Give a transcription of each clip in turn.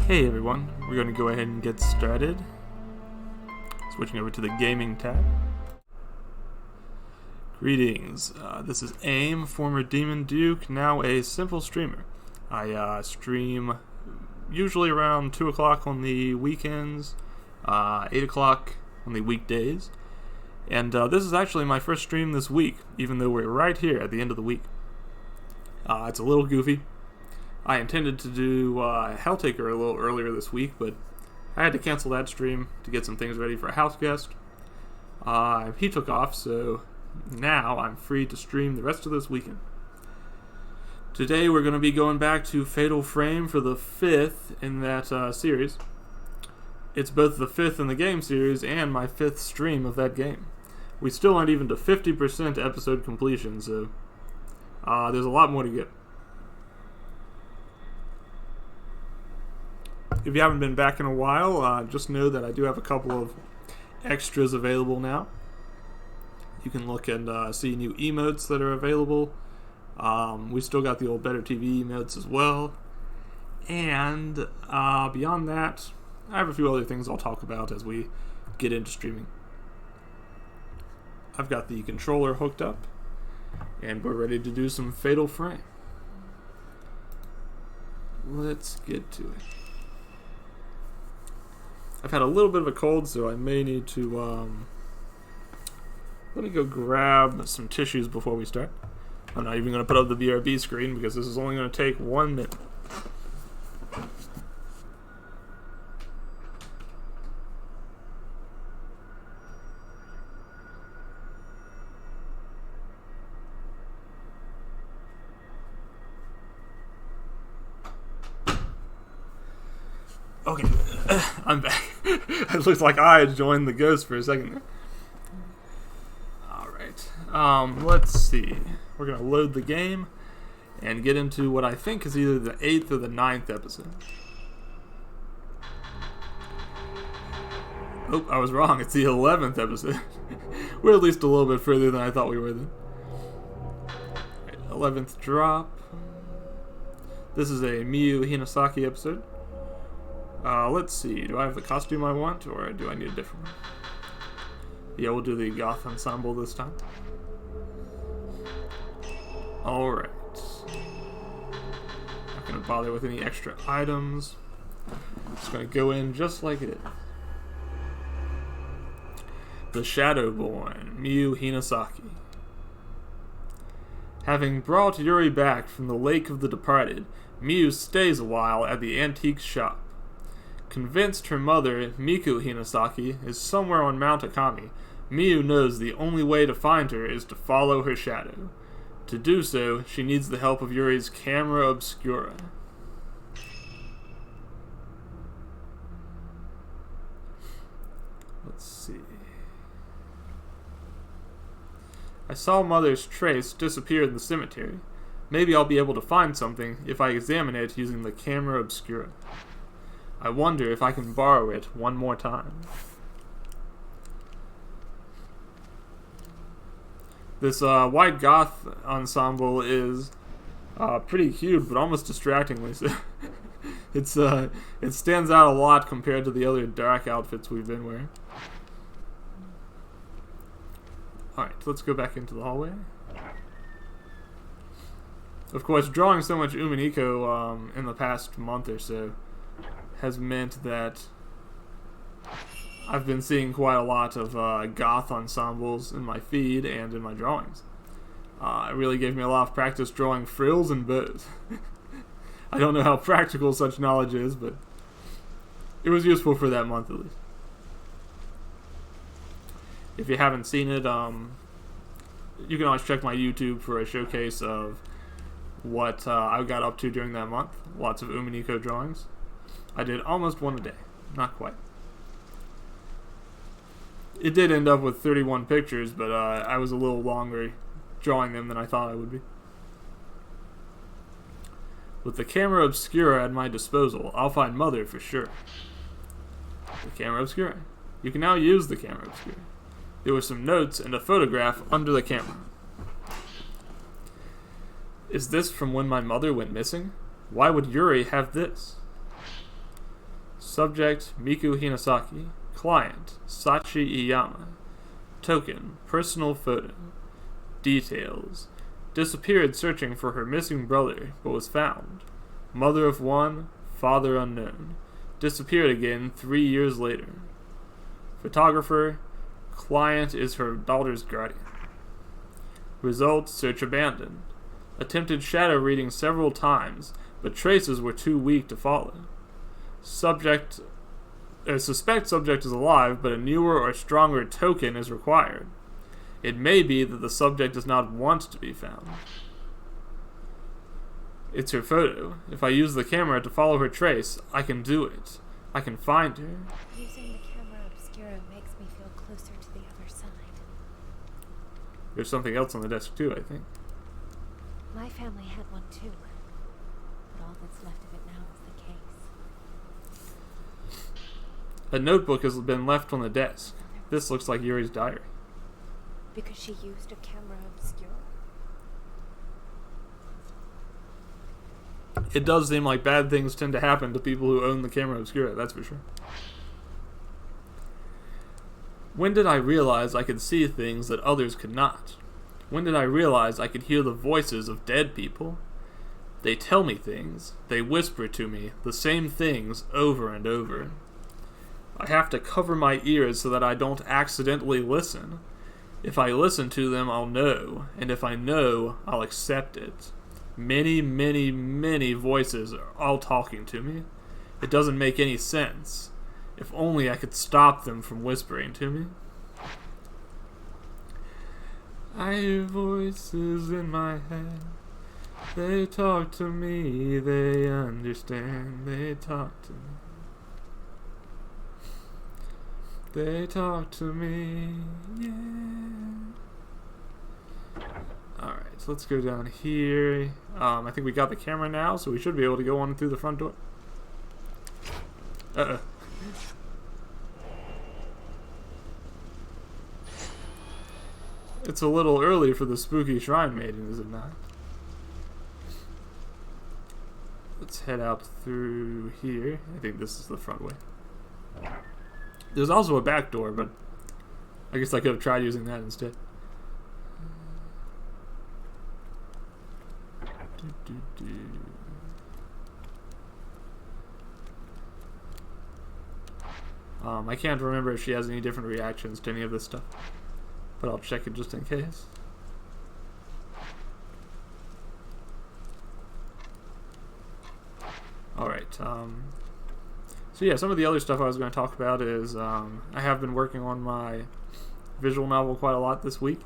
Hey everyone, we're going to go ahead and get started. Switching over to the gaming tab. Greetings, this is AIM, former Demon Duke, now a simple streamer. I stream usually around 2 o'clock on the weekends, 8 o'clock on the weekdays. And this is actually my first stream this week, even though we're right here at the end of the week. It's a little goofy. I intended to do Helltaker a little earlier this week, but I had to cancel that stream to get some things ready for a house guest. He took off, so now I'm free to stream the rest of this weekend. Today we're going to be going back to Fatal Frame for the 5th in that series. It's both the 5th in the game series and my 5th stream of that game. We still aren't even to 50% episode completion, so there's a lot more to get. If you haven't been back in a while, just know that I do have a couple of extras available now. You can look and see new emotes that are available. We still got the old Better TV emotes as well. And beyond that, I have a few other things I'll talk about as we get into streaming. I've got the controller hooked up, and we're ready to do some Fatal Frame. Let's get to it. I've had a little bit of a cold, so I may need to, let me go grab some tissues before we start. I'm not even going to put up the BRB screen because this is only going to take 1 minute. Okay, I'm back. It looks like I had joined the ghost for a second there. Alright, let's see. We're going to load the game and get into what I think is either the 8th or the 9th episode. Oh, I was wrong. It's the 11th episode. We're at least a little bit further than I thought we were then. Right, 11th drop. This is a Miyu Hinasaki episode. Let's see, do I have the costume I want, or do I need a different one? Yeah, we'll do the goth ensemble this time. Alright. Not gonna bother with any extra items. Just gonna go in just like it is. The Shadowborn, Miyu Hinasaki. Having brought Yuri back from the Lake of the Departed, Miyu stays a while at the antique shop. Convinced her mother, Miku Hinasaki, is somewhere on Mount Akami, Miyu knows the only way to find her is to follow her shadow. To do so, she needs the help of Yuri's camera obscura. Let's see. I saw Mother's trace disappear in the cemetery. Maybe I'll be able to find something if I examine it using the camera obscura. I wonder if I can borrow it one more time. This white goth ensemble is pretty cute, but almost distractingly so. It stands out a lot compared to the other dark outfits we've been wearing. Alright, let's go back into the hallway. Of course, drawing so much Umineko in the past month or so has meant that I've been seeing quite a lot of goth ensembles in my feed and in my drawings. It really gave me a lot of practice drawing frills and bows. I don't know how practical such knowledge is, but it was useful for that month at least. If you haven't seen it, you can always check my YouTube for a showcase of what I got up to during that month. Lots of Umineko drawings. I did almost one a day. Not quite. It did end up with 31 pictures, but I was a little longer drawing them than I thought I would be. With the camera obscura at my disposal, I'll find Mother for sure. The camera obscura. You can now use the camera obscura. There were some notes and a photograph under the camera. Is this from when my mother went missing? Why would Yuri have this? Subject, Miku Hinasaki. Client, Sachi Iyama. Token, personal photo. Details. Disappeared searching for her missing brother, but was found. Mother of one, father unknown. Disappeared again 3 years later. Photographer, client is her daughter's guardian. Result, search abandoned. Attempted shadow reading several times, but traces were too weak to follow. Suspect subject is alive, but a newer or stronger token is required. It may be that the subject does not want to be found. It's her photo. If I use the camera to follow her trace, I can do it. I can find her. Using the camera obscura makes me feel closer to the other side. There's something else on the desk too, I think. My family had one too, but all that's left of it now is the case. A notebook has been left on the desk. This looks like Yuri's diary. Because she used a camera obscura? It does seem like bad things tend to happen to people who own the camera obscura, that's for sure. When did I realize I could see things that others could not? When did I realize I could hear the voices of dead people? They tell me things. They whisper to me the same things over and over. I have to cover my ears so that I don't accidentally listen. If I listen to them, I'll know, and if I know, I'll accept it. Many, many, many voices are all talking to me. It doesn't make any sense. If only I could stop them from whispering to me. I hear voices in my head. They talk to me, they understand, they talk to me. They talk to me, yeah. Alright, so let's go down here. I think we got the camera now, so we should be able to go on through the front door. Uh-oh. It's a little early for the spooky shrine maiden, is it not? Let's head out through here. I think this is the front way. There's also a back door, but I guess I could have tried using that instead. I can't remember if she has any different reactions to any of this stuff, but I'll check it just in case. Alright, so yeah, some of the other stuff I was going to talk about is, I have been working on my visual novel quite a lot this week.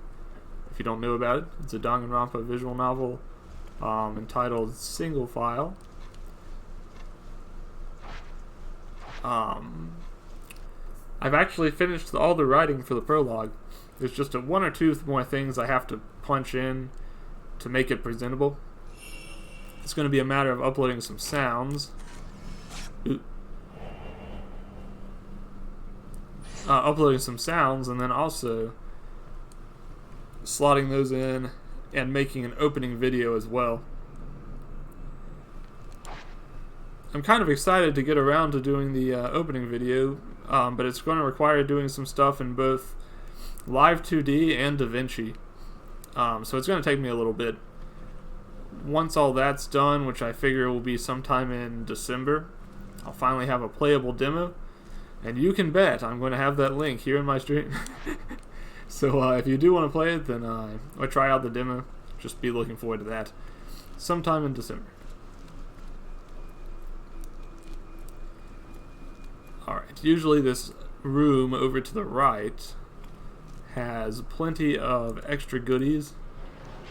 If you don't know about it, it's a Danganronpa visual novel entitled Single File. I've actually finished all the writing for the prologue. There's just one or two more things I have to punch in to make it presentable. It's going to be a matter of uploading some sounds. Uploading some sounds, and then also slotting those in and making an opening video as well. I'm kind of excited to get around to doing the opening video, but it's going to require doing some stuff in both Live 2D and DaVinci. So it's going to take me a little bit. Once all that's done, which I figure will be sometime in December, I'll finally have a playable demo. And you can bet I'm going to have that link here in my stream. So if you do want to play it, then or try out the demo, just be looking forward to that sometime in December. Alright, usually this room over to the right has plenty of extra goodies.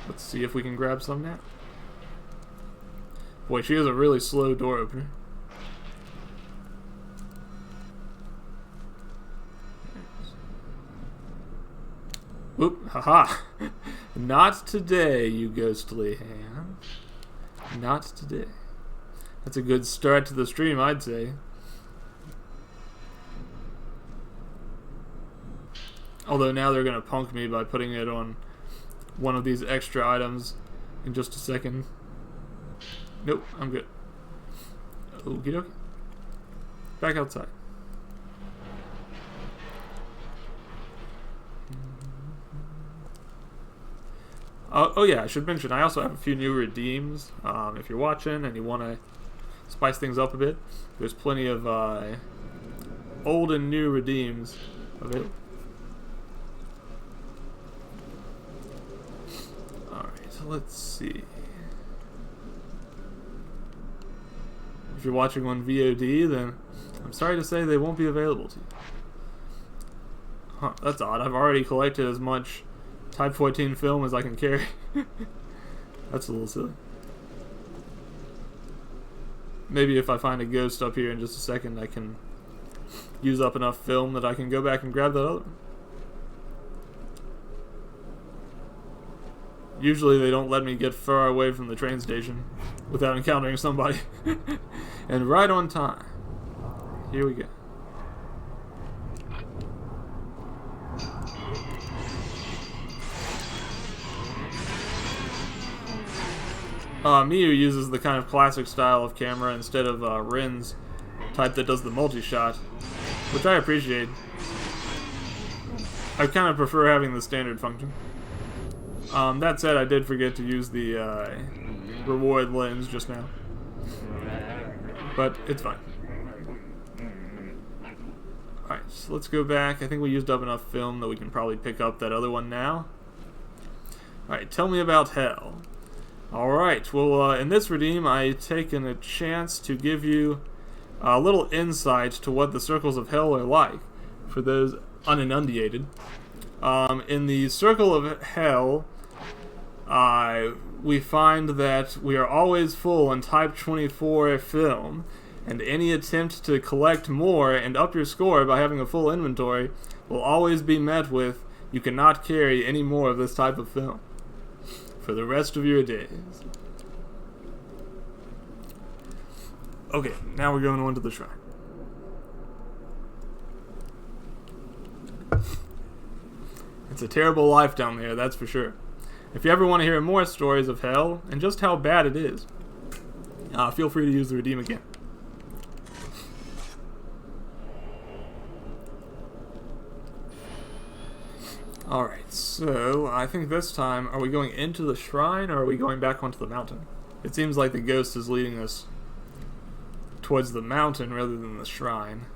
Let's see if we can grab some now. Boy, she has a really slow door opener. Whoop, haha. Not today, you ghostly hand. Not today. That's a good start to the stream, I'd say. Although now they're going to punk me by putting it on one of these extra items in just a second. Nope, I'm good. Okie dokie. back outside. Oh yeah, I should mention, I also have a few new redeems. If you're watching and you want to spice things up a bit, there's plenty of old and new redeems available. Alright, so let's see. If you're watching on VOD, then I'm sorry to say they won't be available to you. Huh, that's odd. I've already collected as much Type 14 film as I can carry. That's a little silly. Maybe if I find a ghost up here in just a second, I can use up enough film that I can go back and grab that other one. Usually they don't let me get far away from the train station without encountering somebody. And right on time. Here we go. Miyu uses the kind of classic style of camera instead of Rin's type that does the multi-shot, which I appreciate. I kind of prefer having the standard function. That said, I did forget to use the reward lens just now, but it's fine. Alright, so let's go back. I think we used up enough film that we can probably pick up that other one now. Alright, tell me about hell. Alright, well, in this redeem, I've taken a chance to give you a little insight to what the circles of hell are like, for those uninundated. In the circle of hell, we find that we are always full on Type 24 film, and any attempt to collect more and up your score by having a full inventory will always be met with, you cannot carry any more of this type of film for the rest of your days. Okay, now we're going on to the shrine. It's a terrible life down there, that's for sure. If you ever want to hear more stories of hell and just how bad it is, feel free to use the redeem again. Alright, so I think this time, are we going into the shrine or are we going back onto the mountain? It seems like the ghost is leading us towards the mountain rather than the shrine.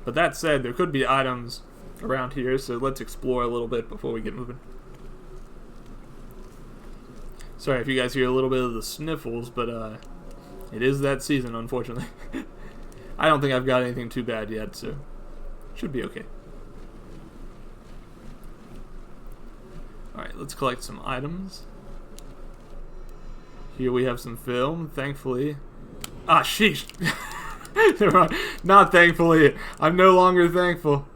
But that said, there could be items around here, so let's explore a little bit before we get moving. Sorry if you guys hear a little bit of the sniffles, but it is that season, unfortunately. I don't think I've got anything too bad yet, so should be okay. Alright, let's collect some items. Here we have some film, thankfully. Ah, sheesh! Not thankfully. I'm no longer thankful.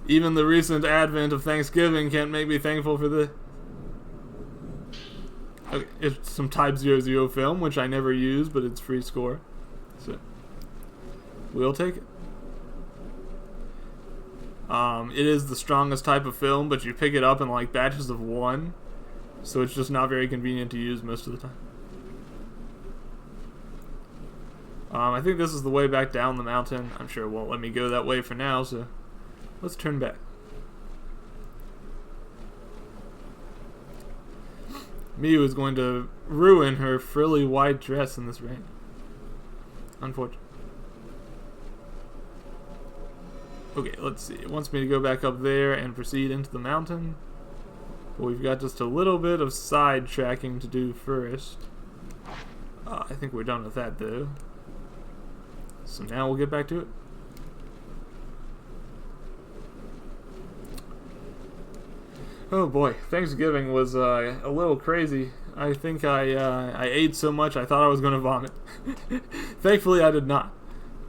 Even the recent advent of Thanksgiving can't make me thankful for this. Okay, it's some Type 00 film, which I never use, but it's free score. So, we'll take it. It is the strongest type of film, but you pick it up in like batches of one, so it's just not very convenient to use most of the time. I think this is the way back down the mountain. I'm sure it won't let me go that way for now, so let's turn back. Miyu is going to ruin her frilly white dress in this rain. Unfortunately. Okay, let's see. It wants me to go back up there and proceed into the mountain. But we've got just a little bit of side tracking to do first. I think we're done with that, though. So now we'll get back to it. Oh boy, Thanksgiving was a little crazy. I think I ate so much I thought I was going to vomit. Thankfully I did not.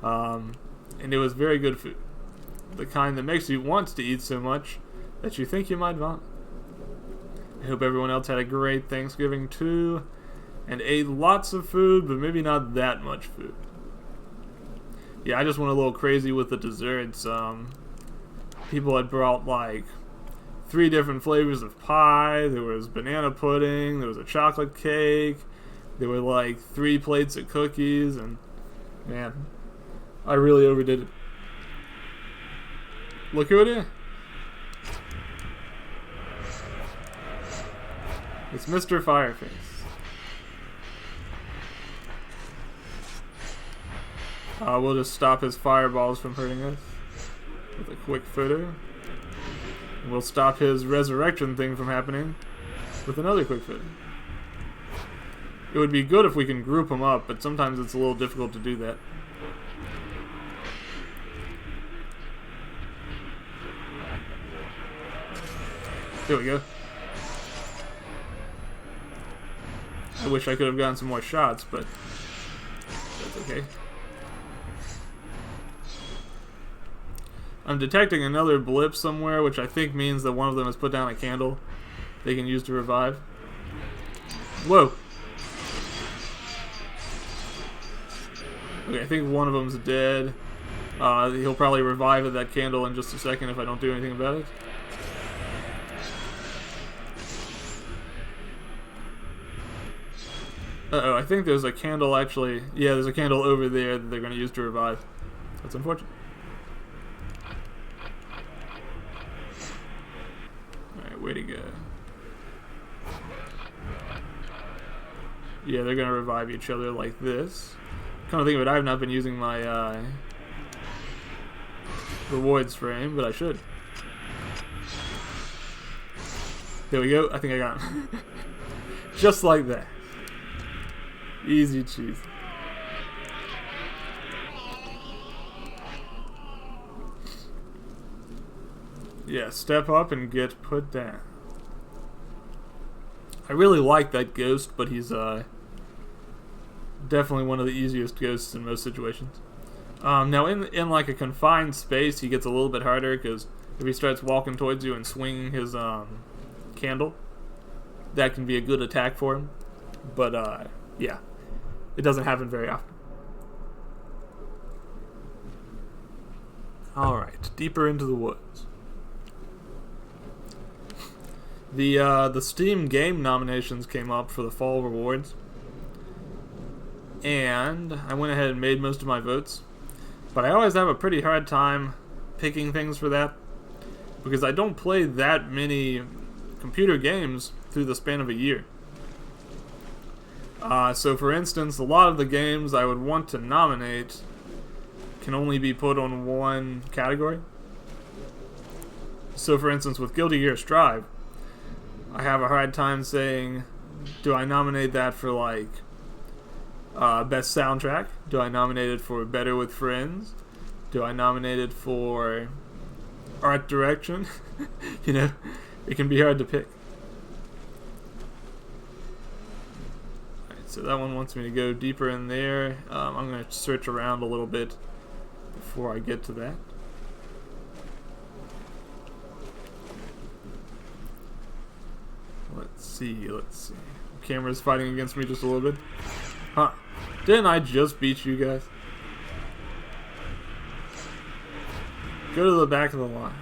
And it was very good food. The kind that makes you want to eat so much that you think you might vomit. I hope everyone else had a great Thanksgiving too, and ate lots of food, but maybe not that much food. Yeah, I just went a little crazy with the desserts. People had brought like 3 different flavors of pie. There was banana pudding, there was a chocolate cake, there were like 3 plates of cookies, and man, I really overdid it. Look who it is. It's Mr. Fireface. We'll just stop his fireballs from hurting us with a quick photo. We'll stop his resurrection thing from happening with another quick photo. It would be good if we can group them up, but sometimes it's a little difficult to do that. There we go. I wish I could have gotten some more shots, but that's okay. I'm detecting another blip somewhere, which I think means that one of them has put down a candle they can use to revive. Whoa! Okay, I think one of them's dead. He'll probably revive at that candle in just a second if I don't do anything about it. Uh-oh, I think there's a candle actually. Yeah, there's a candle over there that they're going to use to revive. That's unfortunate. Alright, way to go. Yeah, they're going to revive each other like this. Kind of think of it, I have not been using my rewards frame, but I should. There we go. I think I got him. Just like that. Easy cheese. Yeah, step up and get put down. I really like that ghost, but he's definitely one of the easiest ghosts in most situations. Now in like a confined space, he gets a little bit harder because if he starts walking towards you and swinging his candle, that can be a good attack for him. But yeah. It doesn't happen very often. Alright, deeper into the woods. The Steam game nominations came up for the fall rewards. And I went ahead and made most of my votes. But I always have a pretty hard time picking things for that. Because I don't play that many computer games through the span of a year. So for instance, a lot of the games I would want to nominate can only be put on one category. So for instance, with Guilty Gear Strive, I have a hard time saying, do I nominate that for like best soundtrack? Do I nominate it for Better with Friends? Do I nominate it for art direction? You know, it can be hard to pick. So that one wants me to go deeper in there. I'm going to search around a little bit before I get to that. Let's see. Camera's fighting against me just a little bit. Huh. Didn't I just beat you guys? Go to the back of the line.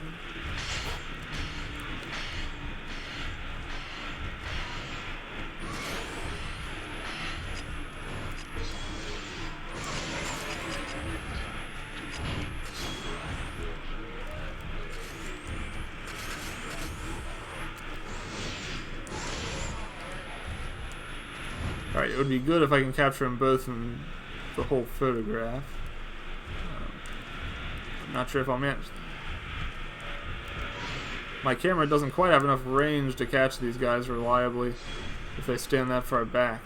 Alright, it would be good if I can capture them both in the whole photograph. I'm not sure if I'll manage. My camera doesn't quite have enough range to catch these guys reliably if they stand that far back.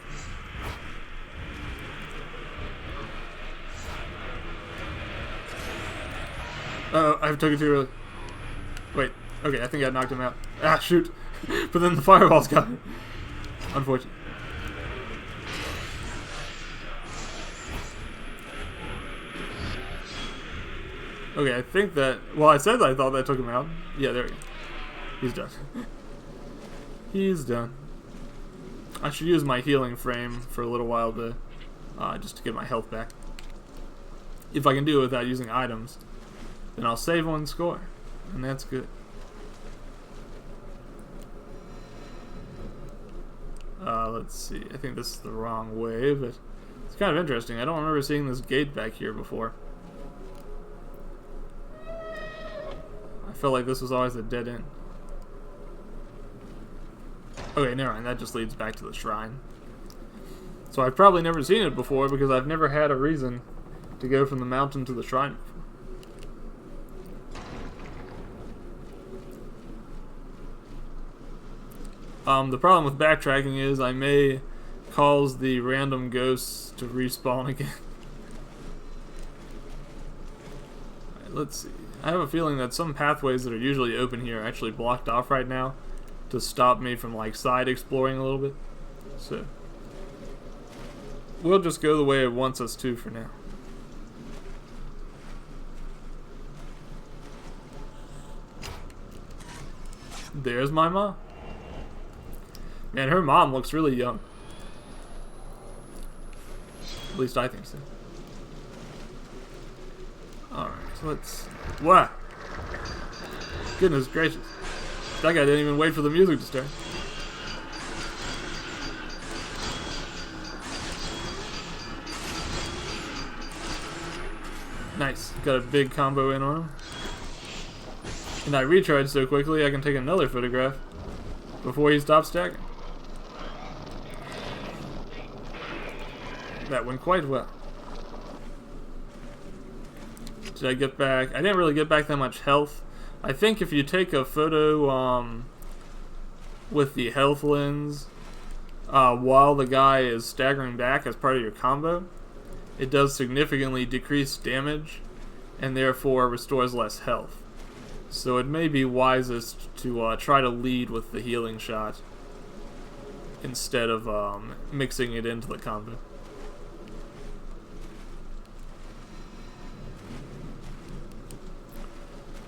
Uh-oh, I took it too early. Wait, okay, I think I knocked him out. Ah, shoot! But then the fireballs got me. Unfortunate. Okay, I think that... Well, I said that I thought that took him out. Yeah, there we go. He's done. He's done. I should use my healing frame for a little while to... just to get my health back. If I can do it without using items, then I'll save one score. And that's good. Let's see. I think this is the wrong way, but... It's kind of interesting. I don't remember seeing this gate back here before. felt like this was always a dead end. Okay, never mind. That just leads back to the shrine. So I've probably never seen it before because I've never had a reason to go from the mountain to the shrine before. The problem with backtracking is I may cause the random ghosts to respawn again. Alright, let's see. I have a feeling that some pathways that are usually open here are actually blocked off right now to stop me from like side exploring a little bit. So we'll just go the way it wants us to for now. There's my mom. Man, her mom looks really young. At least I think so. Alright, let's... What? Goodness gracious. That guy didn't even wait for the music to start. Nice. Got a big combo in on him. And I recharged so quickly I can take another photograph before he stops stacking. That went quite well. Did I get back? I didn't really get back that much health. I think if you take a photo with the health lens while the guy is staggering back as part of your combo, it does significantly decrease damage and therefore restores less health. So it may be wisest to try to lead with the healing shot instead of mixing it into the combo.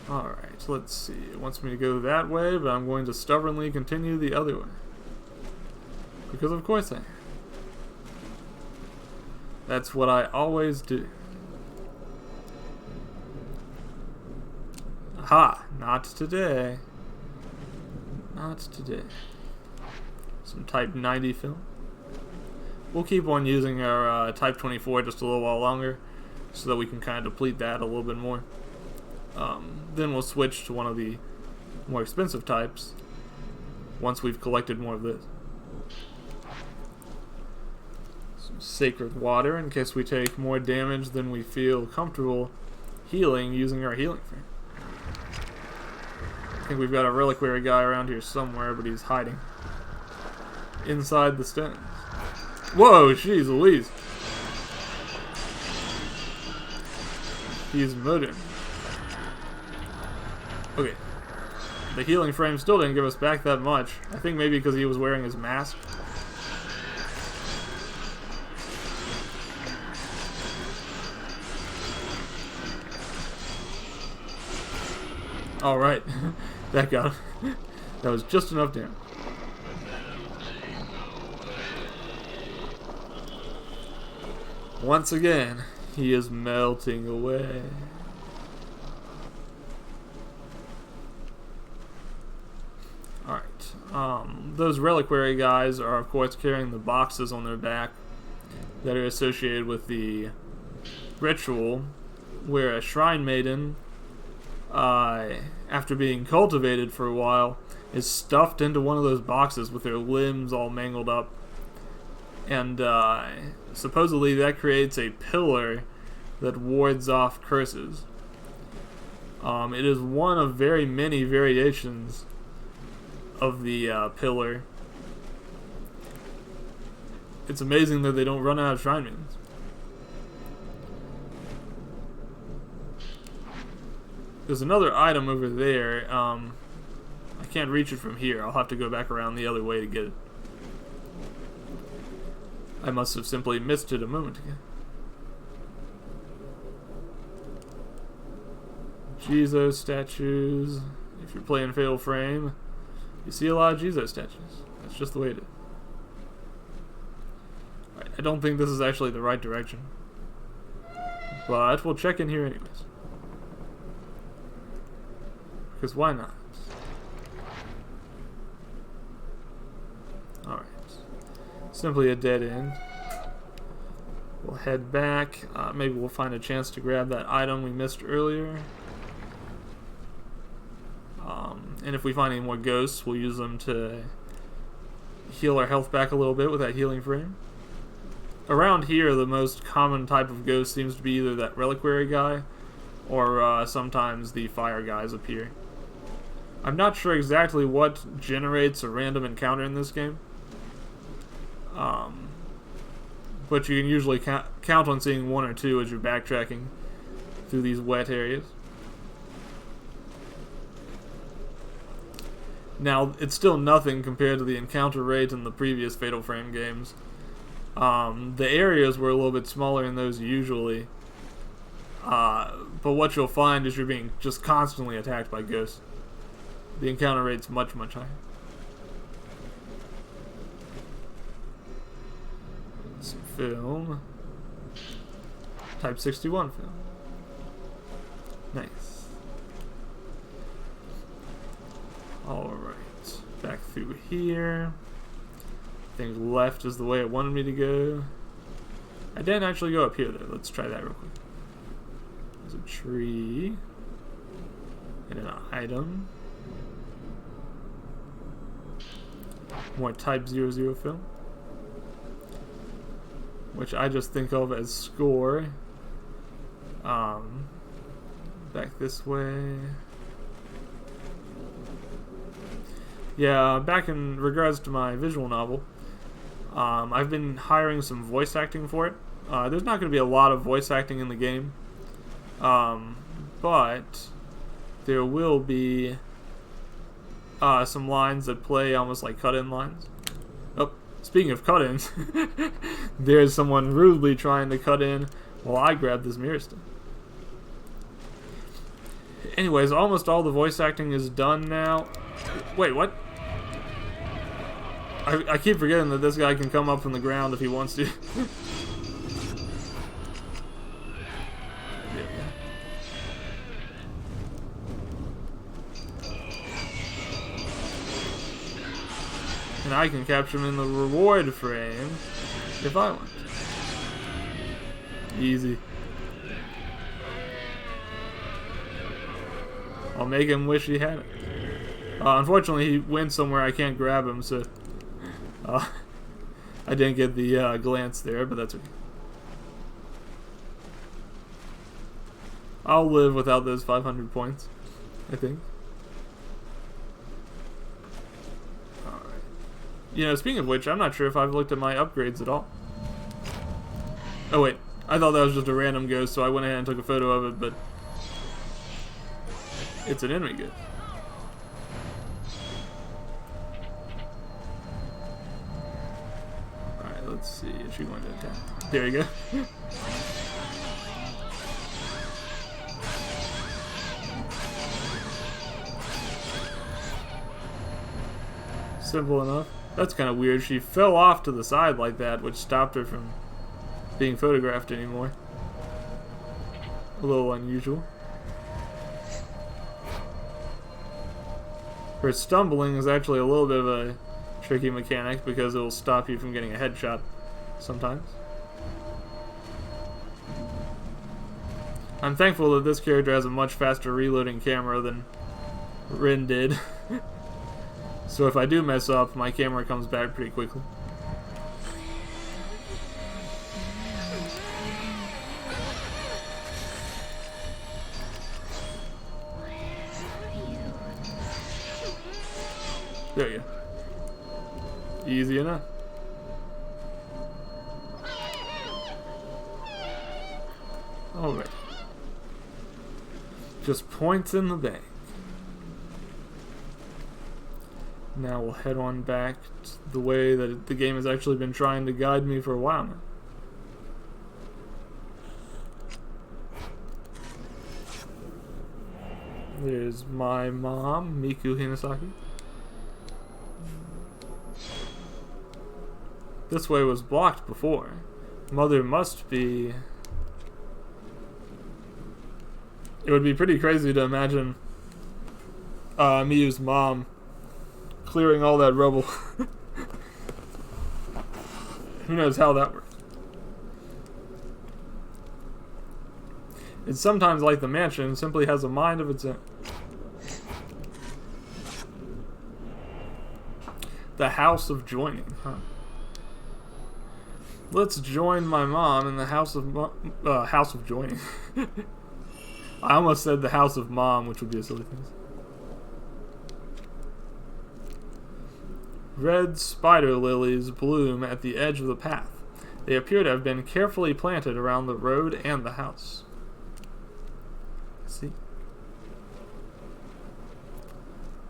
Alright, let's see. It wants me to go that way, but I'm going to stubbornly continue the other way. Because of course I am. That's what I always do. Aha! Not today. Not today. Some Type 90 film. We'll keep on using our Type 24 just a little while longer so that we can kind of deplete that a little bit more. Then we'll switch to one of the more expensive types once we've collected more of this. Some sacred water in case we take more damage than we feel comfortable healing using our healing frame. I think we've got a reliquary guy around here somewhere, but he's hiding inside the stones. Whoa, jeez Louise. He's murdered. Okay. The healing frame still didn't give us back that much. I think maybe because he was wearing his mask. Alright. That got him. That was just enough damage. Once again, he is melting away. Alright. Those reliquary guys are, of course, carrying the boxes on their back that are associated with the ritual, where a shrine maiden, after being cultivated for a while, is stuffed into one of those boxes with their limbs all mangled up. And supposedly that creates a pillar that wards off curses. It is one of very many variations of the pillar. It's amazing that they don't run out of shrine maidens. There's another item over there. I can't reach it from here. I'll have to go back around the other way to get it. I must have simply missed it a moment ago. Jesus statues. If you're playing Fatal Frame, you see a lot of Jesus statues. That's just the way it is. Right, I don't think this is actually the right direction, but we'll check in here anyways. Because why not? Alright. Simply a dead end. We'll head back. Maybe we'll find a chance to grab that item we missed earlier. And if we find any more ghosts, we'll use them to heal our health back a little bit with that healing frame. Around here, the most common type of ghost seems to be either that reliquary guy, or sometimes the fire guys appear. I'm not sure exactly what generates a random encounter in this game. But you can usually count on seeing one or two as you're backtracking through these wet areas. Now, it's still nothing compared to the encounter rate in the previous Fatal Frame games. The areas were a little bit smaller in those usually. But what you'll find is you're being just constantly attacked by ghosts. The encounter rate's much, much higher. Some film. Type 61 film. Nice. Alright. Back through here. I think left is the way it wanted me to go. I didn't actually go up here though. Let's try that real quick. There's a tree. And an item. More Type 00 film. Which I just think of as score. Back this way. Yeah, back in regards to my visual novel, I've been hiring some voice acting for it. There's not going to be a lot of voice acting in the game, but there will be some lines that play almost like cut-in lines. Oh, speaking of cut-ins, there's someone rudely trying to cut in while I grab this mirror stick. Anyways, almost all the voice acting is done now. Wait, what? I keep forgetting that this guy can come up from the ground if he wants to. And I can capture him in the reward frame if I want. Easy. I'll make him wish he had it. Unfortunately, he went somewhere I can't grab him, so I didn't get the glance there, but that's okay. I'll live without those 500 points, I think. Alright. You know, speaking of which, I'm not sure if I've looked at my upgrades at all. Oh wait, I thought that was just a random ghost, so I went ahead and took a photo of it, but it's an enemy ghost. Alright, let's see if she going to attack. There you go. Simple enough. That's kind of weird. She fell off to the side like that, which stopped her from being photographed anymore. A little unusual. Her stumbling is actually a little bit of a tricky mechanic because it will stop you from getting a headshot sometimes. I'm thankful that this character has a much faster reloading camera than Rin did. So if I do mess up, my camera comes back pretty quickly. There you go. Easy enough. Alright. Just points in the bank. Now we'll head on back to the way that the game has actually been trying to guide me for a while now. There's my mom, Miku Hinasaki. This way was blocked before. Mother must be... It would be pretty crazy to imagine Miyu's mom clearing all that rubble. Who knows how that works. It's sometimes like the mansion simply has a mind of its own. The house of joining, huh? Let's join my mom in the house of joining. I almost said the house of mom, which would be a silly thing. Red spider lilies bloom at the edge of the path. They appear to have been carefully planted around the road and the house. See?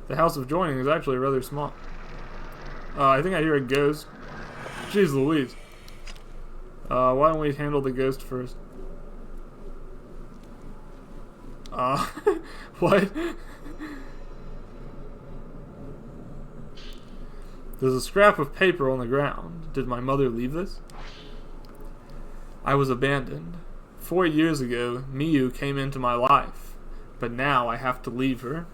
The house of joining is actually rather small. I think I hear a ghost. Jeez Louise. Why don't we handle the ghost first? What? There's a scrap of paper on the ground. Did my mother leave this? I was abandoned. 4 years ago, Miyu came into my life, but now I have to leave her.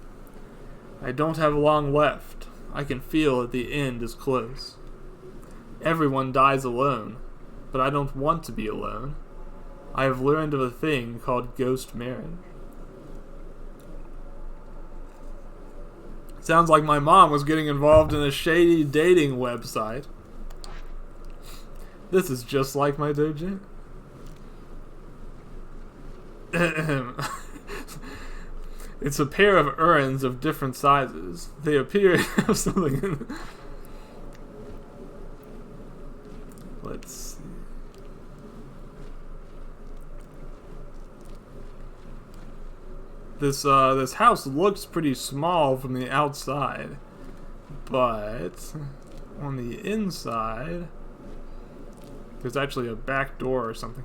I don't have long left. I can feel that the end is close. Everyone dies alone, but I don't want to be alone. I have learned of a thing called ghost marriage. Sounds like my mom was getting involved in a shady dating website. This is just like my dojo. It's a pair of urns of different sizes. They appear to have something in them. Let's see. This house looks pretty small from the outside, but on the inside, there's actually a back door or something.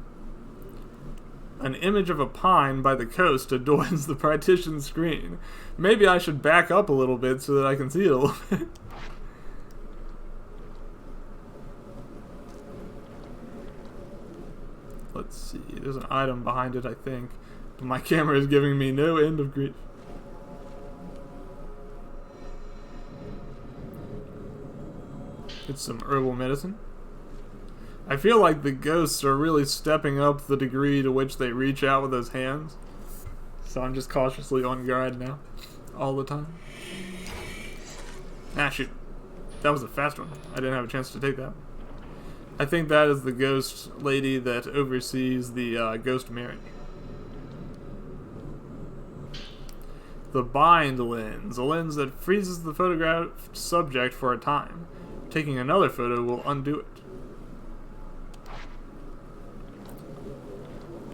An image of a pine by the coast adorns the partition screen. Maybe I should back up a little bit so that I can see it a little bit. Let's see, there's an item behind it, I think. But my camera is giving me no end of grief. It's some herbal medicine. I feel like the ghosts are really stepping up the degree to which they reach out with those hands. So I'm just cautiously on guard now. All the time. Ah, shoot. That was a fast one. I didn't have a chance to take that. I think that is the ghost lady that oversees the ghost marriage. The bind lens. A lens that freezes the photographed subject for a time. Taking another photo will undo it.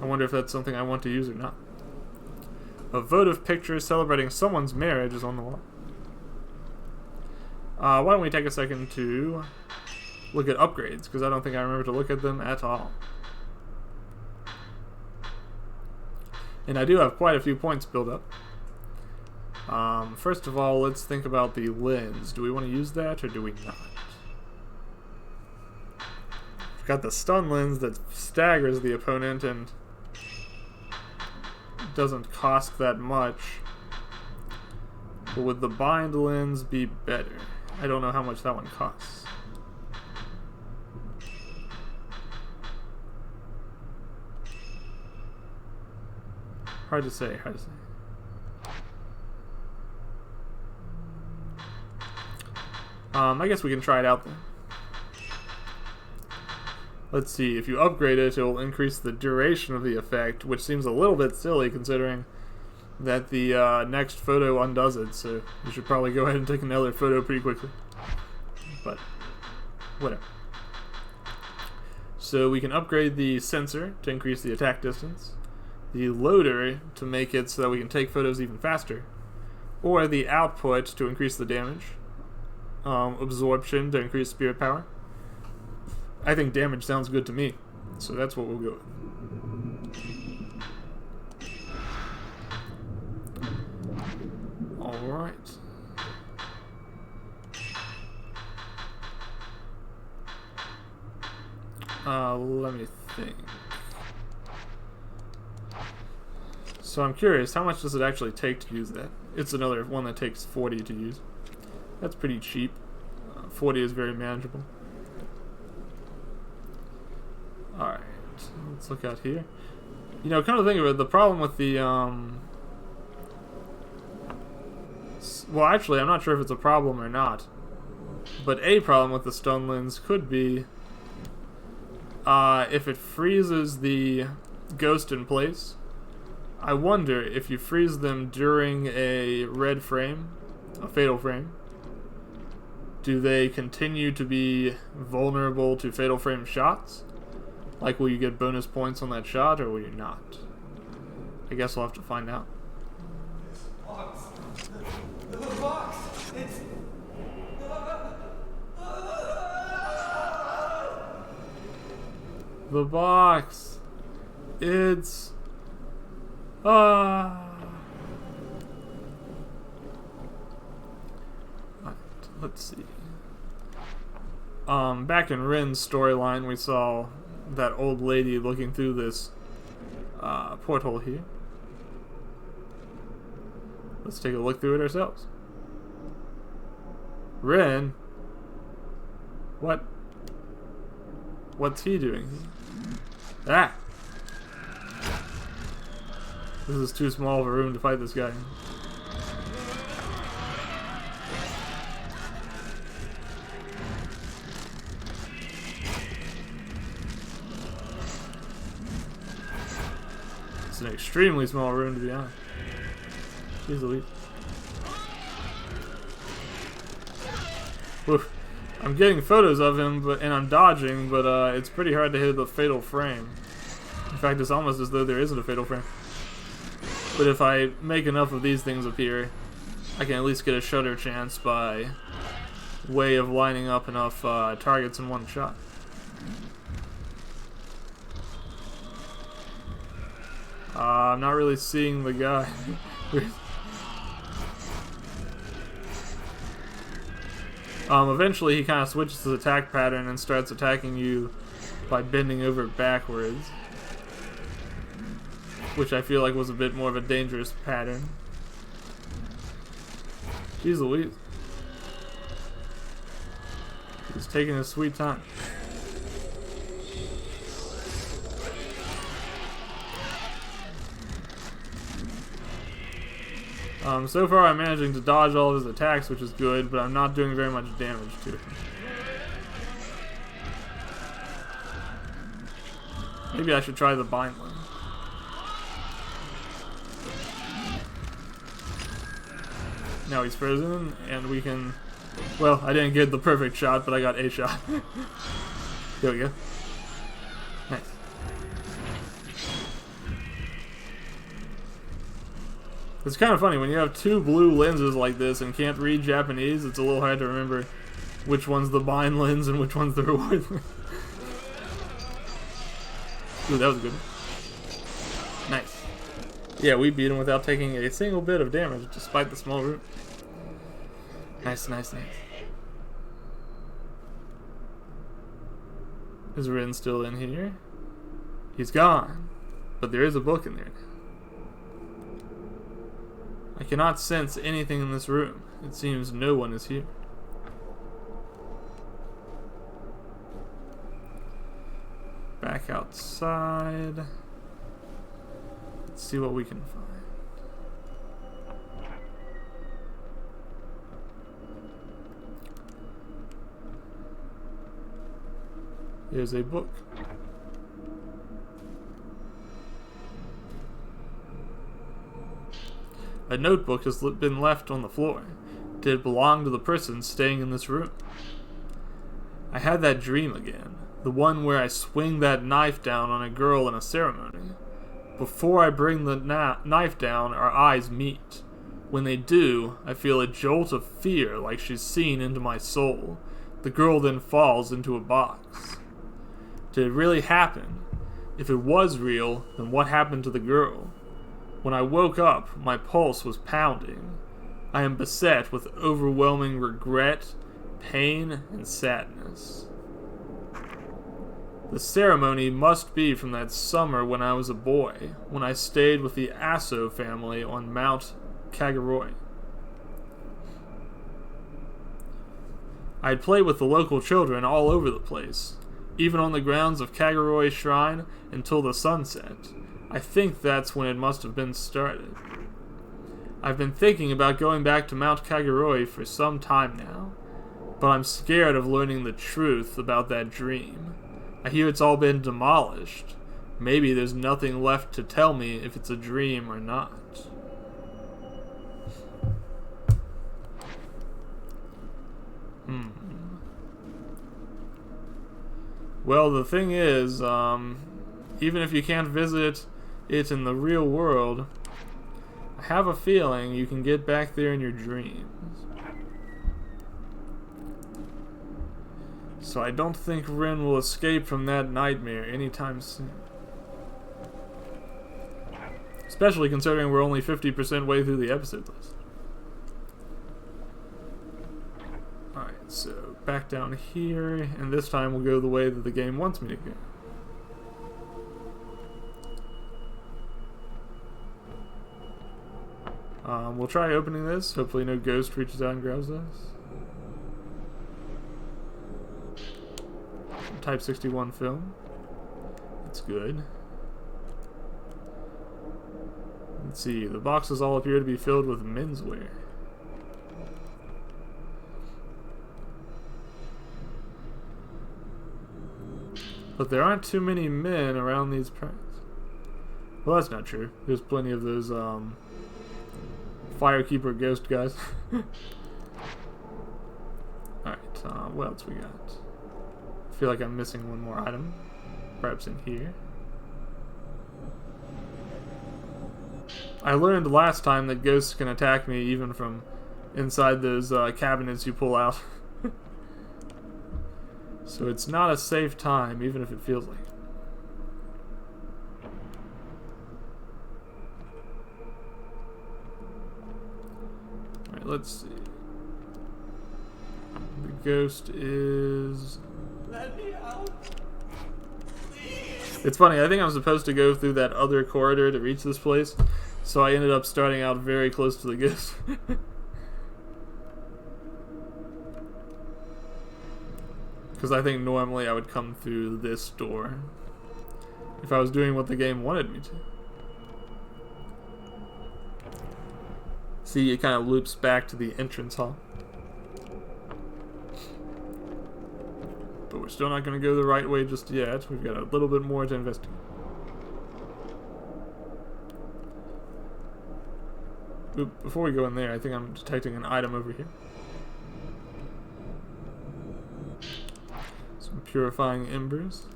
I wonder if that's something I want to use or not. A votive picture celebrating someone's marriage is on the wall. Why don't we take a second to look at upgrades, because I don't think I remember to look at them at all. And I do have quite a few points built up. First of all, let's think about the lens. Do we want to use that, or do we not? We've got the stun lens that staggers the opponent and doesn't cost that much. But would the bind lens be better? I don't know how much that one costs. Hard to say, hard to say. I guess we can try it out then. Let's see, if you upgrade it, it will increase the duration of the effect, which seems a little bit silly considering that the next photo undoes it, so you should probably go ahead and take another photo pretty quickly. But, whatever. So we can upgrade the sensor to increase the attack distance, the loader to make it so that we can take photos even faster, or the output to increase the damage, absorption to increase spirit power. I think damage sounds good to me, so that's what we'll go with. Alright. Let me think. So I'm curious, how much does it actually take to use that? It's another one that takes 40 to use. That's pretty cheap. 40 is very manageable. Alright, let's look out here. You know, come to think of it, the problem with the, well, actually, I'm not sure if it's a problem or not. But a problem with the stun lens could be if it freezes the ghost in place. I wonder if you freeze them during a red frame, a fatal frame, do they continue to be vulnerable to fatal frame shots? Like, will you get bonus points on that shot, or will you not? I guess we'll have to find out. Box. The box. It's. The box. It's. Let's see. Back in Rin's storyline, we saw that old lady looking through this porthole here. Let's take a look through it ourselves. Rin? What? What's he doing? Ah! This is too small of a room to fight this guy. It's an extremely small room, to be honest. Jeez Louise. Oof. I'm getting photos of him, and I'm dodging, but it's pretty hard to hit the fatal frame. In fact, it's almost as though there isn't a fatal frame. But if I make enough of these things appear, I can at least get a shutter chance by way of lining up enough targets in one shot. I'm not really seeing the guy. Eventually he kind of switches his attack pattern and starts attacking you by bending over backwards, which I feel like was a bit more of a dangerous pattern. Jeez Louise. He's taking his sweet time. So far I'm managing to dodge all of his attacks, which is good, but I'm not doing very much damage to him. Maybe I should try the bind one. Now he's frozen, and we can... Well, I didn't get the perfect shot, but I got a shot. There we go. Nice. It's kind of funny, when you have two blue lenses like this and can't read Japanese, it's a little hard to remember which one's the bind lens and which one's the reward lens. Ooh, that was good. Nice. Yeah, we beat him without taking a single bit of damage, despite the small room. Nice, nice, nice. Is Rin still in here? He's gone. But there is a book in there now. I cannot sense anything in this room. It seems no one is here. Back outside. Let's see what we can find. There's a book. A notebook has been left on the floor. Did it belong to the person staying in this room? I had that dream again. The one where I swing that knife down on a girl in a ceremony. Before I bring the knife down, our eyes meet. When they do, I feel a jolt of fear like she's seen into my soul. The girl then falls into a box. Did it really happen? If it was real, then what happened to the girl? When I woke up, my pulse was pounding. I am beset with overwhelming regret, pain, and sadness. The ceremony must be from that summer when I was a boy, when I stayed with the Asso family on Mount Kaguroi. I'd play with the local children all over the place, even on the grounds of Kaguroi Shrine until the sunset. I think that's when it must have been started. I've been thinking about going back to Mount Kaguroi for some time now, but I'm scared of learning the truth about that dream. I hear it's all been demolished. Maybe there's nothing left to tell me if it's a dream or not. Well, the thing is, even if you can't visit it in the real world, I have a feeling you can get back there in your dreams. So I don't think Ren will escape from that nightmare anytime soon. Especially considering we're only 50% way through the episode list. Alright, so back down here, and this time we'll go the way that the game wants me to go. We'll try opening this. Hopefully no ghost reaches out and grabs us. Type 61 film. That's good. Let's see. The boxes all appear to be filled with menswear. But there aren't too many men around these parts. Well, that's not true. There's plenty of those, Firekeeper ghost guys. Alright, what else we got? I feel like I'm missing one more item. Perhaps in here. I learned last time that ghosts can attack me even from inside those cabinets you pull out. So it's not a safe time, even if it feels like it. Alright, let's see. The ghost is... Let me out. Please. It's funny, I think I'm supposed to go through that other corridor to reach this place, so I ended up starting out very close to the ghost. Because I think normally I would come through this door if I was doing what the game wanted me to. See, it kind of loops back to the entrance hall. But we're still not going to go the right way just yet. We've got a little bit more to investigate. Oop, before we go in there, I think I'm detecting an item over here. Some purifying embers.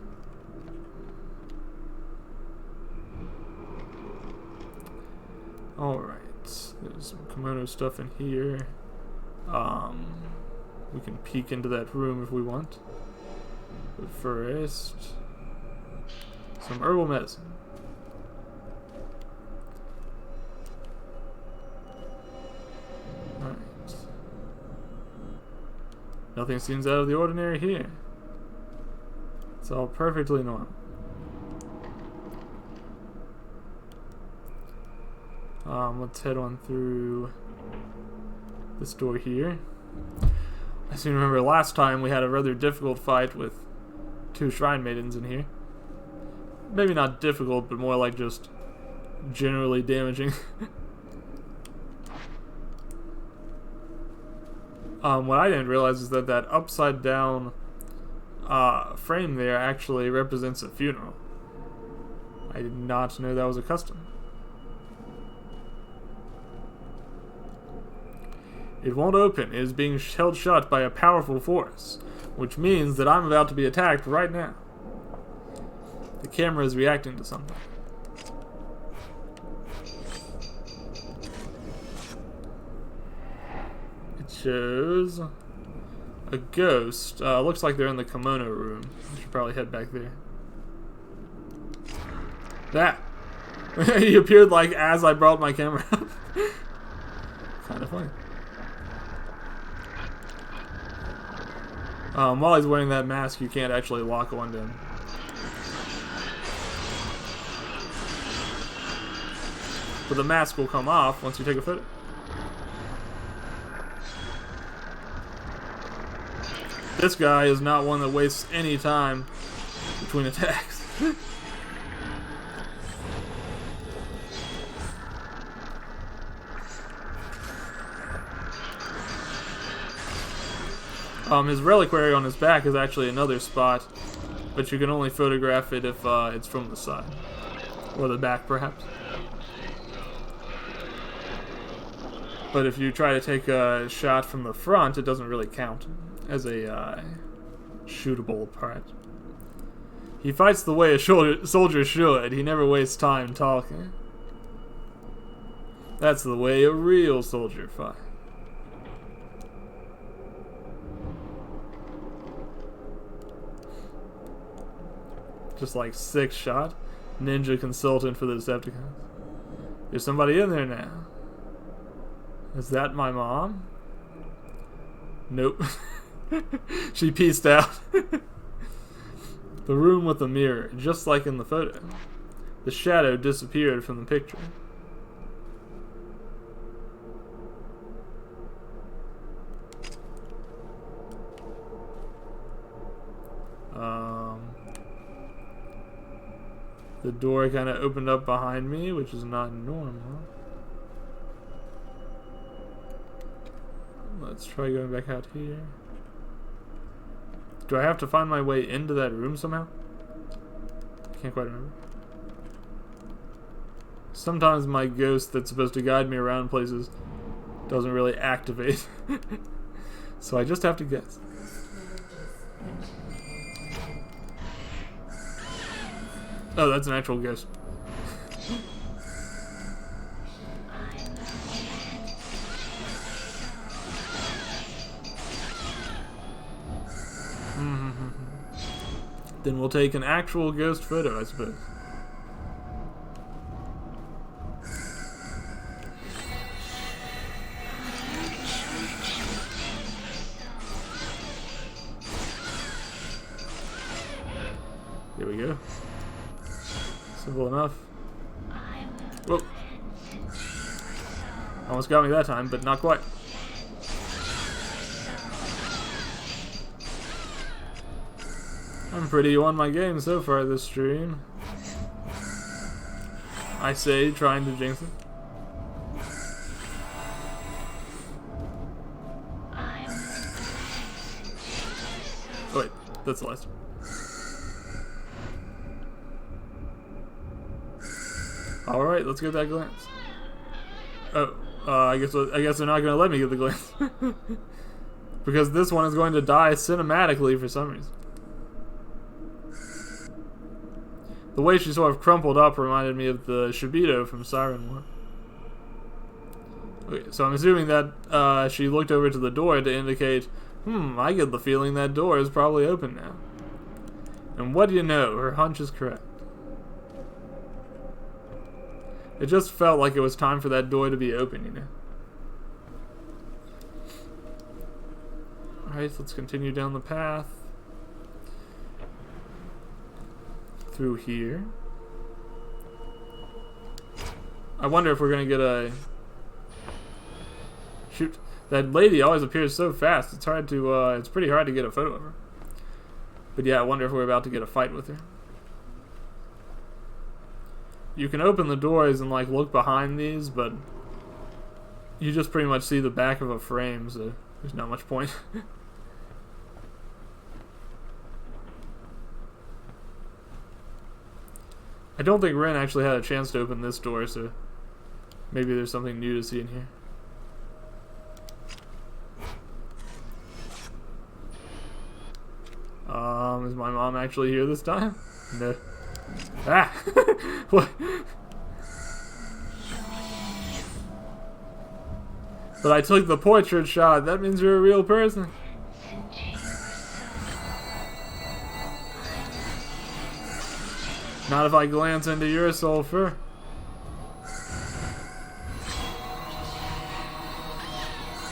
Alright, there's some kimono stuff in here. We can peek into that room if we want. But first, some herbal medicine. Alright. Nothing seems out of the ordinary here. It's all perfectly normal. Let's head on through this door here. I seem to remember last time we had a rather difficult fight with 2 shrine maidens in here. Maybe not difficult, but more like just generally damaging. What I didn't realize is that upside down frame there actually represents a funeral. I did not know that was a custom. It won't open. It is being held shut by a powerful force, which means that I'm about to be attacked right now. The camera is reacting to something. It shows a ghost. Looks like they're in the kimono room. I should probably head back there. That! He appeared like as I brought my camera up. Kind of funny. While he's wearing that mask, you can't actually lock onto him. But the mask will come off once you take a photo. This guy is not one that wastes any time between attacks. His reliquary on his back is actually another spot, but you can only photograph it if it's from the side. Or the back, perhaps. But if you try to take a shot from the front, it doesn't really count as a shootable part. He fights the way a soldier should. He never wastes time talking. That's the way a real soldier fights. Just like 6 shot. Ninja consultant for the Decepticons. There's somebody in there now. Is that my mom? Nope. She pieced out. The room with the mirror, just like in the photo. The shadow disappeared from the picture. The door kind of opened up behind me, which is not normal. Let's try going back out here. Do I have to find my way into that room somehow? I can't quite remember. Sometimes my ghost that's supposed to guide me around places doesn't really activate. So I just have to guess. Oh, that's an actual ghost. Then we'll take an actual ghost photo, I suppose. Here we go. Simple enough. Whoa. Almost got me that time, but not quite. I'm pretty on my game so far this stream. I say, trying to jinx it. Oh wait, that's the last one. Alright, let's get that glance. Oh, I guess they're not gonna let me get the glance. Because this one is going to die cinematically for some reason. The way she sort of crumpled up reminded me of the Shibito from Siren War. Okay, so I'm assuming that she looked over to the door to indicate, I get the feeling that door is probably open now. And what do you know, her hunch is correct. It just felt like it was time for that door to be open, you know. Alright, let's continue down the path. Through here. I wonder if we're gonna get a... Shoot. That lady always appears so fast. It's hard to, it's pretty hard to get a photo of her. But yeah, I wonder if we're about to get a fight with her. You can open the doors and like look behind these, but you just pretty much see the back of a frame, so there's not much point. I don't think Ren actually had a chance to open this door, so maybe there's something new to see in here. Is my mom actually here this time? No. Ah! What? But I took the portrait shot. That means you're a real person. Not if I glance into your sulfur.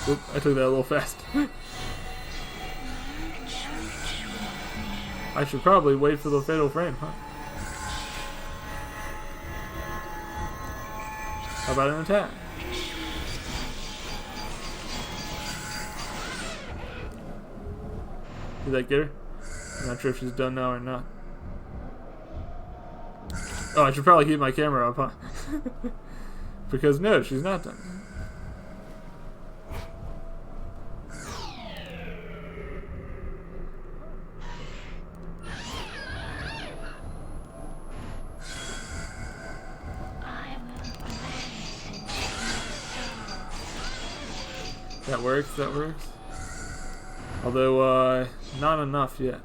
Oop, I took that a little fast. I should probably wait for the fatal frame, huh? How about an attack? Did that get her? I'm not sure if she's done now or not. Oh, I should probably keep my camera up, huh? Because no, she's not done. That works, that works. Although, not enough yet.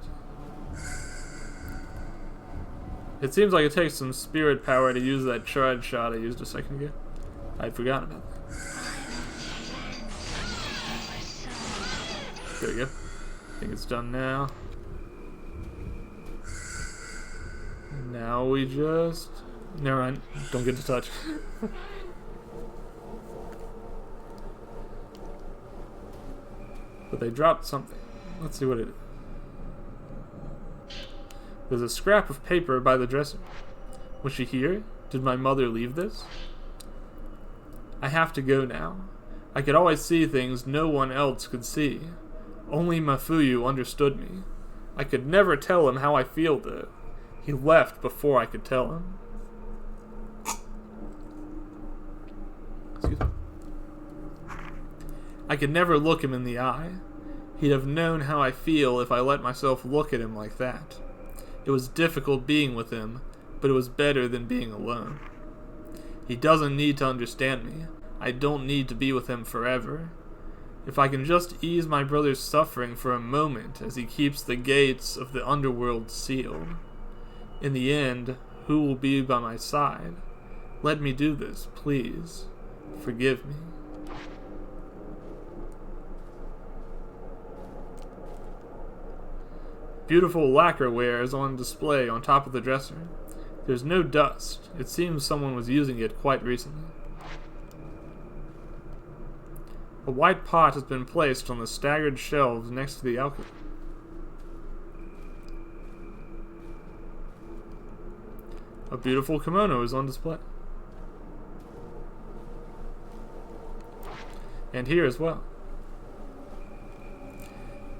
It seems like it takes some spirit power to use that charge shot I used a second ago. I'd forgotten about that. There we go. I think it's done now. Now we just... Never mind. Don't get to touch. But they dropped something. Let's see what it is. There's a scrap of paper by the dresser. Was she here? Did my mother leave this? I have to go now. I could always see things no one else could see. Only Mafuyu understood me. I could never tell him how I feel, though. He left before I could tell him. Excuse me. I could never look him in the eye. He'd have known how I feel if I let myself look at him like that. It was difficult being with him, but it was better than being alone. He doesn't need to understand me. I don't need to be with him forever. If I can just ease my brother's suffering for a moment as he keeps the gates of the underworld sealed. In the end, who will be by my side? Let me do this, please. Forgive me. Beautiful lacquerware is on display on top of the dresser. There's no dust. It seems someone was using it quite recently. A white pot has been placed on the staggered shelves next to the alcove. A beautiful kimono is on display. And here as well.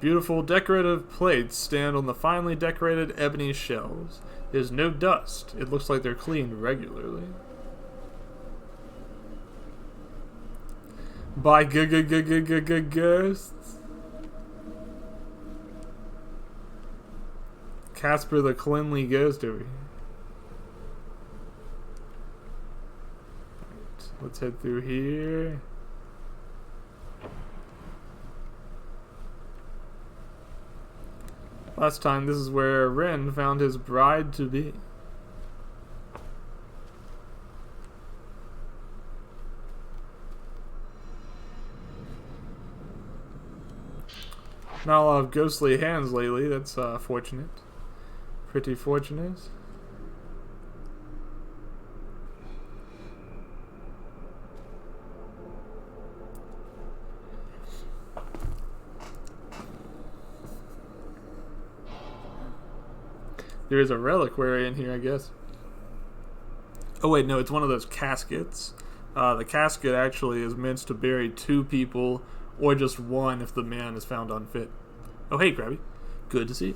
Beautiful decorative plates stand on the finely decorated ebony shelves. There's no dust. It looks like they're cleaned regularly. By ghosts. Casper the cleanly ghost over here. Right, let's head through here. Last time, this is where Ren found his bride-to-be. Not a lot of ghostly hands lately, that's fortunate. Pretty fortunate. There is a reliquary in here, I guess. Oh wait, no, it's one of those caskets. The casket actually is meant to bury 2 people, or just one if the man is found unfit. Oh hey, Krabby. Good to see you.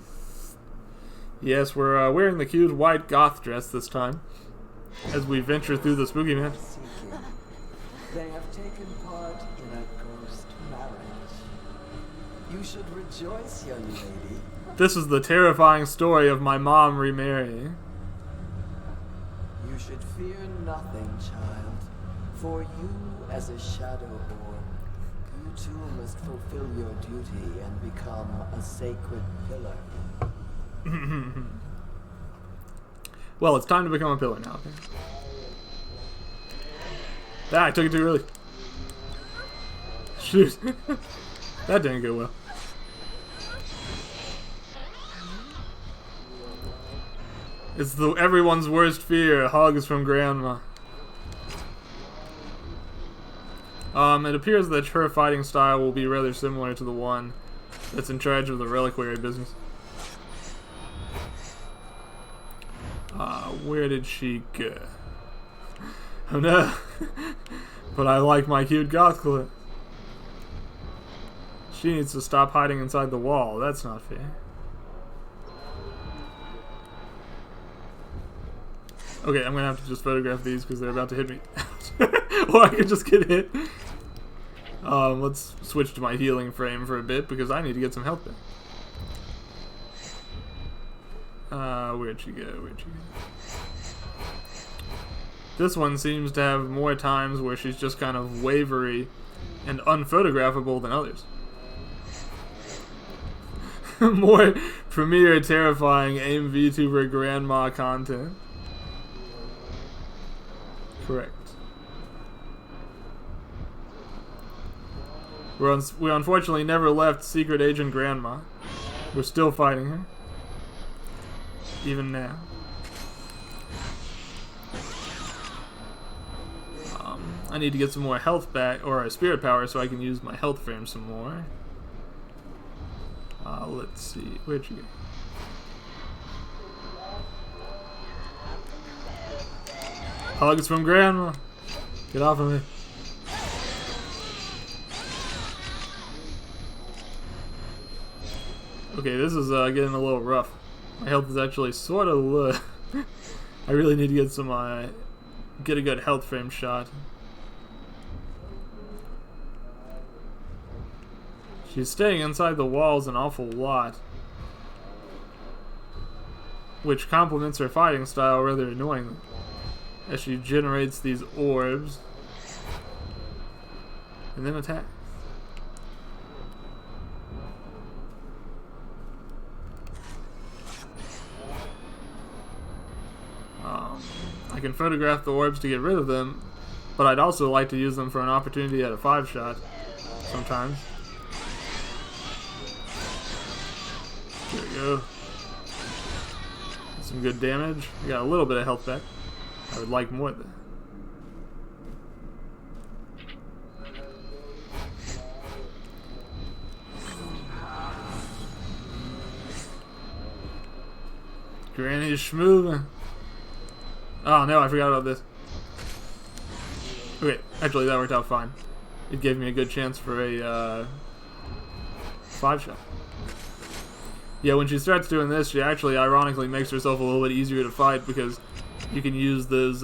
Yes, we're wearing the cute white goth dress this time, as we venture through the spooky man. They have taken part in a ghost marriage. You should rejoice, young lady. This is the terrifying story of my mom remarrying. You should fear nothing, child. For you, as a Shadowborn, you too must fulfill your duty and become a sacred pillar. Well, it's time to become a pillar now. Ah, I took it too early. Shoot. That didn't go well. It's everyone's worst fear, hugs from Grandma. It appears that her fighting style will be rather similar to the one that's in charge of the reliquary business. Where did she go? Oh no! But I like my cute goth clip. She needs to stop hiding inside the wall. That's not fair. Okay, I'm gonna have to just photograph these because they're about to hit me. Or I could just get hit. Let's switch to my healing frame for a bit because I need to get some health back. Where'd she go? Where'd she go? This one seems to have more times where she's just kind of wavery and unphotographable than others. More premiere terrifying AIM VTuber grandma content. Correct. We unfortunately never left Secret Agent Grandma. We're still fighting her. Even now. I need to get some more health back, or spirit power, so I can use my health frame some more. Let's see. Where'd you go? Hugs from Grandma. Get off of me. Okay, this is getting a little rough. My health is actually sort of low. I really need to get some, get a good health frame shot. She's staying inside the walls an awful lot, which complements her fighting style rather annoyingly, as she generates these orbs and then attacks. I can photograph the orbs to get rid of them, but I'd also like to use them for an opportunity at a 5-shot sometimes. There we go. Some good damage. We got a little bit of health back. I would like more though. Granny's schmoovin'. Oh no, I forgot about this. Okay, actually that worked out fine. It gave me a good chance for a 5-shot. Yeah, when she starts doing this, she actually ironically makes herself a little bit easier to fight because you can use those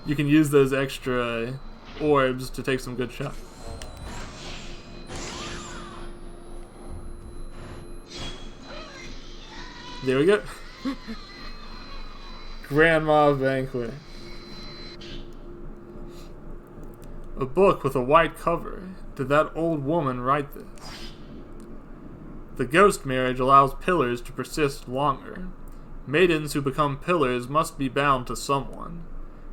you can use those extra orbs to take some good shots. There we go. Grandma Banquet. A book with a white cover. Did that old woman write this? The ghost marriage allows pillars to persist longer. Maidens who become pillars must be bound to someone.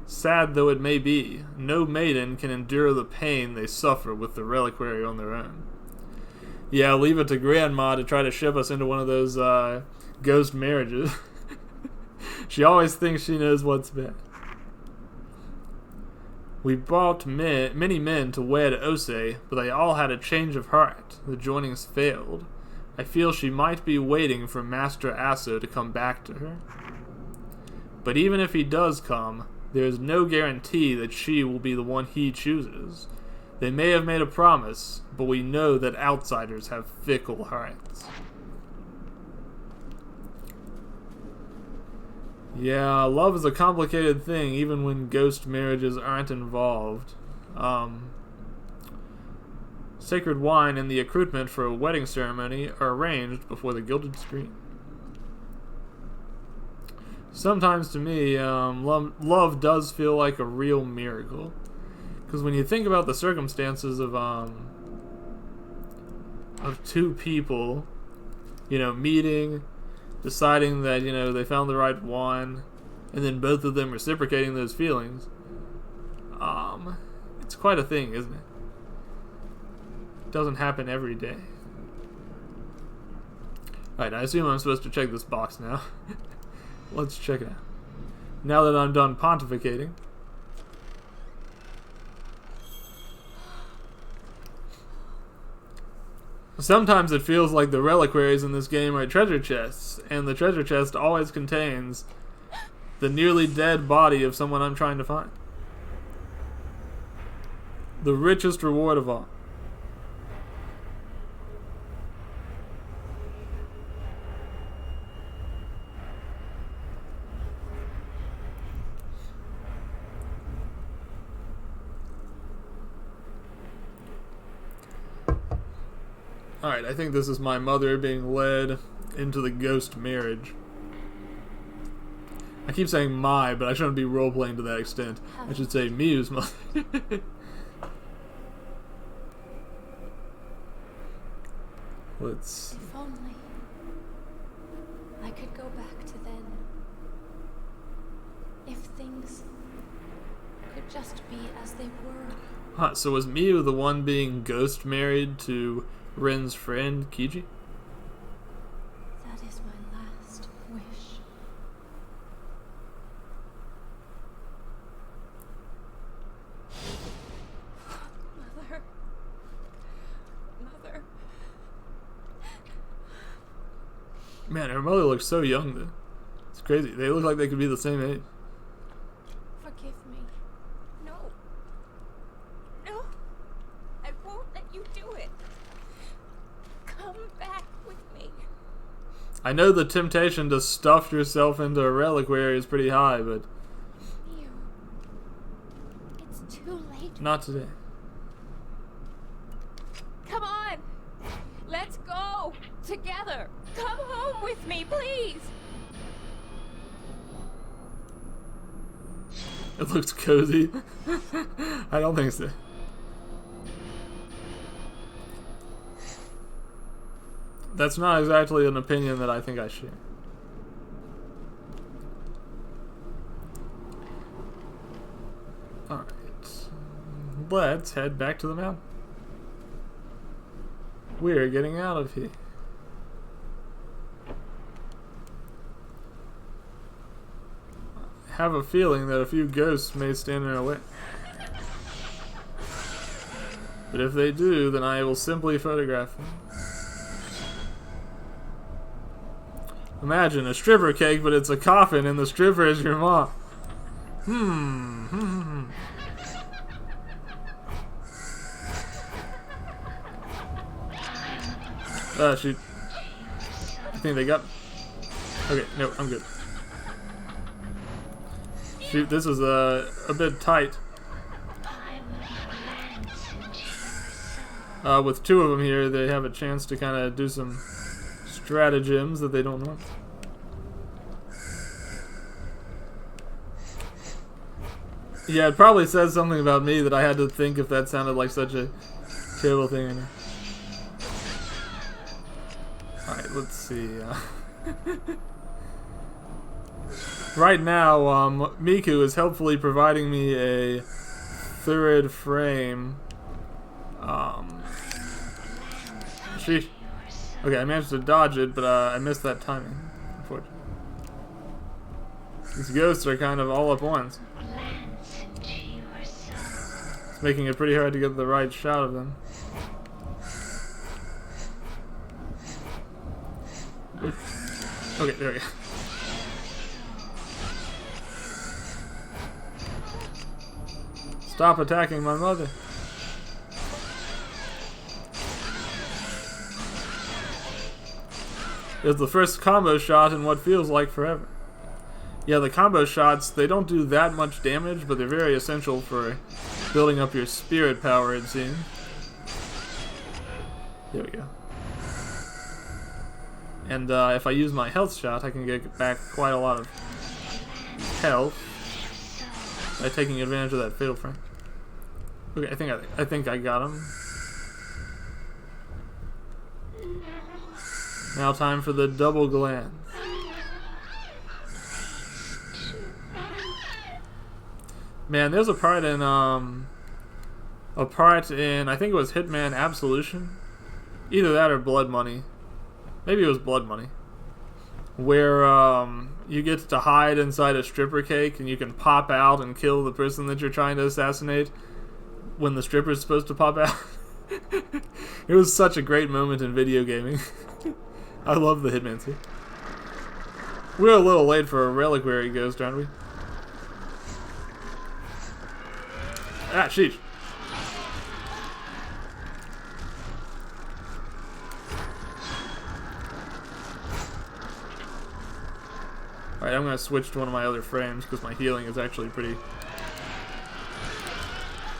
Sad though it may be, no maiden can endure the pain they suffer with the reliquary on their own. Yeah, leave it to Grandma to try to ship us into one of those ghost marriages. She always thinks she knows what's best. We brought many men to wed Ose, but they all had a change of heart. The joinings failed. I feel she might be waiting for Master Asso to come back to her. But even if he does come, there is no guarantee that she will be the one he chooses. They may have made a promise, but we know that outsiders have fickle hearts. Yeah, love is a complicated thing, even when ghost marriages aren't involved. Sacred wine and the accoutrement for a wedding ceremony are arranged before the gilded screen. Sometimes to me, love does feel like a real miracle. Because when you think about the circumstances of two people, you know, meeting, deciding that, you know, they found the right one, and then both of them reciprocating those feelings, it's quite a thing, isn't it? It doesn't happen every day. Alright, I assume I'm supposed to check this box now. Let's check it out. Now that I'm done pontificating. Sometimes it feels like the reliquaries in this game are treasure chests, and the treasure chest always contains the nearly dead body of someone I'm trying to find. The richest reward of all. Alright, I think this is my mother being led into the ghost marriage. I keep saying my, but I shouldn't be role-playing to that extent. I should say Miyu's mother. Let's... If only I could go back to then. If things could just be as they were. Huh, so was Miu the one being ghost married to Ren's friend, Kiji? That is my last wish. Mother. Mother. Man, her mother looks so young then. It's crazy. They look like they could be the same age. Forgive me. No. No. I won't let you do it. Come back with me. I know the temptation to stuff yourself into a reliquary is pretty high, but You. It's too late. not today. Come on. Let's go. Together. Come home with me, please. It looks cozy. I don't think so. That's not exactly an opinion that I think I share. Alright. Let's head back to the mountain. We're getting out of here. I have a feeling that a few ghosts may stand in our way. But if they do, then I will simply photograph them. Imagine a stripper cake, but it's a coffin and the stripper is your mom. Shoot. I think they got... Okay, no, I'm good. Shoot, this is a bit tight. With two of them here, they have a chance to kind of do some stratagems that they don't want. Yeah, it probably says something about me that I had to think if that sounded like such a terrible thing or not. Alright, let's see. Right now, Miku is helpfully providing me a third frame. Sheesh. Okay, I managed to dodge it, but I missed that timing, unfortunately. These ghosts are kind of all up once. It's making it pretty hard to get the right shot of them. Okay, there we go. Stop attacking my mother. It's the first combo shot in what feels like forever. Yeah, the combo shots, they don't do that much damage, but they're very essential for building up your spirit power, it seems. There we go. And if I use my health shot, I can get back quite a lot of health by taking advantage of that fatal frame. Okay, I think I got him. Now time for the double gland. Man, there's a part in I think it was Hitman Absolution. Either that or Blood Money. Maybe it was Blood Money. Where you get to hide inside a stripper cake and you can pop out and kill the person that you're trying to assassinate when the stripper's supposed to pop out. It was such a great moment in video gaming. I love the Hitman scene. We're a little late for a reliquary ghost, aren't we? Ah, sheesh. Alright, I'm going to switch to one of my other frames because my healing is actually pretty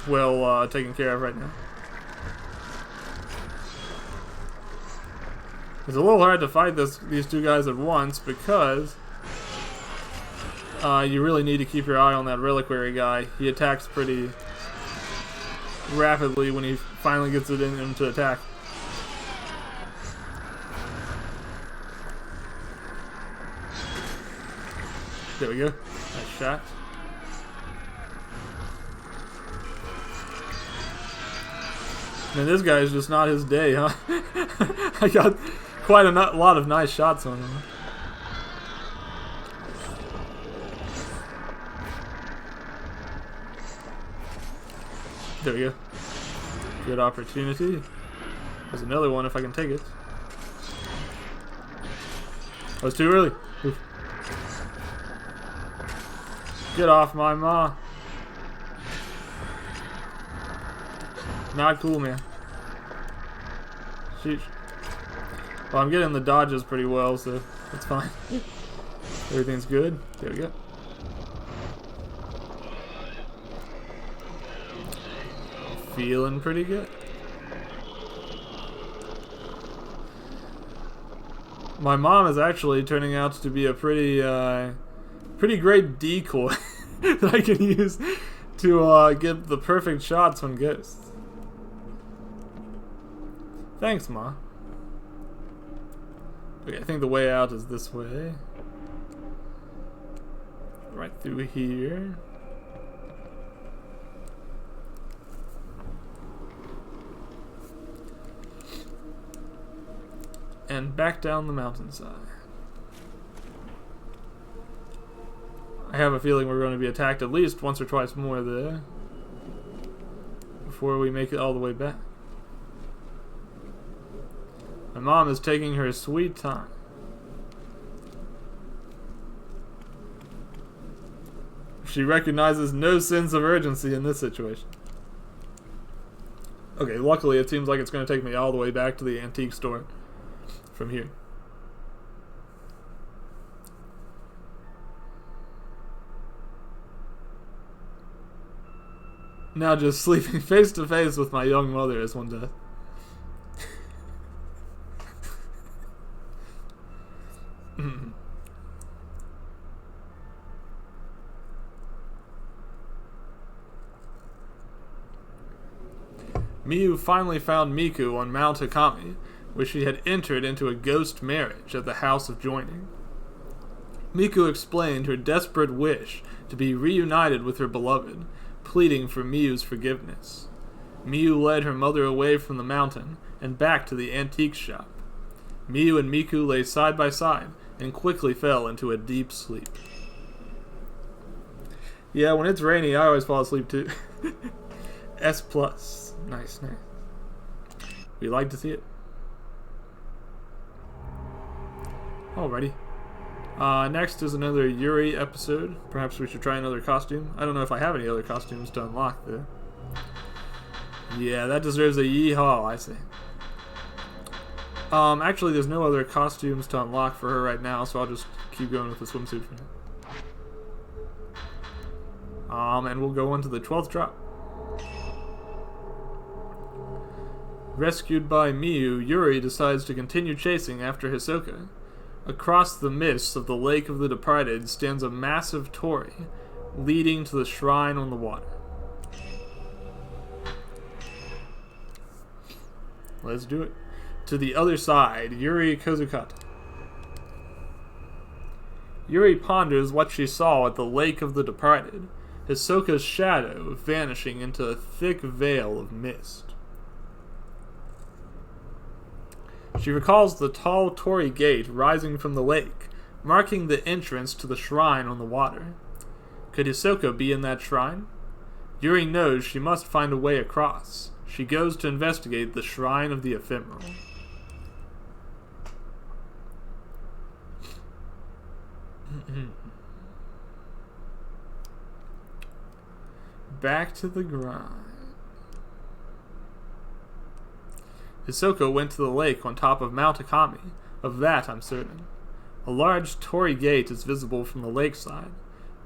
well taken care of right now. It's a little hard to fight these two guys at once because you really need to keep your eye on that reliquary guy. He attacks pretty rapidly when he finally gets it in him to attack. There we go. Nice shot. Man, this guy is just not his day, huh? I got quite a lot of nice shots on him. There we go. Good opportunity. There's another one if I can take it. That was too early. Oof. Get off my ma. Not cool, man. Sheesh. Well, I'm getting the dodges pretty well, so that's fine. Everything's good. There we go. Feeling pretty good. My mom is actually turning out to be a pretty great decoy that I can use to get the perfect shots on ghosts. Thanks, Ma. Okay, I think the way out is this way. Right through here. And back down the mountainside. I have a feeling we're going to be attacked at least once or twice more there before we make it all the way back. My mom is taking her sweet time. She recognizes no sense of urgency in this situation. Okay, luckily it seems like it's going to take me all the way back to the antique store from here. Now just sleeping face to face with my young mother as one does. Miyu finally found Miku on Mount Hakami, where she had entered into a ghost marriage at the House of Joining. Miku explained her desperate wish to be reunited with her beloved, pleading for Miyu's forgiveness. Miyu led her mother away from the mountain and back to the antique shop. Miyu and Miku lay side by side and quickly fell into a deep sleep. Yeah, when it's rainy, I always fall asleep too. S+. Nice, nice. We like to see it. Alrighty. Next is another Yuri episode. Perhaps we should try another costume. I don't know if I have any other costumes to unlock there. Yeah, that deserves a yeehaw, I say. Actually, there's no other costumes to unlock for her right now, so I'll just keep going with the swimsuit for now. And we'll go on to the 12th drop. Rescued by Miyu, Yuri decides to continue chasing after Hisoka. Across the mists of the Lake of the Departed stands a massive torii, leading to the shrine on the water. Let's do it. To the other side, Yuri Kozukata. Yuri ponders what she saw at the Lake of the Departed, Hisoka's shadow vanishing into a thick veil of mist. She recalls the tall torii gate rising from the lake, marking the entrance to the shrine on the water. Could Hisoka be in that shrine? Yuri knows she must find a way across. She goes to investigate the Shrine of the Ephemeral. Back to the grind. Hisoka went to the lake on top of Mount Akami. Of that I'm certain. A large torii gate is visible from the lakeside.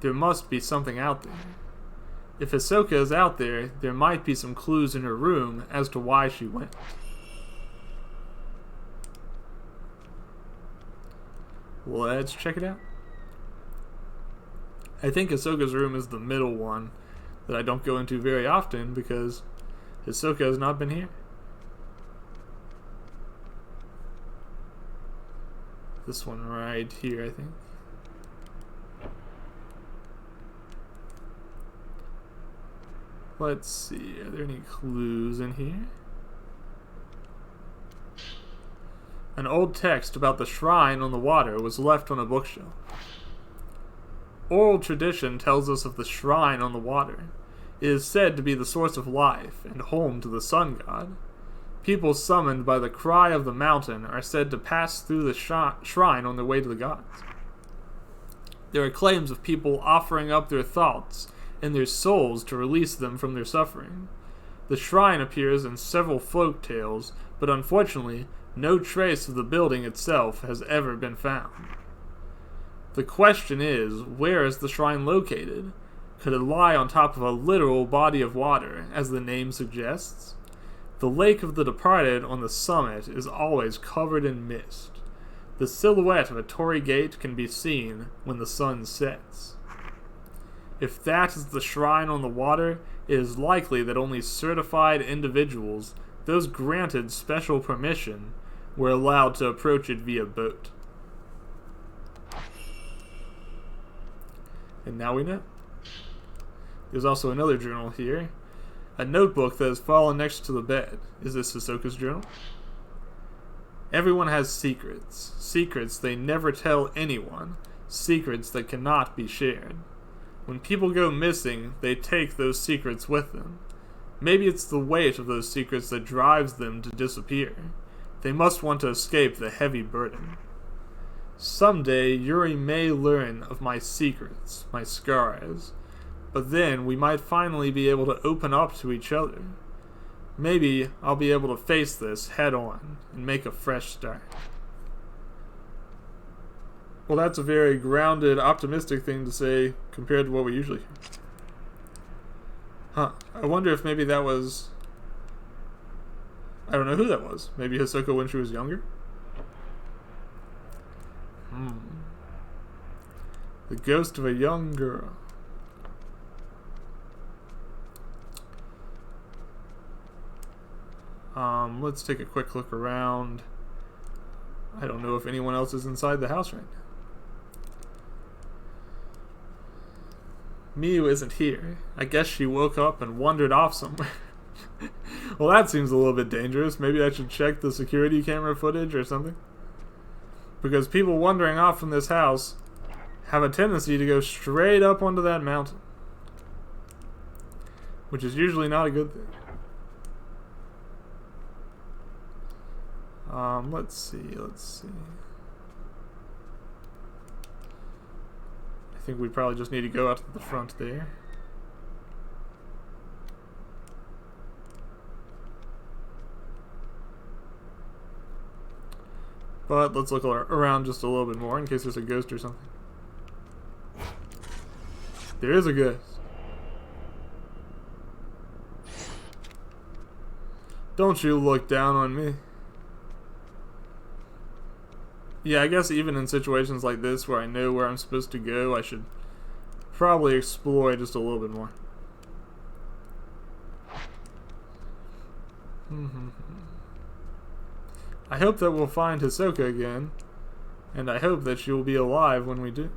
There must be something out there. If Hisoka is out there, there might be some clues in her room as to why she went. Let's check it out. I think Hisoka's room is the middle one that I don't go into very often because Hisoka has not been here. This one right here, I think. Let's see, are there any clues in here? An old text about the shrine on the water was left on a bookshelf. Oral tradition tells us of the shrine on the water. It is said to be the source of life and home to the sun god. People summoned by the cry of the mountain are said to pass through the shrine on their way to the gods. There are claims of people offering up their thoughts and their souls to release them from their suffering. The shrine appears in several folk tales, but unfortunately, no trace of the building itself has ever been found. The question is, where is the shrine located? Could it lie on top of a literal body of water, as the name suggests? The Lake of the Departed on the summit is always covered in mist. The silhouette of a torii gate can be seen when the sun sets. If that is the shrine on the water, it is likely that only certified individuals, those granted special permission, were allowed to approach it via boat. And now we know. There's also another journal here. A notebook that has fallen next to the bed. Is this Hisoka's journal? Everyone has secrets. Secrets they never tell anyone. Secrets that cannot be shared. When people go missing, they take those secrets with them. Maybe it's the weight of those secrets that drives them to disappear. They must want to escape the heavy burden. Someday, Yuri may learn of my secrets, my scars, but then we might finally be able to open up to each other. Maybe I'll be able to face this head on and make a fresh start. Well, that's a very grounded, optimistic thing to say compared to what we usually hear. Huh. I wonder if maybe that was... I don't know who that was. Maybe Hisoka when she was younger? The ghost of a young girl. Let's take a quick look around. I don't know if anyone else is inside the house right now. Miu isn't here. I guess she woke up and wandered off somewhere. Well, that seems a little bit dangerous. Maybe I should check the security camera footage or something. Because people wandering off from this house have a tendency to go straight up onto that mountain. Which is usually not a good thing. Let's see. I think we probably just need to go out to the front there. But let's look around just a little bit more in case there's a ghost or something. There is a ghost. Don't you look down on me. Yeah, I guess even in situations like this where I know where I'm supposed to go, I should probably explore just a little bit more. I hope that we'll find Hisoka again, and I hope that she will be alive when we do.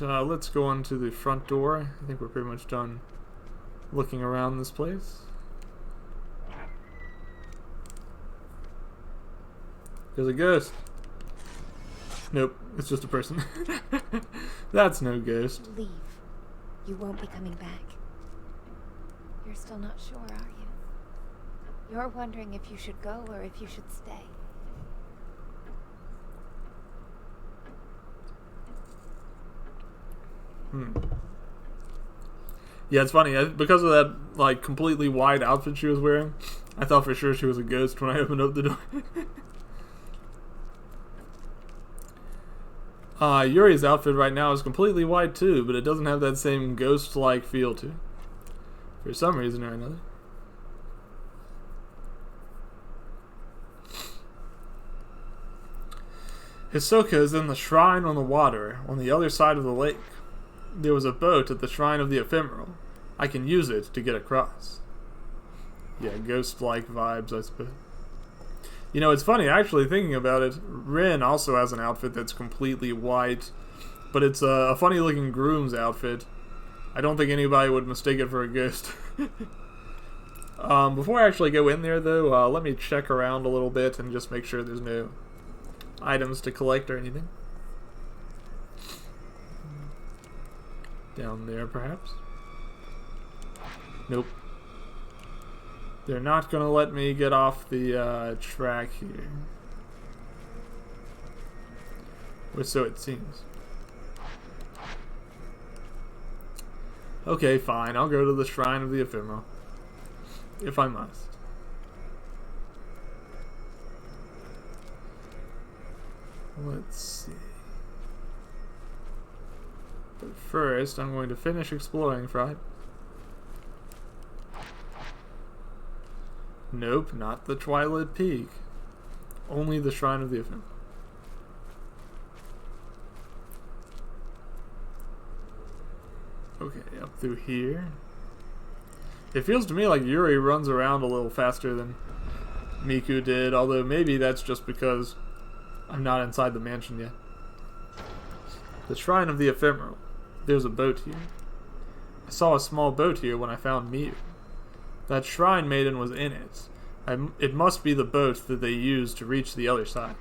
Alright, let's go on to the front door. I think we're pretty much done looking around this place. There's a ghost. Nope, it's just a person. That's no ghost. Leave. You won't be coming back. You're still not sure, are you? You're wondering if you should go or if you should stay. Yeah, it's funny. Because of that, like, completely wide outfit she was wearing, I thought for sure she was a ghost when I opened up the door. Yuri's outfit right now is completely white too, but it doesn't have that same ghost-like feel to it. For some reason or another. Hisoka is in the shrine on the water, on the other side of the lake. There was a boat at the shrine of the ephemeral. I can use it to get across. Yeah, ghost-like vibes, I suppose. You know, it's funny, actually, thinking about it, Rin also has an outfit that's completely white, but it's a funny-looking groom's outfit. I don't think anybody would mistake it for a ghost. Before I actually go in there, though, let me check around a little bit and just make sure there's no items to collect or anything. Down there, perhaps? Nope. They're not gonna let me get off the track here. Or so it seems. Okay, fine. I'll go to the Shrine of the Ephemeral. If I must. Let's see. But first, I'm going to finish exploring, Fried. Nope, not the Twilight Peak. Only the Shrine of the Ephemeral. Okay, up through here. It feels to me like Yuri runs around a little faster than Miku did, although maybe that's just because I'm not inside the mansion yet. The Shrine of the Ephemeral. There's a boat here. I saw a small boat here when I found Miu. That Shrine Maiden was in it. It must be the boat that they used to reach the other side.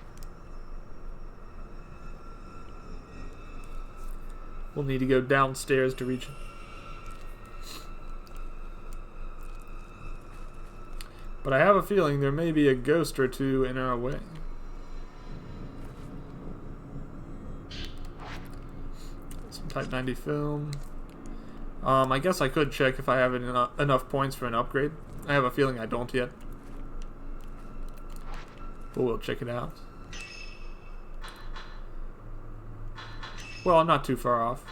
We'll need to go downstairs to reach it. But I have a feeling there may be a ghost or two in our way. Some Type 90 film. I guess I could check if I have enough points for an upgrade. I have a feeling I don't yet. But we'll check it out. Well, I'm not too far off.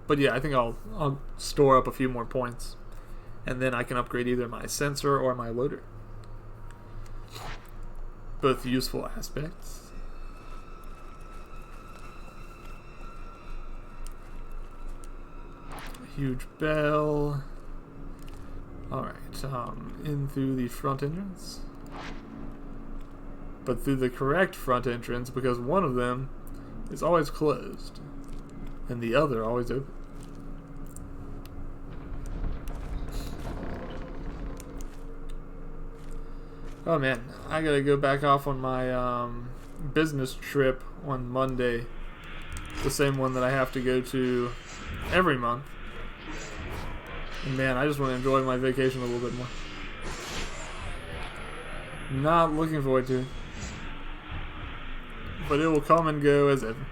But yeah, I think I'll store up a few more points. And then I can upgrade either my sensor or my loader. Both useful aspects. A huge bell. Alright, in through the front entrance. But through the correct front entrance, because one of them is always closed. And the other always open. Oh man, I gotta go back off on my business trip on Monday. The same one that I have to go to every month. And man, I just want to enjoy my vacation a little bit more. Not looking forward to it. But it will come and go as ever.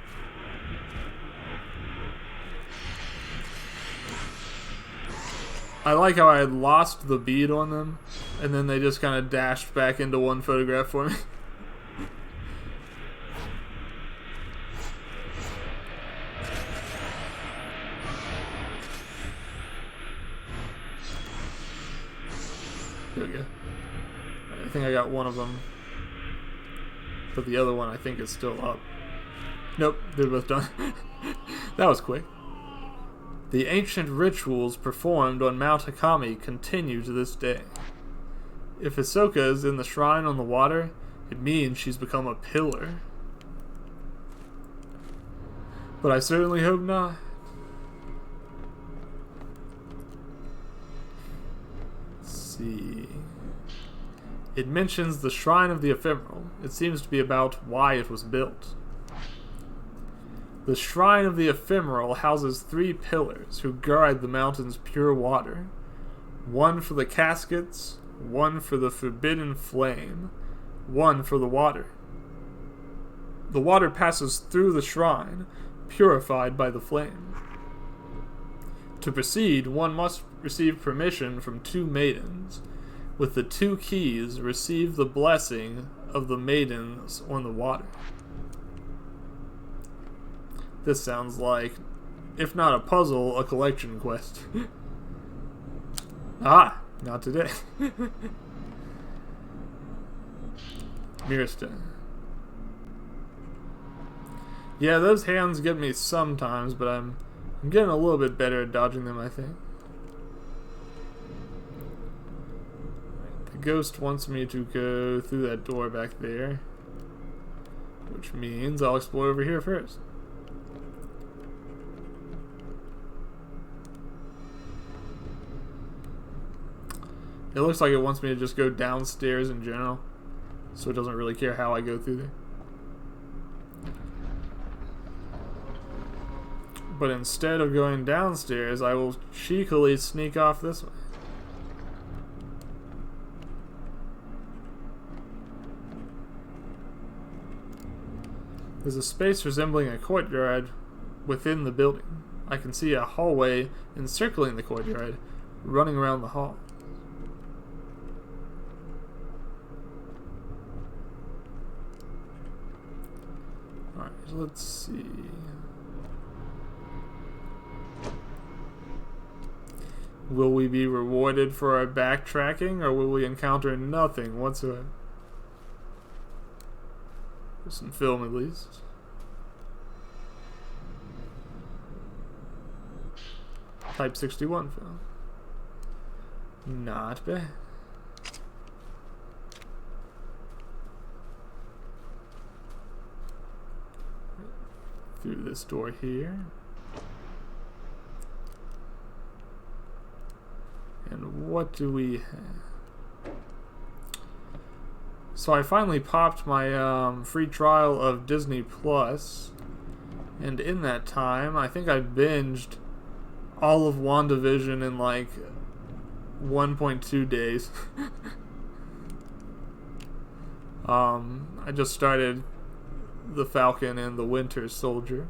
I like how I had lost the bead on them, and then they just kind of dashed back into one photograph for me. There we go. I think I got one of them, but the other one I think is still up. Nope, they're both done. That was quick. The ancient rituals performed on Mount Hakami continue to this day. If Hisoka is in the shrine on the water, it means she's become a pillar. But I certainly hope not. Let's see. It mentions the Shrine of the Ephemeral. It seems to be about why it was built. The Shrine of the Ephemeral houses 3 pillars who guard the mountain's pure water. One for the caskets, one for the forbidden flame, one for the water. The water passes through the shrine, purified by the flame. To proceed, one must receive permission from 2 maidens. With the 2 keys, receive the blessing of the maidens on the water. This sounds like, if not a puzzle, a collection quest. Ah, not today. Mirror. Yeah, those hands get me sometimes, but I'm getting a little bit better at dodging them, I think. The ghost wants me to go through that door back there, which means I'll explore over here first. It looks like it wants me to just go downstairs in general, so it doesn't really care how I go through there. But instead of going downstairs, I will cheekily sneak off this way. There's a space resembling a courtyard within the building. I can see a hallway encircling the courtyard, running around the hall. Alright, let's see. Will we be rewarded for our backtracking, or will we encounter nothing whatsoever? For some film, at least. Type 61 film. Not bad. Through this door here. And what do we have? So I finally popped my free trial of Disney Plus, and in that time, I think I binged all of WandaVision in like 1.2 days. I just started The Falcon and the Winter Soldier,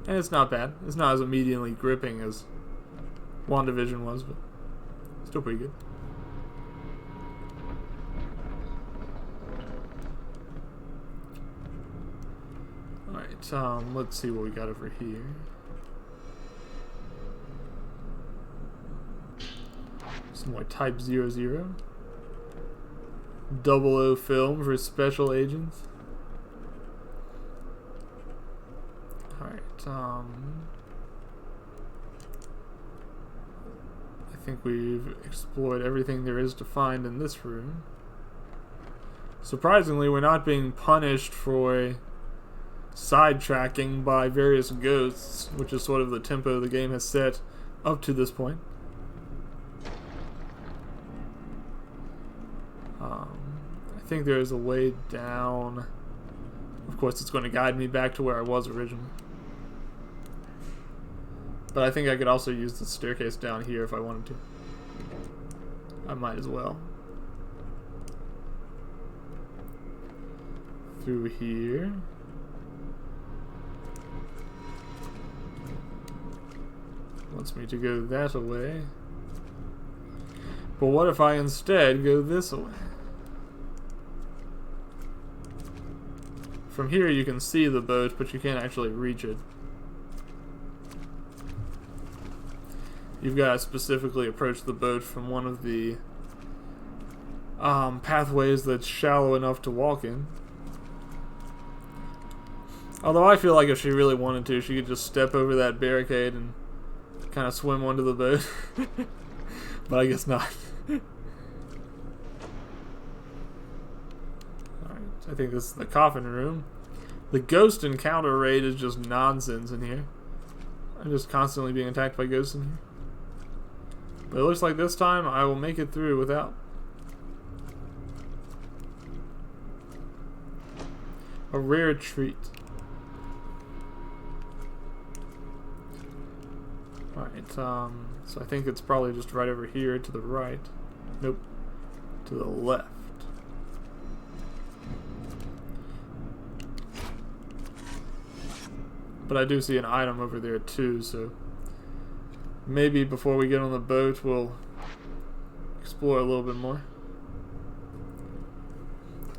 and it's not bad. It's not as immediately gripping as WandaVision was, but still pretty good. Alright, let's see what we got over here. Some more Type 00. 00 film for special agents. Alright, I think we've explored everything there is to find in this room. Surprisingly, we're not being punished for sidetracking by various ghosts, which is sort of the tempo the game has set up to this point. I think there's a way down. Of course, it's going to guide me back to where I was originally. But I think I could also use the staircase down here if I wanted to. I might as well. Through here. Wants me to go that way. But what if I instead go this way? From here you can see the boat, but you can't actually reach it. You've got to specifically approach the boat from one of the pathways that's shallow enough to walk in. Although I feel like if she really wanted to, she could just step over that barricade and kind of swim onto the boat. But I guess not. Alright, I think this is the coffin room. The ghost encounter rate is just nonsense in here. I'm just constantly being attacked by ghosts in here. But it looks like this time I will make it through without. A rare treat. Alright, so I think it's probably just right over here to the right. Nope. To the left. But I do see an item over there too, so maybe before we get on the boat we'll explore a little bit more.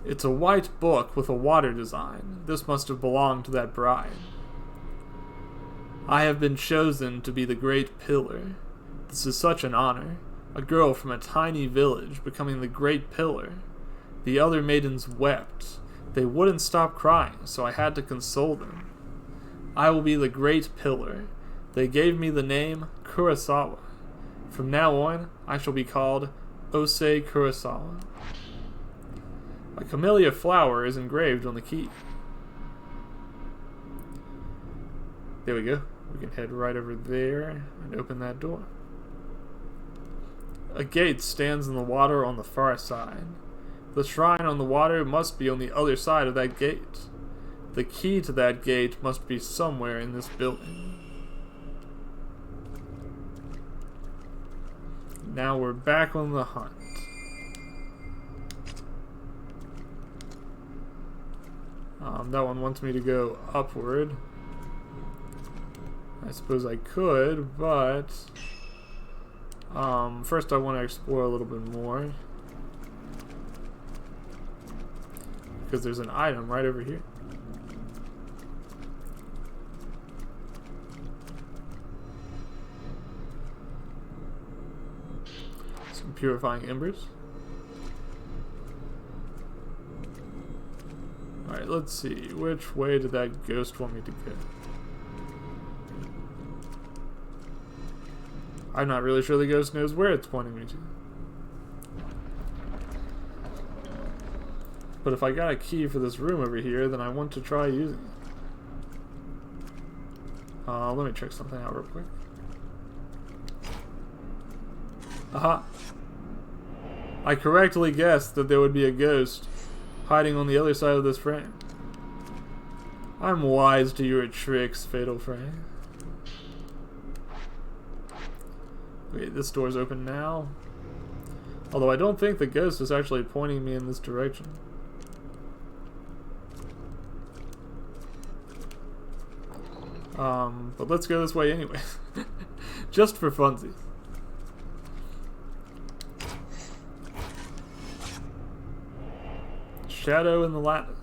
It's a white book with a water design. This must have belonged to that bride. I have been chosen to be the Great Pillar. This is such an honor. A girl from a tiny village becoming the Great Pillar. The other maidens wept. They wouldn't stop crying, so I had to console them. I will be the Great Pillar. They gave me the name Kurosawa. From now on, I shall be called Osei Kurosawa. A camellia flower is engraved on the key. There we go. We can head right over there and open that door. A gate stands in the water on the far side. The shrine on the water must be on the other side of that gate. The key to that gate must be somewhere in this building. Now we're back on the hunt. That one wants me to go upward. I suppose I could, but first I want to explore a little bit more. Because there's an item right over here. Some purifying embers. Alright, let's see. Which way did that ghost want me to go? I'm not really sure the ghost knows where it's pointing me to. But if I got a key for this room over here, then I want to try using it. Let me check something out real quick. Aha! I correctly guessed that there would be a ghost hiding on the other side of this frame. I'm wise to your tricks, Fatal Frame. Wait, this door's open now. Although I don't think the ghost is actually pointing me in this direction. But let's go this way anyway. Just for funsies. Shadow in the lattice.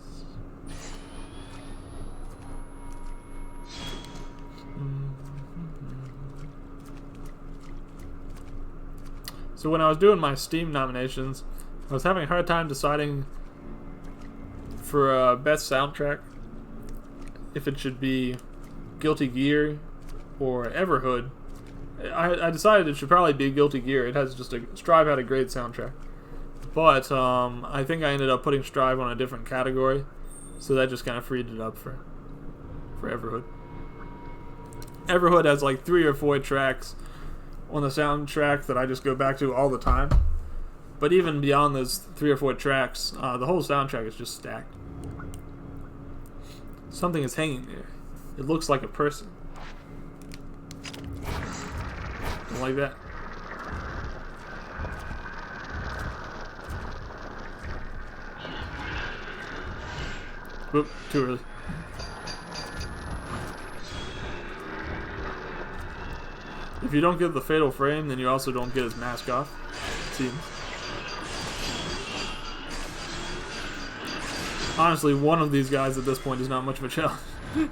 So when I was doing my Steam nominations, I was having a hard time deciding for best soundtrack if it should be Guilty Gear or Everhood. I decided it should probably be Guilty Gear. It has just Strive had a great soundtrack. But I think I ended up putting Strive on a different category, so that just kind of freed it up for Everhood. Everhood has like 3 or 4 tracks on the soundtrack that I just go back to all the time. But even beyond those 3 or 4 tracks, the whole soundtrack is just stacked. Something is hanging there. It looks like a person. Don't like that. Whoop, too early. If you don't get the Fatal Frame, then you also don't get his mask off, it seems. Honestly, one of these guys at this point is not much of a challenge. Hit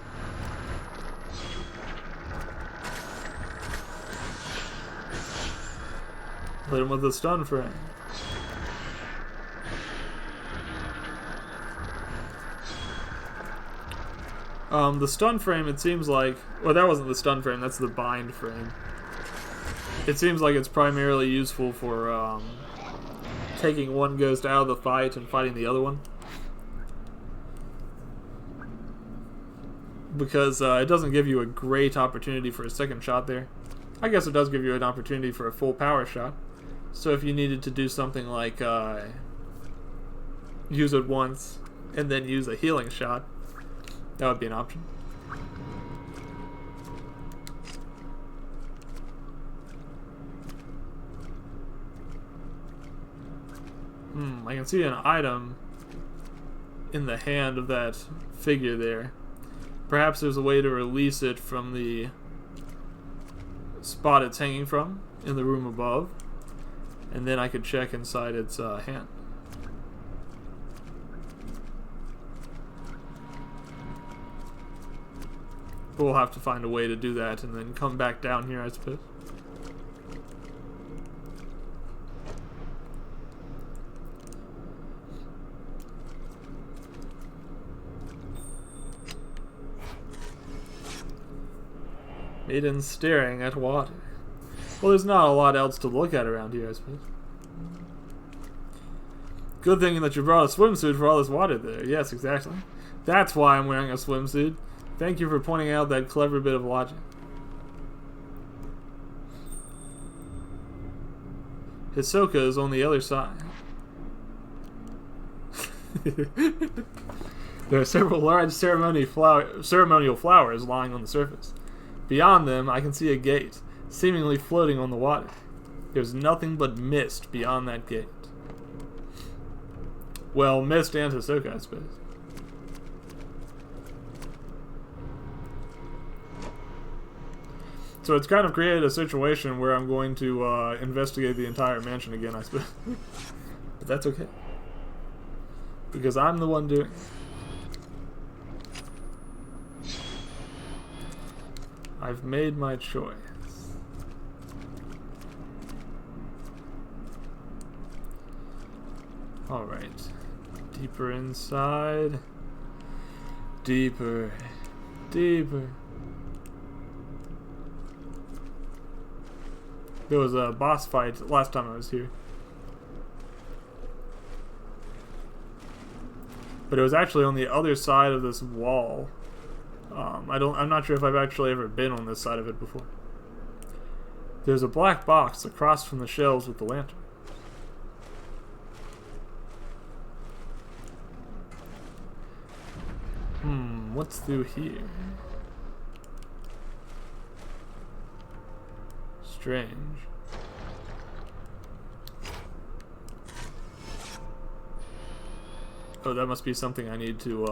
him with the stun frame. The stun frame, it seems like... Well, that wasn't the stun frame, that's the bind frame. It seems like it's primarily useful for taking one ghost out of the fight and fighting the other one. Because it doesn't give you a great opportunity for a second shot there. I guess it does give you an opportunity for a full power shot. So if you needed to do something like use it once and then use a healing shot, that would be an option. I can see an item in the hand of that figure there. Perhaps there's a way to release it from the spot it's hanging from in the room above, and then I could check inside its hand. We'll have to find a way to do that and then come back down here, I suppose. Maiden staring at water. Well, there's not a lot else to look at around here, I suppose. Good thing that you brought a swimsuit for all this water there. Yes, exactly. That's why I'm wearing a swimsuit. Thank you for pointing out that clever bit of logic. Hisoka is on the other side. There are several large ceremonial flowers lying on the surface. Beyond them, I can see a gate, seemingly floating on the water. There's nothing but mist beyond that gate. Well, mist and Hisoka, I suppose. So it's kind of created a situation where I'm going to investigate the entire mansion again, I suppose. But that's okay. Because I'm the one doing it. I've made my choice. Alright. Deeper inside. Deeper. Deeper. There was a boss fight last time I was here. But it was actually on the other side of this wall. I'm not sure if I've actually ever been on this side of it before. There's a black box across from the shelves with the lantern. What's through here? Strange. Oh, that must be something I need to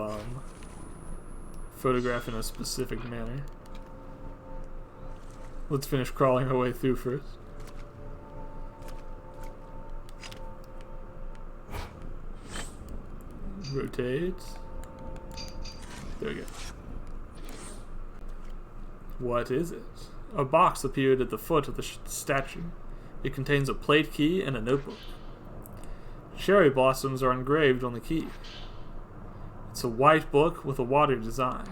photograph in a specific manner. Let's finish crawling our way through first. Rotate. There we go. What is it? A box appeared at the foot of the statue. It contains a plate key and a notebook. Cherry blossoms are engraved on the key. It's a white book with a water design.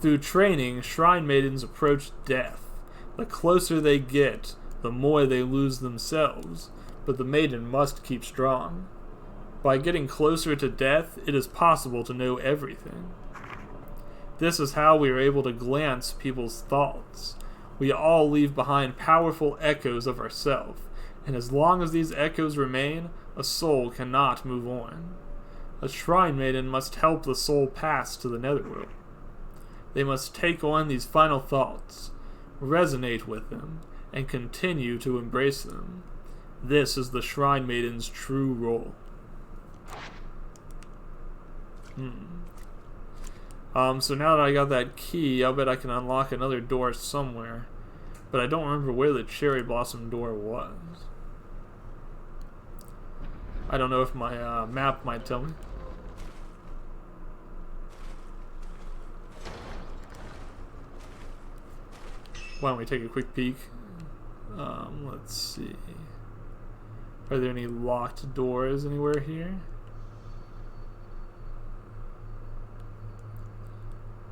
Through training, shrine maidens approach death. The closer they get, the more they lose themselves, but the maiden must keep strong. By getting closer to death, it is possible to know everything. This is how we are able to glance people's thoughts. We all leave behind powerful echoes of ourselves, and as long as these echoes remain, a soul cannot move on. A shrine maiden must help the soul pass to the netherworld. They must take on these final thoughts, resonate with them, and continue to embrace them. This is the shrine maiden's true role. So now that I got that key, I'll bet I can unlock another door somewhere. But I don't remember where the cherry blossom door was. I don't know if my map might tell me. Why don't we take a quick peek? Let's see. Are there any locked doors anywhere here?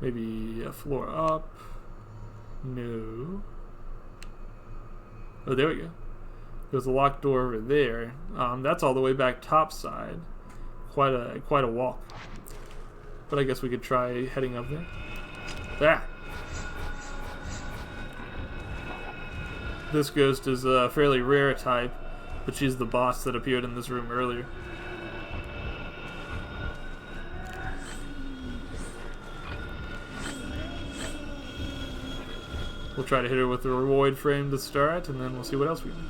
Maybe a floor up? No. Oh, there we go. There's a locked door over there. That's all the way back top side. Quite a walk. But I guess we could try heading up there. Ah! This ghost is a fairly rare type, but she's the boss that appeared in this room earlier. We'll try to hit her with the reward frame to start, and then we'll see what else we can do.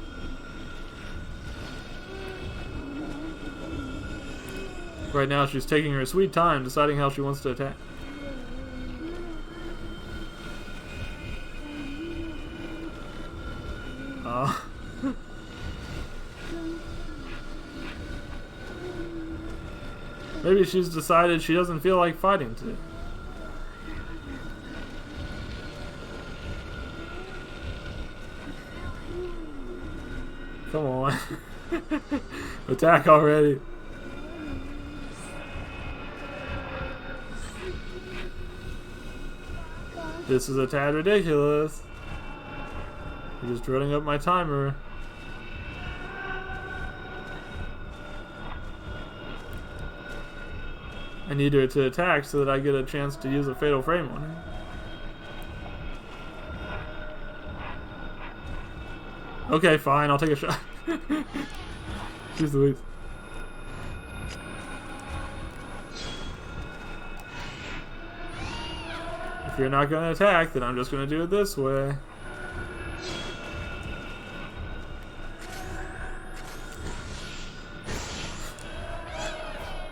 Right now, she's taking her sweet time deciding how she wants to attack. Maybe she's decided she doesn't feel like fighting today. Come on. Attack already. This is a tad ridiculous. You're just running up my timer. I need her to attack so that I get a chance to use a fatal frame on her. Okay, fine, I'll take a shot. She's Louise. If you're not gonna attack, then I'm just gonna do it this way.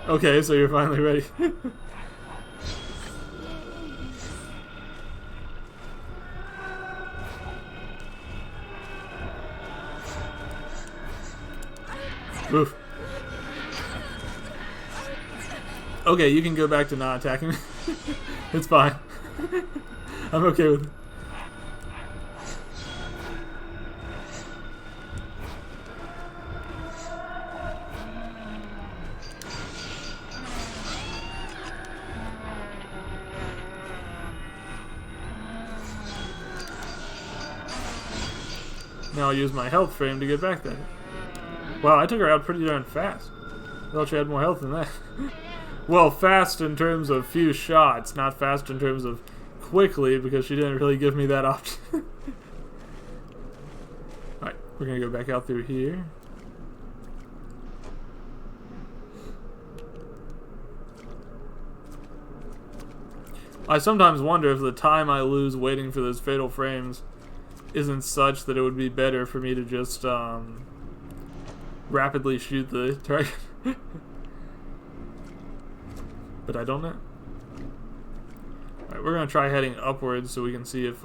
Okay, so you're finally ready. Oof. Okay, you can go back to not attacking me. It's fine. I'm okay with it. Now I'll use my health frame to get back there. Wow, I took her out pretty darn fast. I thought she had more health than that. Well, fast in terms of few shots, not fast in terms of quickly, because she didn't really give me that option. Alright, we're gonna go back out through here. I sometimes wonder if the time I lose waiting for those fatal frames isn't such that it would be better for me to just rapidly shoot the target. But I don't know. Alright, we're gonna try heading upwards so we can see if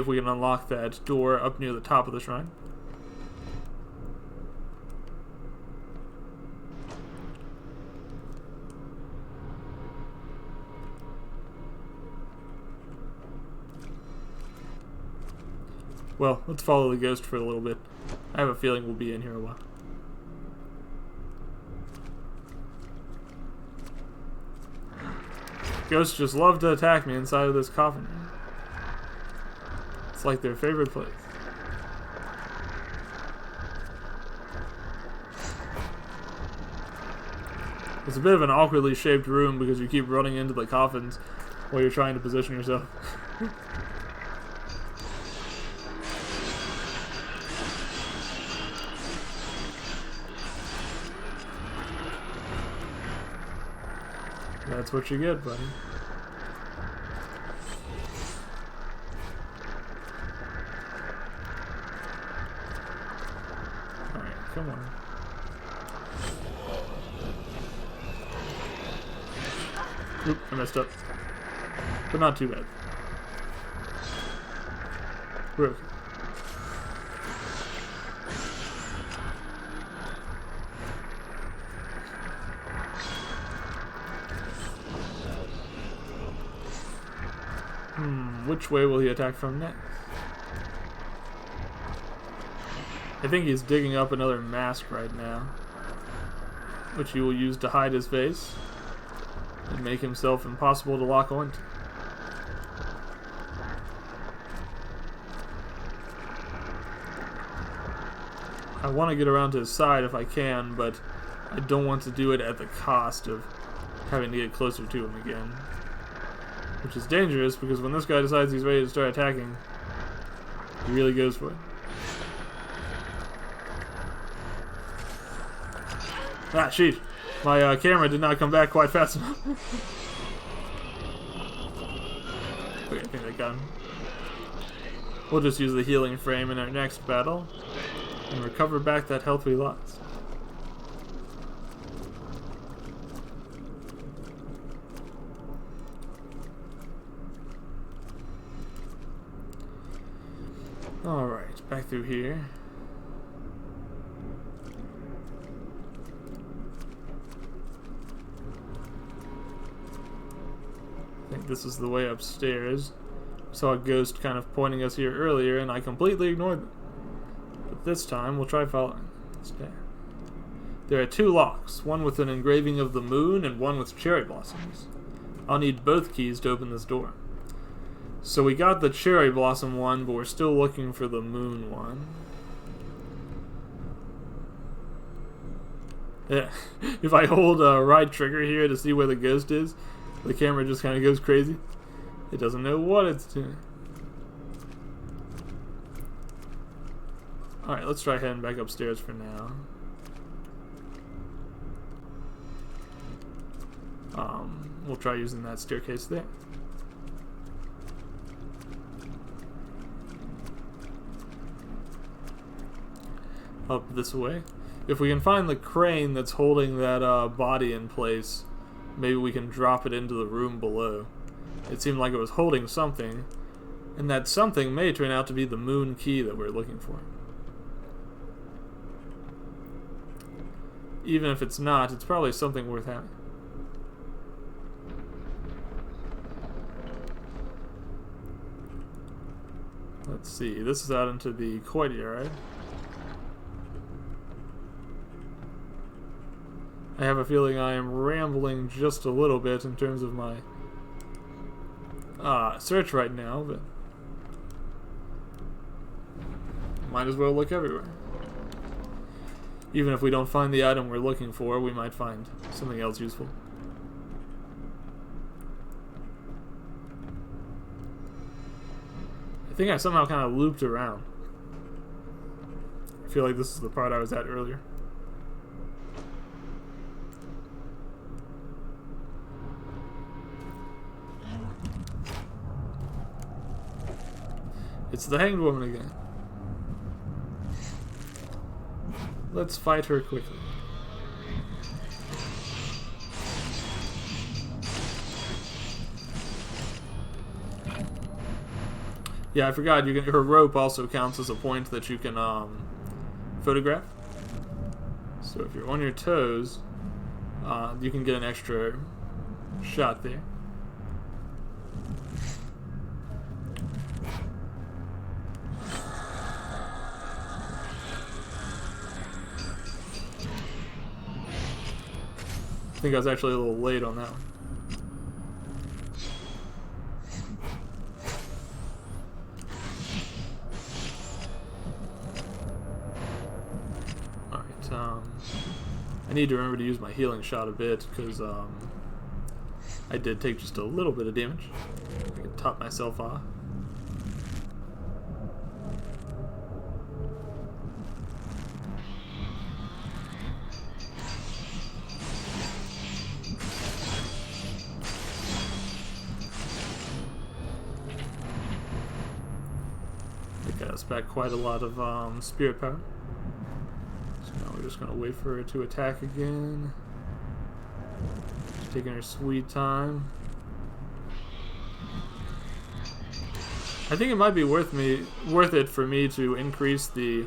we can unlock that door up near the top of the shrine. Well, let's follow the ghost for a little bit. I have a feeling we'll be in here a while. Ghosts just love to attack me inside of this coffin. It's like their favorite place. It's a bit of an awkwardly shaped room because you keep running into the coffins while you're trying to position yourself. That's what you get, buddy. Alright, come on. Oop, I messed up. But not too bad. We're okay. Which way will he attack from next? I think he's digging up another mask right now, which he will use to hide his face and make himself impossible to lock onto. I want to get around to his side if I can, but I don't want to do it at the cost of having to get closer to him again. Which is dangerous, because when this guy decides he's ready to start attacking, he really goes for it. Ah, sheesh. My camera did not come back quite fast enough. Okay, I think I got him. We'll just use the healing frame in our next battle and recover back that health we lost. Alright, back through here. I think this is the way upstairs. Saw a ghost kind of pointing us here earlier, and I completely ignored them. But this time, we'll try following. There are two locks, one with an engraving of the moon and one with cherry blossoms. I'll need both keys to open this door. So we got the cherry blossom one, but we're still looking for the moon one. Yeah. If I hold right trigger here to see where the ghost is, the camera just kind of goes crazy. It doesn't know what it's doing. Alright, let's try heading back upstairs for now. We'll try using that staircase there. Up this way. If we can find the crane that's holding that body in place, maybe we can drop it into the room below. It seemed like it was holding something, and that something may turn out to be the moon key that we're looking for. Even if it's not, it's probably something worth having. Let's see, this is out into the courtyard. I have a feeling I am rambling just a little bit in terms of my search right now, but might as well look everywhere. Even if we don't find the item we're looking for, we might find something else useful. I think I somehow kind of looped around. I feel like this is the part I was at earlier. It's the hanged woman again. Let's fight her quickly. Yeah, I forgot. You can. Her rope also counts as a point that you can photograph. So if you're on your toes, you can get an extra shot there. I think I was actually a little late on that one. Alright, I need to remember to use my healing shot a bit, because I did take just a little bit of damage. I can top myself off. Back quite a lot of spirit power. So now we're just gonna wait for her to attack again. She's taking her sweet time. I think it might be worth it for me to increase the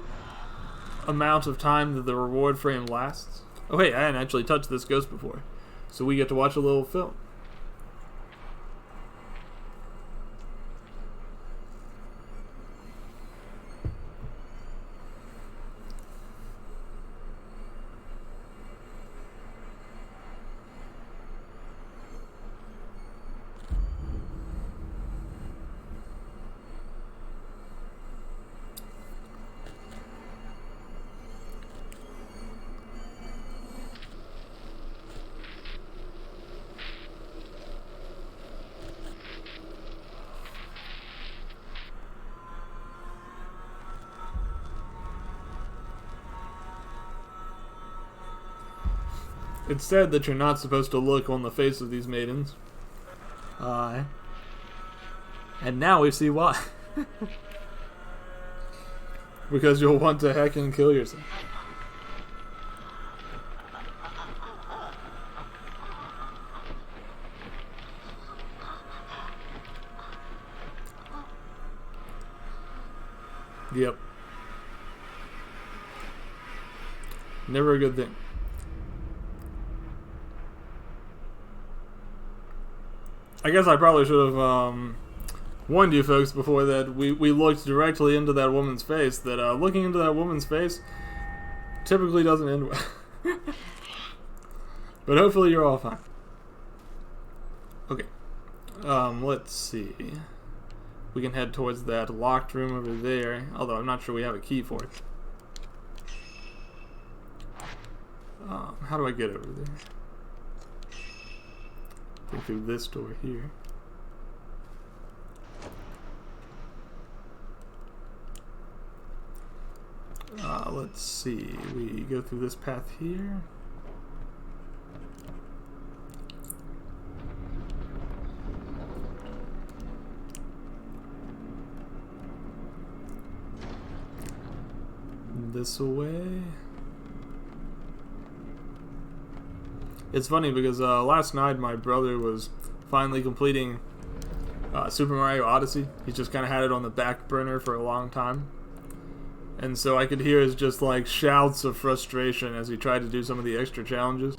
amount of time that the reward frame lasts. Oh hey, I hadn't actually touched this ghost before, so we get to watch a little film. It's said that you're not supposed to look on the face of these maidens. And now we see why. Because you'll want to heck and kill yourself. Yep. Never a good thing. I guess I probably should have warned you folks before that we looked directly into that woman's face, that looking into that woman's face typically doesn't end well. But hopefully you're all fine. Okay. Let's see. We can head towards that locked room over there, although I'm not sure we have a key for it. How do I get over there? I think through this door here. Let's see. We go through this path here. This way. It's funny because last night my brother was finally completing Super Mario Odyssey. He just kind of had it on the back burner for a long time. And so I could hear his just like shouts of frustration as he tried to do some of the extra challenges.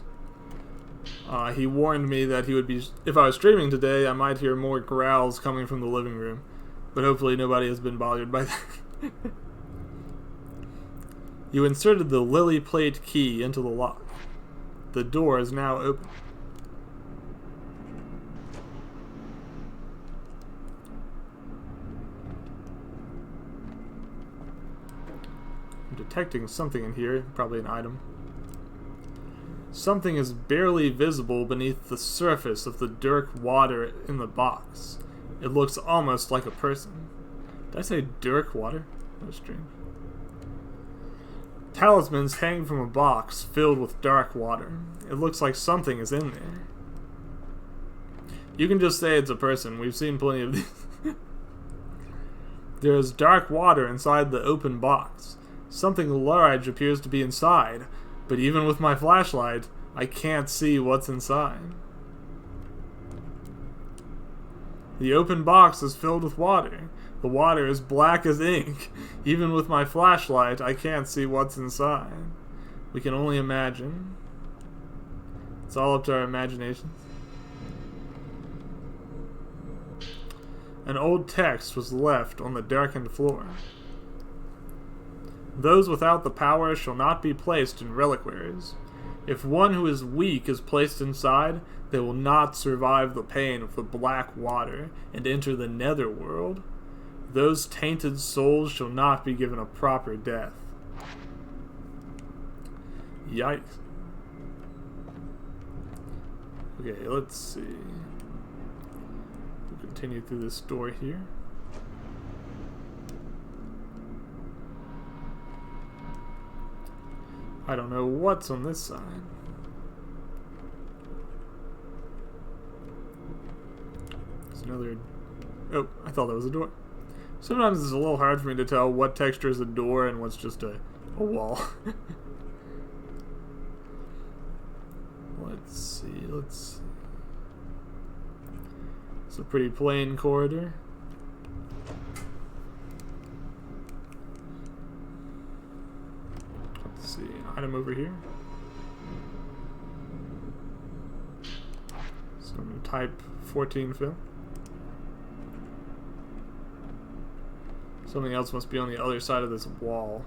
He warned me that he would be, if I was streaming today, I might hear more growls coming from the living room. But hopefully nobody has been bothered by that. You inserted the lily plate key into the lock. The door is now open. I'm detecting something in here, probably an item. Something is barely visible beneath the surface of the dark water in the box. It looks almost like a person. Did I say dark water? That was strange. Talismans hang from a box filled with dark water. It looks like something is in there. You can just say it's a person. We've seen plenty of these. There is dark water inside the open box. Something large appears to be inside, but even with my flashlight, I can't see what's inside. The open box is filled with water. The water is black as ink. Even with my flashlight, I can't see what's inside. We can only imagine. It's all up to our imaginations. An old text was left on the darkened floor. Those without the power shall not be placed in reliquaries. If one who is weak is placed inside, they will not survive the pain of the black water and enter the netherworld. Those tainted souls shall not be given a proper death. Yikes. Okay, let's see. We'll continue through this door here. I don't know what's on this side. There's another... Oh, I thought that was a door. Sometimes it's a little hard for me to tell what texture is a door and what's just a wall. Let's see. It's a pretty plain corridor. Let's see, an item over here. Some type 14 film. Something else must be on the other side of this wall.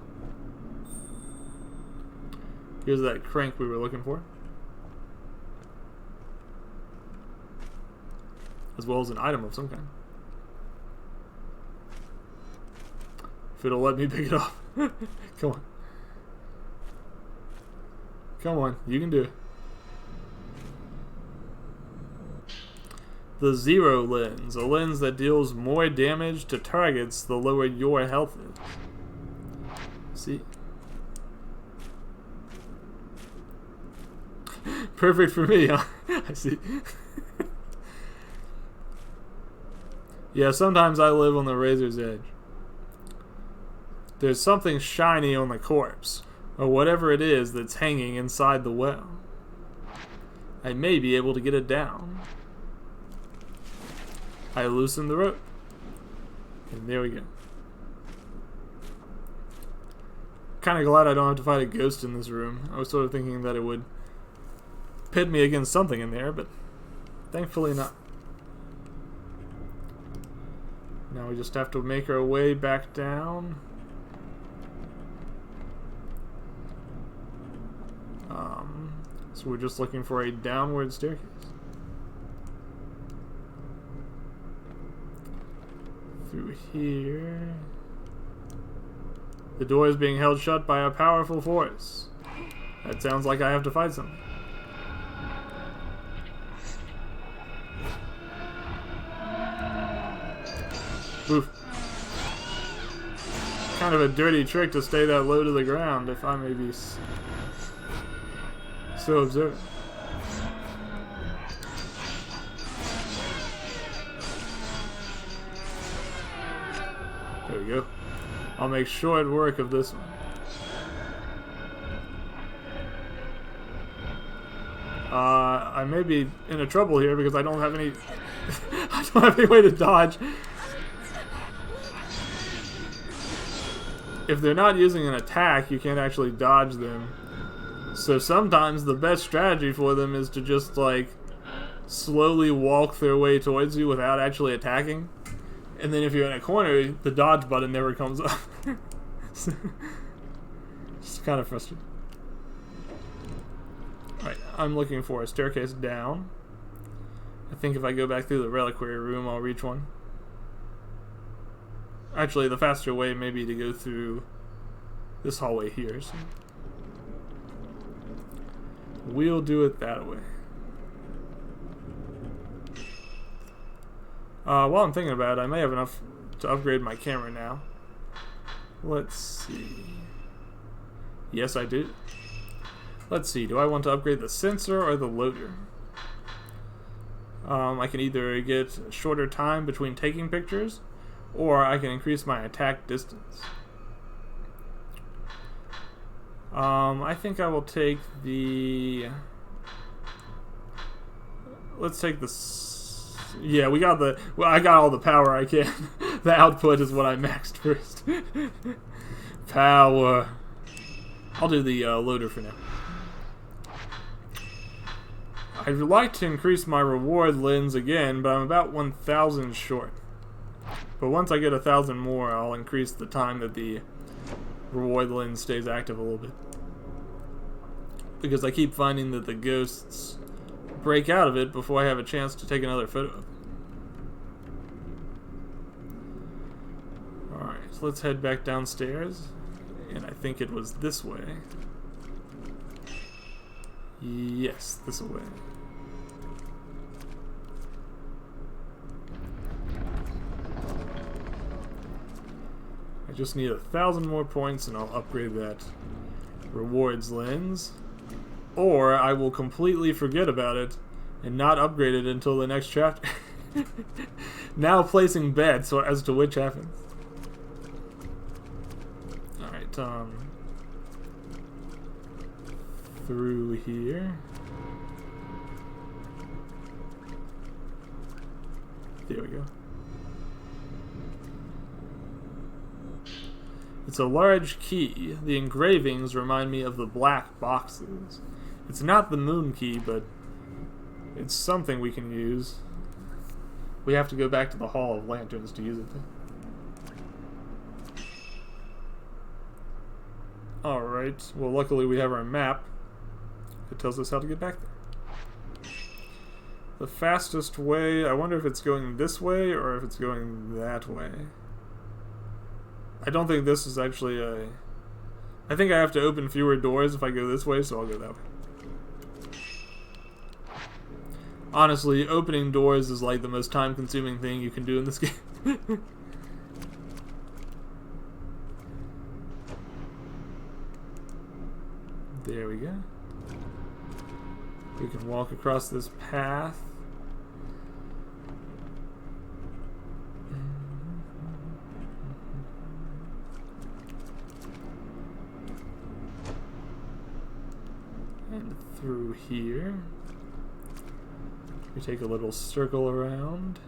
Here's that crank we were looking for. As well as an item of some kind. If it'll let me pick it up. Come on. Come on, you can do it. The Zero Lens, a lens that deals more damage to targets the lower your health is. See? Perfect for me, huh? I see. Yeah, sometimes I live on the razor's edge. There's something shiny on the corpse, or whatever it is that's hanging inside the well. I may be able to get it down. I loosen the rope. And there we go. Kinda glad I don't have to fight a ghost in this room. I was sort of thinking that it would pit me against something in there, but thankfully not. Now we just have to make our way back down. So we're just looking for a downward staircase. Through here. The door is being held shut by a powerful force. That sounds like I have to fight something. Oof. Kind of a dirty trick to stay that low to the ground, if I may be so observant. There we go. I'll make short work of this one. I may be in a trouble here because I don't have any I don't have any way to dodge. If they're not using an attack, you can't actually dodge them. So sometimes the best strategy for them is to just like slowly walk their way towards you without actually attacking. And then if you're in a corner, the dodge button never comes up. It's kind of frustrating. Alright, I'm looking for a staircase down. I think if I go back through the reliquary room, I'll reach one. Actually, the faster way may be to go through this hallway here. So we'll do it that way. While I'm thinking about it, I may have enough to upgrade my camera now. Let's see. Yes, I do. Let's see, do I want to upgrade the sensor or the loader? I can either get shorter time between taking pictures, or I can increase my attack distance. I think I will take the... Let's take the... Yeah, we got the... Well, I got all the power I can. The output is what I maxed first. Power. I'll do the loader for now. I'd like to increase my reward lens again, but I'm about 1,000 short. But once I get 1,000 more, I'll increase the time that the reward lens stays active a little bit. Because I keep finding that the ghosts break out of it before I have a chance to take another photo of it. Alright, so let's head back downstairs. And I think it was this way. Yes, this way. I just need 1,000 more points and I'll upgrade that rewards lens. Or I will completely forget about it and not upgrade it until the next chapter. Now placing bets as to which happens. Alright, through here. There we go. It's a large key. The engravings remind me of the black boxes. It's not the moon key, but it's something we can use. We have to go back to the Hall of Lanterns to use it though. Alright, well luckily we have our map. It tells us how to get back there. The fastest way, I wonder if it's going this way or if it's going that way. I don't think this is actually a... I think I have to open fewer doors if I go this way, so I'll go that way. Honestly, opening doors is like the most time-consuming thing you can do in this game. There we go. We can walk across this path. And through here. We take a little circle around.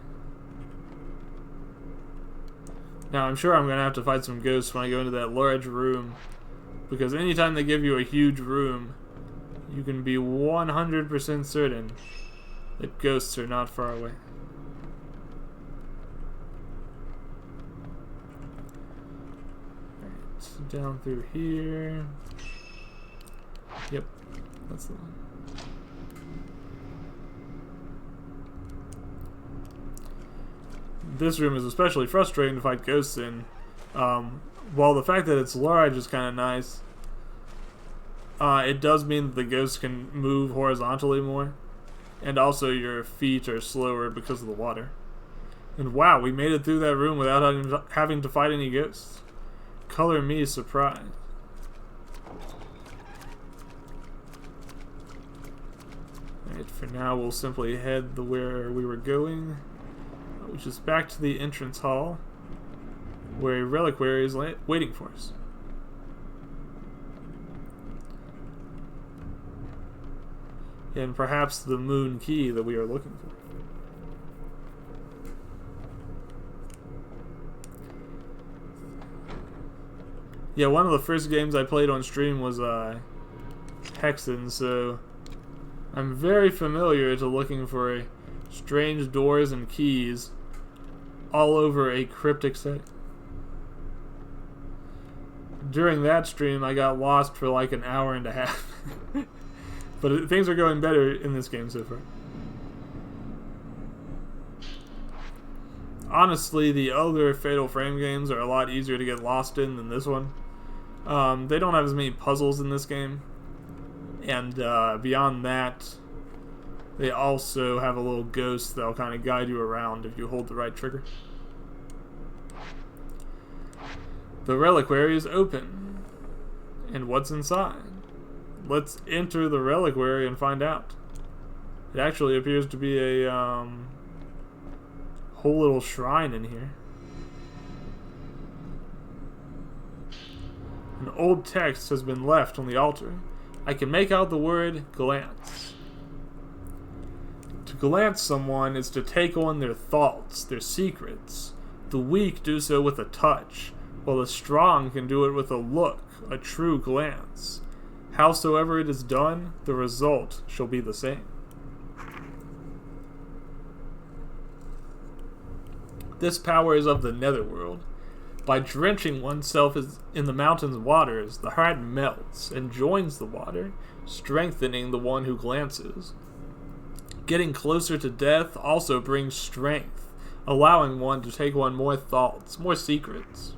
Now I'm sure I'm going to have to fight some ghosts when I go into that large room. Because anytime they give you a huge room, you can be 100% certain that ghosts are not far away. Alright, down through here. Yep, that's the one. This room is especially frustrating to fight ghosts in. While the fact that it's large is kind of nice, it does mean that the ghosts can move horizontally more. And also your feet are slower because of the water. And wow, we made it through that room without having to fight any ghosts. Color me surprised. Alright, for now we'll simply head where we were going, which is back to the entrance hall, where a reliquary is waiting for us. And perhaps the moon key that we are looking for. Yeah, one of the first games I played on stream was Hexen, so I'm very familiar to looking for strange doors and keys all over a cryptic setting. During that stream, I got lost for like an hour and a half. But things are going better in this game so far. Honestly, the other Fatal Frame games are a lot easier to get lost in than this one. They don't have as many puzzles in this game. And beyond that, they also have a little ghost that'll kind of guide you around if you hold the right trigger. The reliquary is open. And what's inside? Let's enter the reliquary and find out. It actually appears to be a whole little shrine in here. An old text has been left on the altar. I can make out the word glance. To glance someone is to take on their thoughts, their secrets. The weak do so with a touch, while the strong can do it with a look, a true glance. Howsoever it is done, the result shall be the same. This power is of the netherworld. By drenching oneself in the mountain's waters, the heart melts and joins the water, strengthening the one who glances. Getting closer to death also brings strength, allowing one to take on more thoughts, more secrets.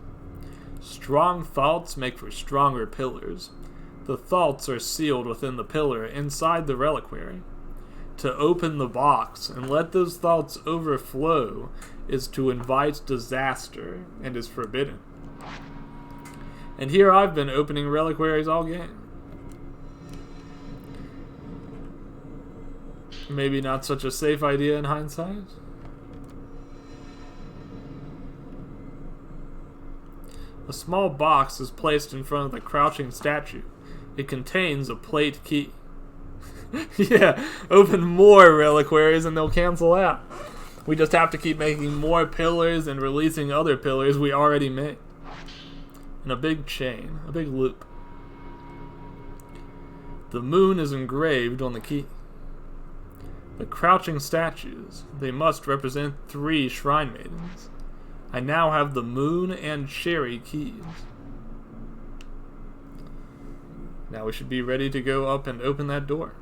Strong thoughts make for stronger pillars. The thoughts are sealed within the pillar inside the reliquary. To open the box and let those thoughts overflow is to invite disaster and is forbidden. And here I've been opening reliquaries all game. Maybe not such a safe idea in hindsight. A small box is placed in front of the crouching statue. It contains a plate key. Yeah, open more reliquaries and they'll cancel out. We just have to keep making more pillars and releasing other pillars we already made. In a big chain, a big loop. The moon is engraved on the key. The crouching statues, they must represent 3 shrine maidens. I now have the moon and cherry keys. Now we should be ready to go up and open that door.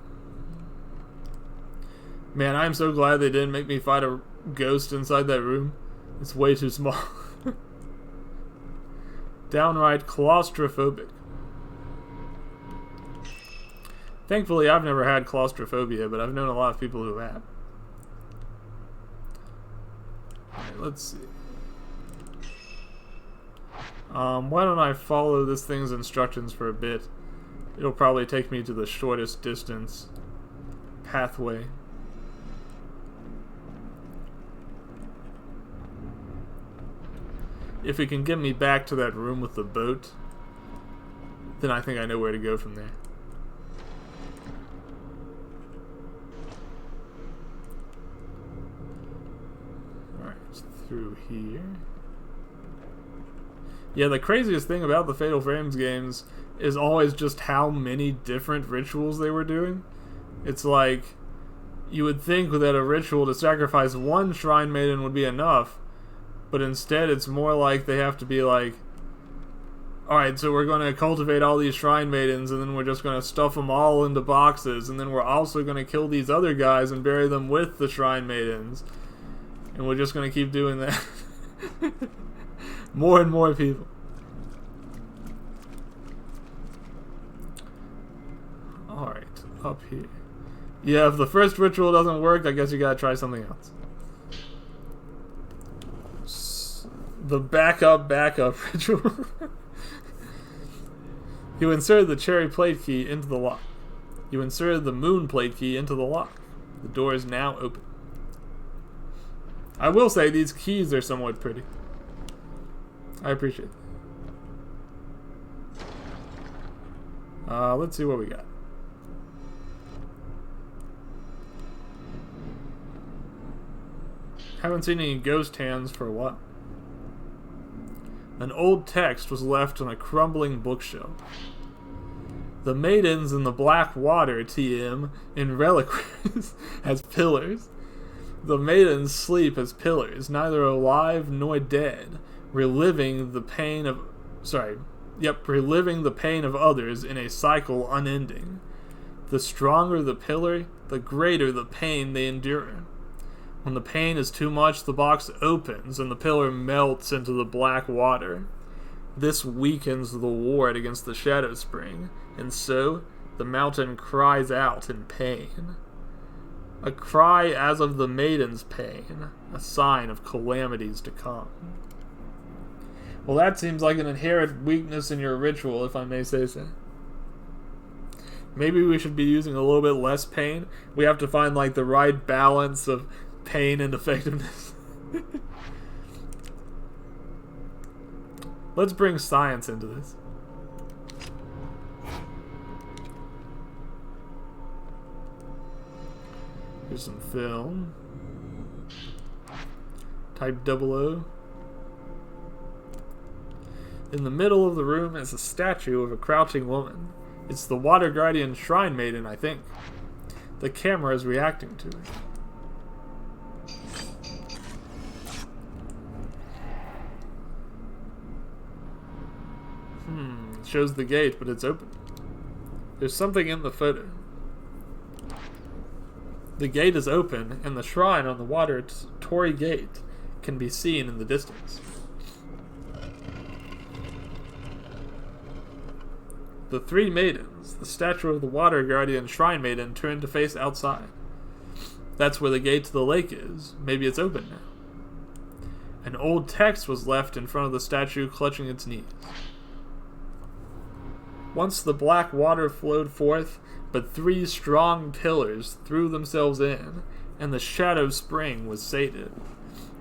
Man, I'm so glad they didn't make me fight a ghost inside that room. It's way too small. Downright claustrophobic. Thankfully, I've never had claustrophobia, but I've known a lot of people who have. Alright, let's see. Why don't I follow this thing's instructions for a bit? It'll probably take me to the shortest distance pathway. If it can get me back to that room with the boat, then I think I know where to go from there. Alright, through here. Yeah, the craziest thing about the Fatal Frames games is always just how many different rituals they were doing. It's like, you would think that a ritual to sacrifice one shrine maiden would be enough, but instead it's more like they have to be like, alright, so we're going to cultivate all these shrine maidens, and then we're just going to stuff them all into boxes, and then we're also going to kill these other guys and bury them with the shrine maidens. And we're just going to keep doing that. More and more people. Alright, up here. Yeah, if the first ritual doesn't work, I guess you gotta try something else. The backup ritual. You inserted the cherry plate key into the lock. You inserted the moon plate key into the lock. The door is now open. I will say these keys are somewhat pretty. I appreciate it. Let's see what we got. Haven't seen any ghost hands for a while. An old text was left on a crumbling bookshelf. The maidens in the black water TM in reliquaries as pillars. The maidens sleep as pillars, neither alive nor dead, reliving the pain of others in a cycle unending. The stronger the pillar, the greater the pain they endure. When the pain is too much, the box opens and the pillar melts into the black water. This weakens the ward against the shadow spring, and so the mountain cries out in pain. A cry as of the maiden's pain, a sign of calamities to come. Well, that seems like an inherent weakness in your ritual, if I may say so. Maybe we should be using a little bit less pain. We have to find, like, the right balance of pain and effectiveness. Let's bring science into this. Here's some film. Type 00. In the middle of the room is a statue of a crouching woman. It's the Water Guardian Shrine Maiden, I think. The camera is reacting to it. It shows the gate, but it's open. There's something in the photo. The gate is open, and the shrine on the water Torii Gate can be seen in the distance. The three maidens, the statue of the Water Guardian Shrine Maiden, turn to face outside. That's where the gate to the lake is. Maybe it's open now. An old text was left in front of the statue, clutching its knees. Once the black water flowed forth, but three strong pillars threw themselves in, and the shadow spring was sated.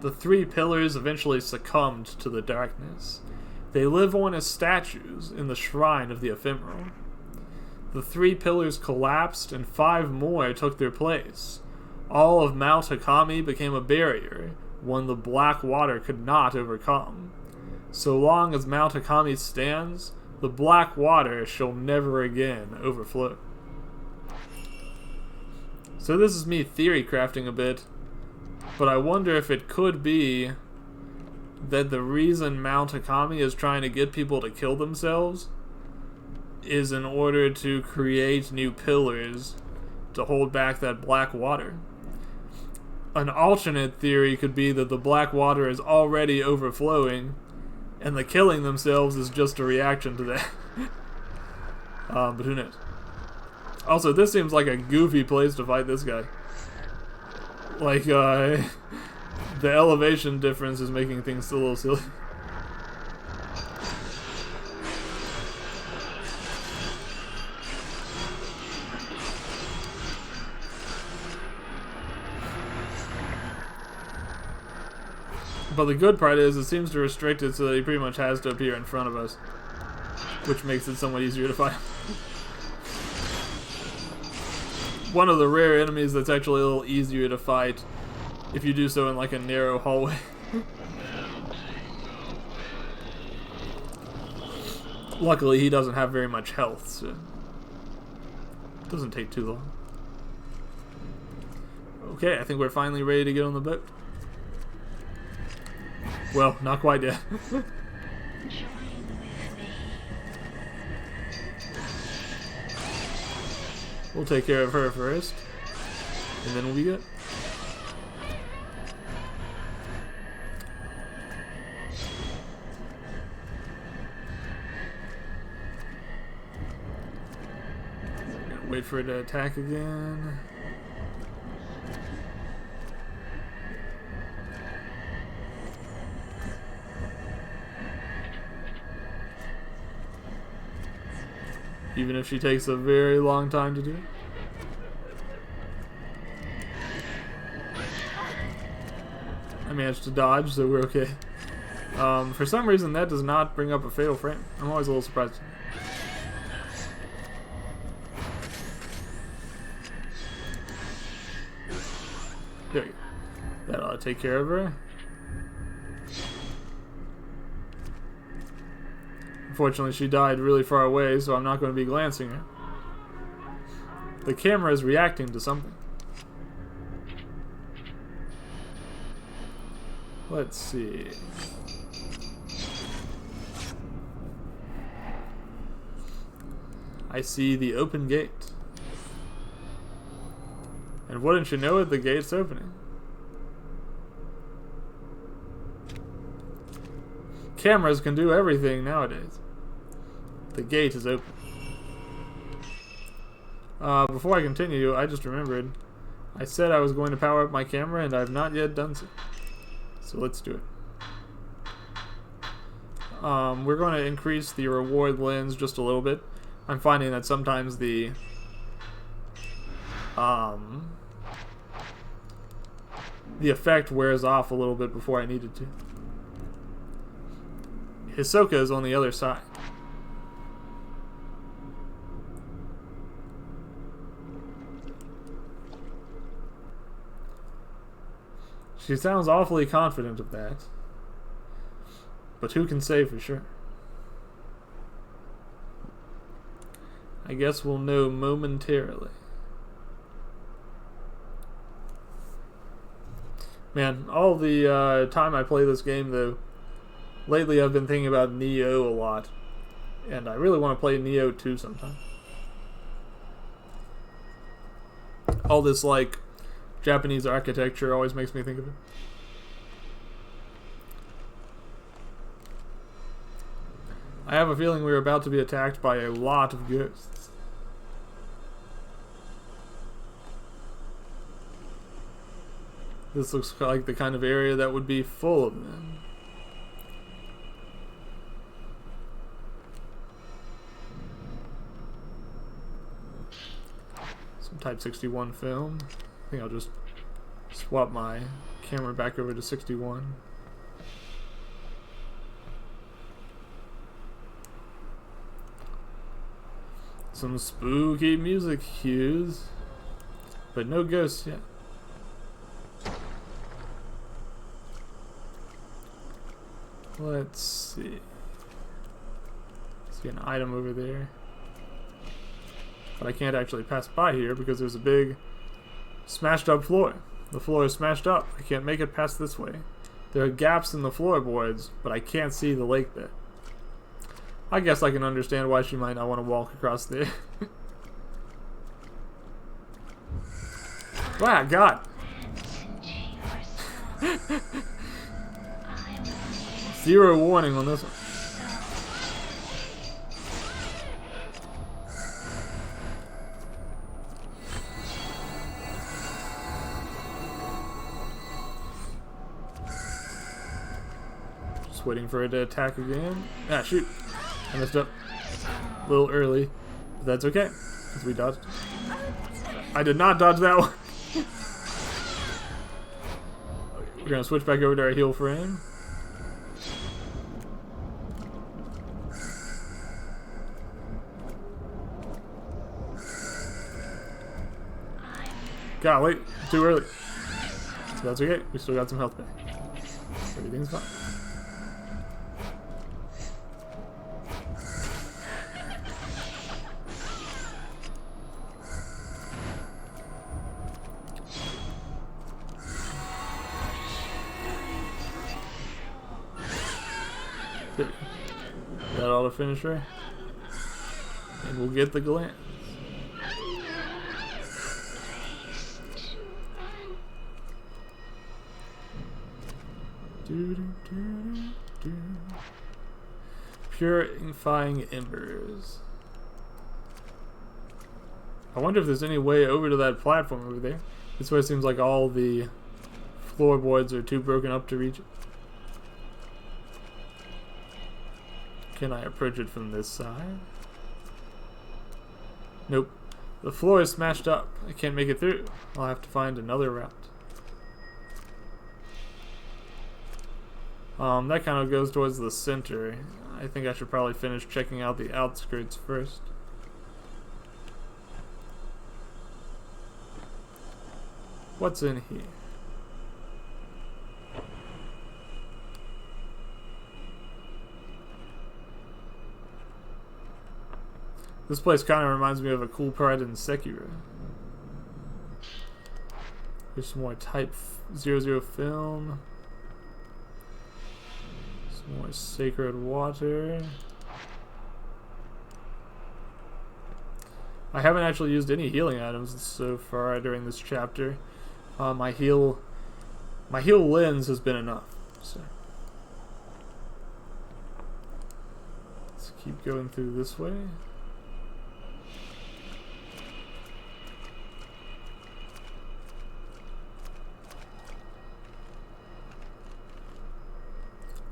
The three pillars eventually succumbed to the darkness. They live on as statues in the shrine of the ephemeral. The three pillars collapsed, and 5 more took their place. All of Mount Hakami became a barrier, one the black water could not overcome. So long as Mount Hakami stands, the black water shall never again overflow. So this is me theory crafting a bit, but I wonder if it could be that the reason Mount Hakami is trying to get people to kill themselves is in order to create new pillars to hold back that black water. An alternate theory could be that the black water is already overflowing, and the killing themselves is just a reaction to that. But who knows? Also, this seems like a goofy place to fight this guy. Like, the elevation difference is making things a little silly. But the good part is, it seems to restrict it so that he pretty much has to appear in front of us, which makes it somewhat easier to fight. One of the rare enemies that's actually a little easier to fight if you do so in like a narrow hallway. Luckily, he doesn't have very much health, so it doesn't take too long. Okay, I think we're finally ready to get on the boat. Well, not quite yet. We'll take care of her first, and then we'll be good. Wait for it to attack again. Even if she takes a very long time to do it. I managed to dodge, so we're okay. For some reason, that does not bring up a fatal frame. I'm always a little surprised. There you go. That ought to take care of her. Unfortunately, she died really far away, so I'm not going to be glancing her. The camera is reacting to something. Let's see. I see the open gate. And wouldn't you know it, the gate's opening. Cameras can do everything nowadays. The gate is open. Before I continue, I just remembered I said I was going to power up my camera and I have not yet done so. So let's do it. We're going to increase the reward lens just a little bit. I'm finding that sometimes the effect wears off a little bit before I needed to. Hisoka is on the other side. She sounds awfully confident of that. But who can say for sure? I guess we'll know momentarily. Man, all the time I play this game, though, lately I've been thinking about Neo a lot. And I really want to play Neo 2 sometime. All this, like, Japanese architecture always makes me think of it. I have a feeling we're about to be attacked by a lot of ghosts. This looks like the kind of area that would be full of them. Some Type 61 film. I think I'll just swap my camera back over to 61. Some spooky music cues, but no ghosts yet. Let's see. See an item over there. But I can't actually pass by here because there's a big smashed up floor. The floor is smashed up. I can't make it past this way. There are gaps in the floorboards, but I can't see the lake bed. I guess I can understand why she might not want to walk across there. Wow, God. Zero warning on this one. Just waiting for it to attack again. Ah, shoot. I messed up a little early, but that's okay, because we dodged. I did not dodge that one. We're going to switch back over to our heal frame. Golly, too early. So that's okay, we still got some health back. Everything's fine. That ought to finish her. And we'll get the glance. Purifying embers. I wonder if there's any way over to that platform over there. This way it seems like all the floorboards are too broken up to reach it. Can I approach it from this side? Nope. The floor is smashed up. I can't make it through. I'll have to find another route. That kind of goes towards the center. I think I should probably finish checking out the outskirts first. What's in here? This place kind of reminds me of a cool part in Sekiro. There's some more Type 00 film. Some more sacred water. I haven't actually used any healing items so far during this chapter. My heal lens has been enough. So let's keep going through this way.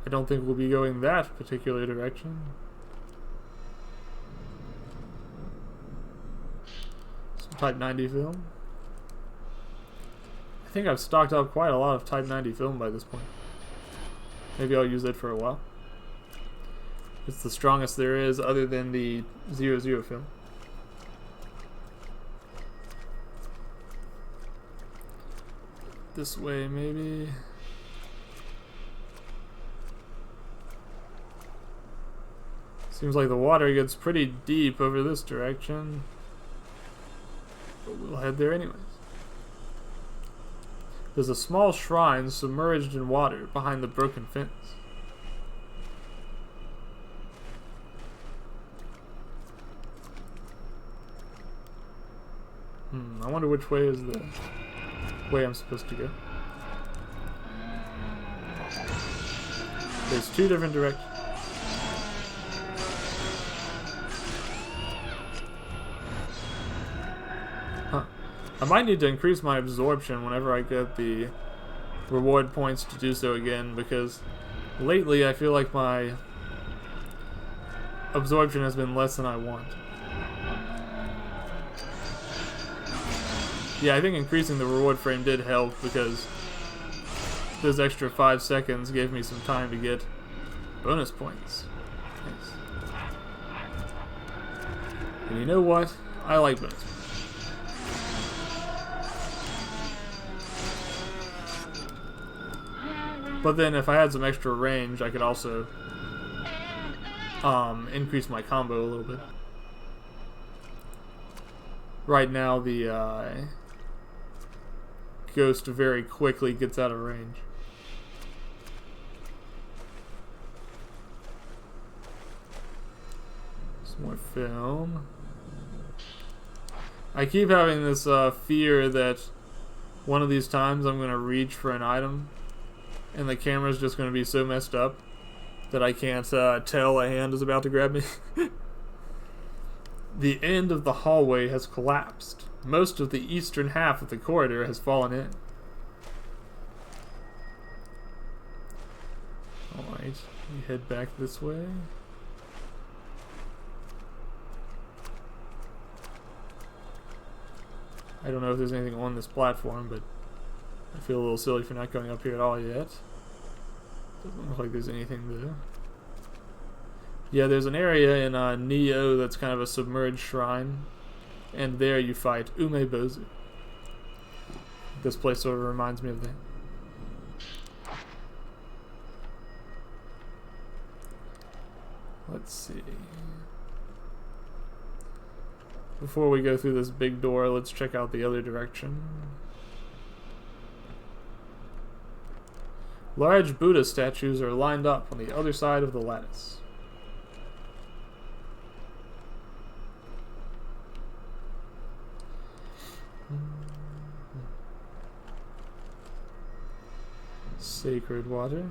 I don't think we'll be going that particular direction. Some Type 90 film. I think I've stocked up quite a lot of Type 90 film by this point. Maybe I'll use it for a while. It's the strongest there is other than the 00 film. This way, maybe. Seems like the water gets pretty deep over this direction. But we'll head there anyways. There's a small shrine submerged in water behind the broken fence. I wonder which way is the way I'm supposed to go. There's two different directions. I might need to increase my absorption whenever I get the reward points to do so again, because lately I feel like my absorption has been less than I want. Yeah, I think increasing the reward frame did help, because those extra 5 seconds gave me some time to get bonus points. Nice. And you know what? I like bonus points. But then if I had some extra range, I could also increase my combo a little bit. Right now, the ghost very quickly gets out of range. Some more film. I keep having this fear that one of these times I'm going to reach for an item and the camera's just going to be so messed up that I can't tell a hand is about to grab me. The end of the hallway has collapsed. Most of the eastern half of the corridor has fallen in. Alright, we head back this way. I don't know if there's anything on this platform, but I feel a little silly for not going up here at all yet. Doesn't look like there's anything there. Yeah, there's an area in Neo that's kind of a submerged shrine, and there you fight Umebozu. This place sort of reminds me of that. Let's see. Before we go through this big door, let's check out the other direction. Large Buddha statues are lined up on the other side of the lattice. Sacred water.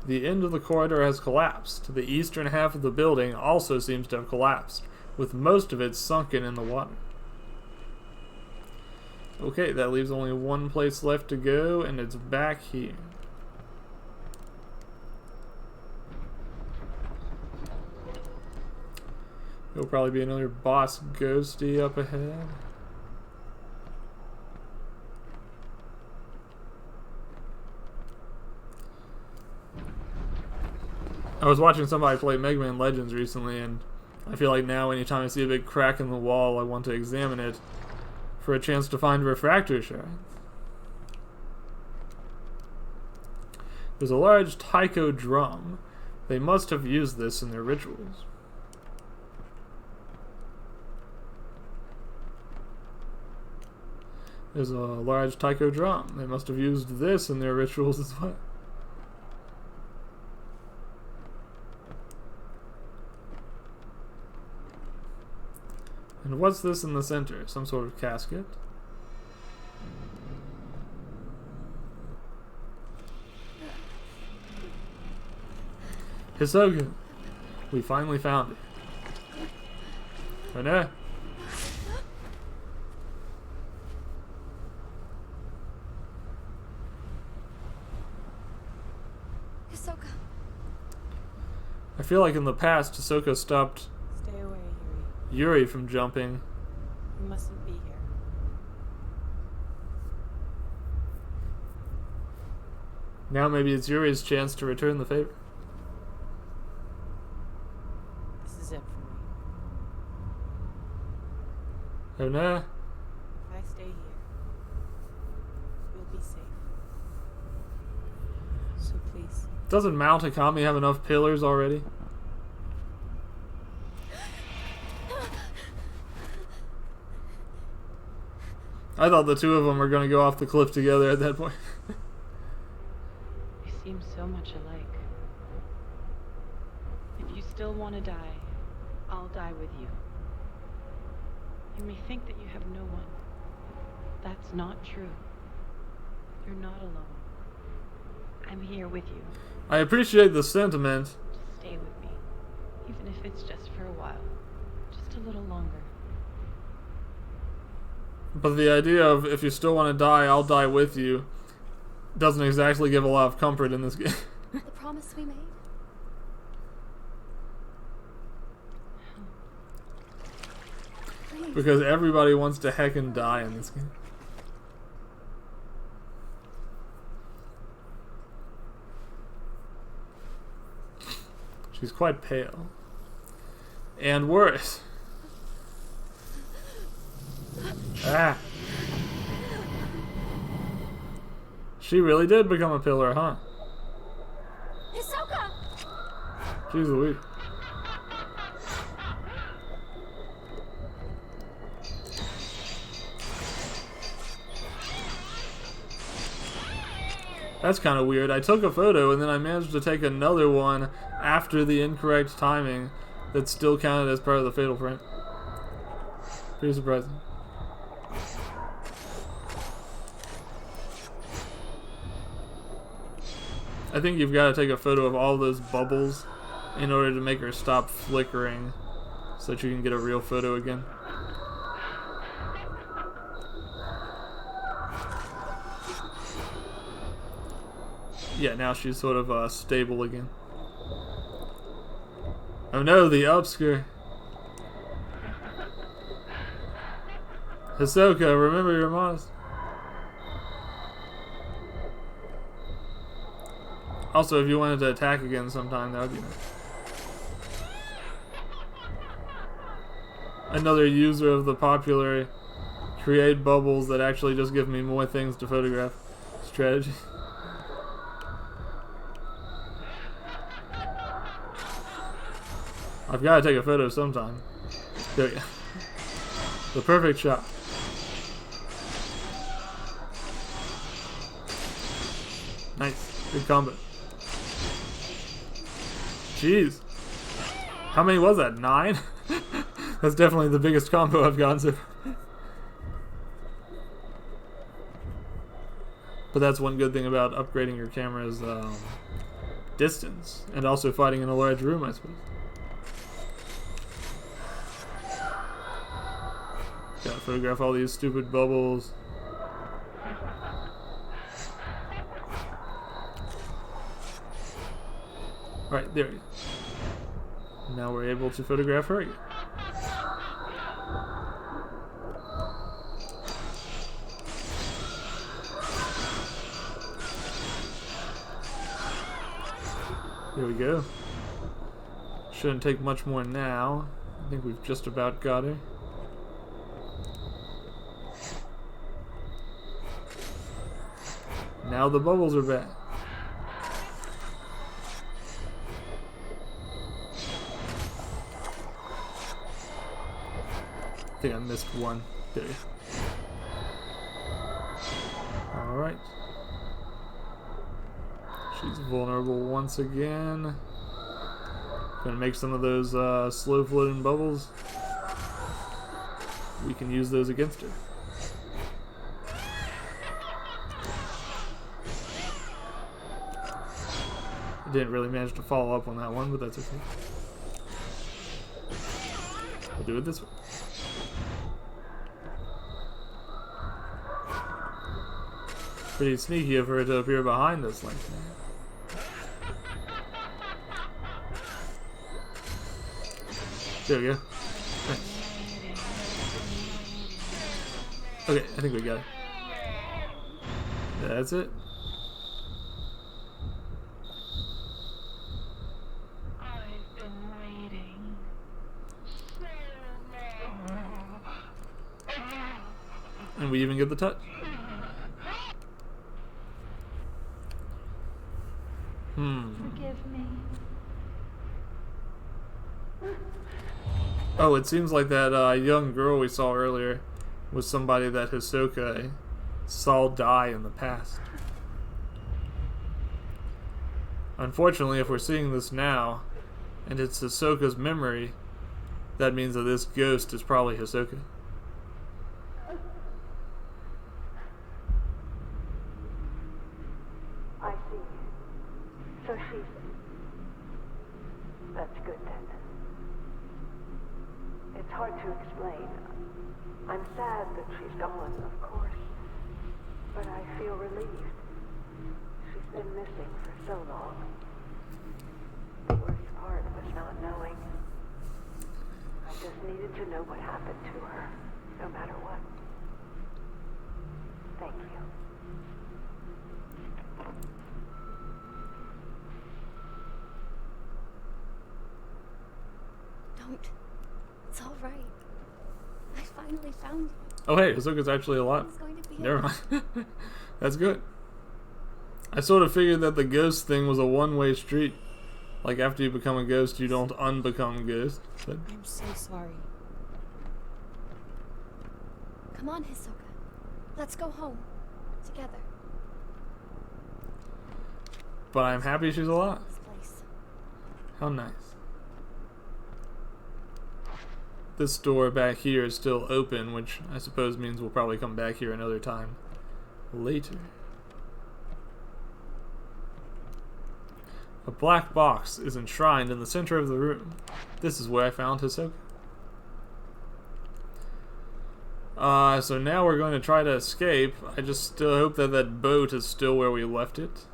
The end of the corridor has collapsed. The eastern half of the building also seems to have collapsed, with most of it sunken in the water. Okay, that leaves only one place left to go, and it's back here. There'll probably be another boss ghosty up ahead. I was watching somebody play Mega Man Legends recently, and I feel like now anytime I see a big crack in the wall, I want to examine it for a chance to find refractor shards. There's a large taiko drum. They must have used this in their rituals. There's a large taiko drum. They must have used this in their rituals as well. And what's this in the center? Some sort of casket? Hisoka! We finally found it. Oh no! Hisoka. I feel like in the past, Hisoka stopped Stay away, Yuri. Yuri from jumping. You mustn't be here. Now maybe it's Yuri's chance to return the favor. This is it for me. Oh no. If I stay here, you'll be safe. So please, Doesn't Mount Akami have enough pillars already? I thought the two of them were going to go off the cliff together at that point. You seem so much alike. If you still want to die, I'll die with you. You may think that you have no one. That's not true. You're not alone. I'm here with you. I appreciate the sentiment. Just stay with me, even if it's just for a while. Just a little longer. But the idea of, if you still want to die, I'll die with you, doesn't exactly give a lot of comfort in this game. The promise we made. Please. Because everybody wants to heckin' die in this game. She's quite pale. And worse. Ah. She really did become a pillar, huh? Hisoka! Jeez Louise. That's kind of weird. I took a photo and then I managed to take another one after the incorrect timing that still counted as part of the fatal frame. Pretty surprising. I think you've got to take a photo of all those bubbles in order to make her stop flickering so that you can get a real photo again. Yeah, now she's sort of stable again. Oh no, the upskirt. Hisoka, remember your modesty. Also, if you wanted to attack again sometime, that would be nice. Another user of the popular create bubbles that actually just give me more things to photograph strategy. I've got to take a photo sometime. There we go. The perfect shot. Nice. Good combo. Jeez. How many was that? 9? That's definitely the biggest combo I've gotten so far. But that's one good thing about upgrading your camera's distance, and also fighting in a large room, I suppose. Gotta photograph all these stupid bubbles. Alright, there we go. Now we're able to photograph her again. There we go. Shouldn't take much more now. I think we've just about got her. Now the bubbles are back. I think I missed one. There. Alright. She's vulnerable once again. Gonna make some of those slow floating bubbles. We can use those against her. I didn't really manage to follow up on that one, but that's okay. We'll do it this way. Pretty sneaky of her to appear behind us like that. There we go. Nice. Okay, I think we got it. That's it. I've been waiting so long. And we even get the touch. Forgive me. Oh, it seems like that young girl we saw earlier was somebody that Hisoka saw die in the past. Unfortunately, if we're seeing this now, and it's Hisoka's memory, that means that this ghost is probably Hisoka. I see. So she's... That's good then. It's hard to explain. I'm sad that she's gone, of course. But I feel relieved. She's been missing for so long. The worst part was not knowing. I just needed to know what happened to her, no matter what. Thank you. Don't. It's all right. I finally found you. Oh hey, Hisoka's actually alive. It's going to be Never okay. mind. That's good. I sort of figured that the ghost thing was a one-way street. Like after you become a ghost, you don't unbecome a ghost. But I'm so sorry. Come on, Hisoka. Let's go home. Together. I'm happy she's alive. This place. How nice. This door back here is still open, which I suppose means we'll probably come back here another time later. A black box is enshrined in the center of the room. This is where I found Hisoka. So now we're going to try to escape. I just still hope that that boat is still where we left it.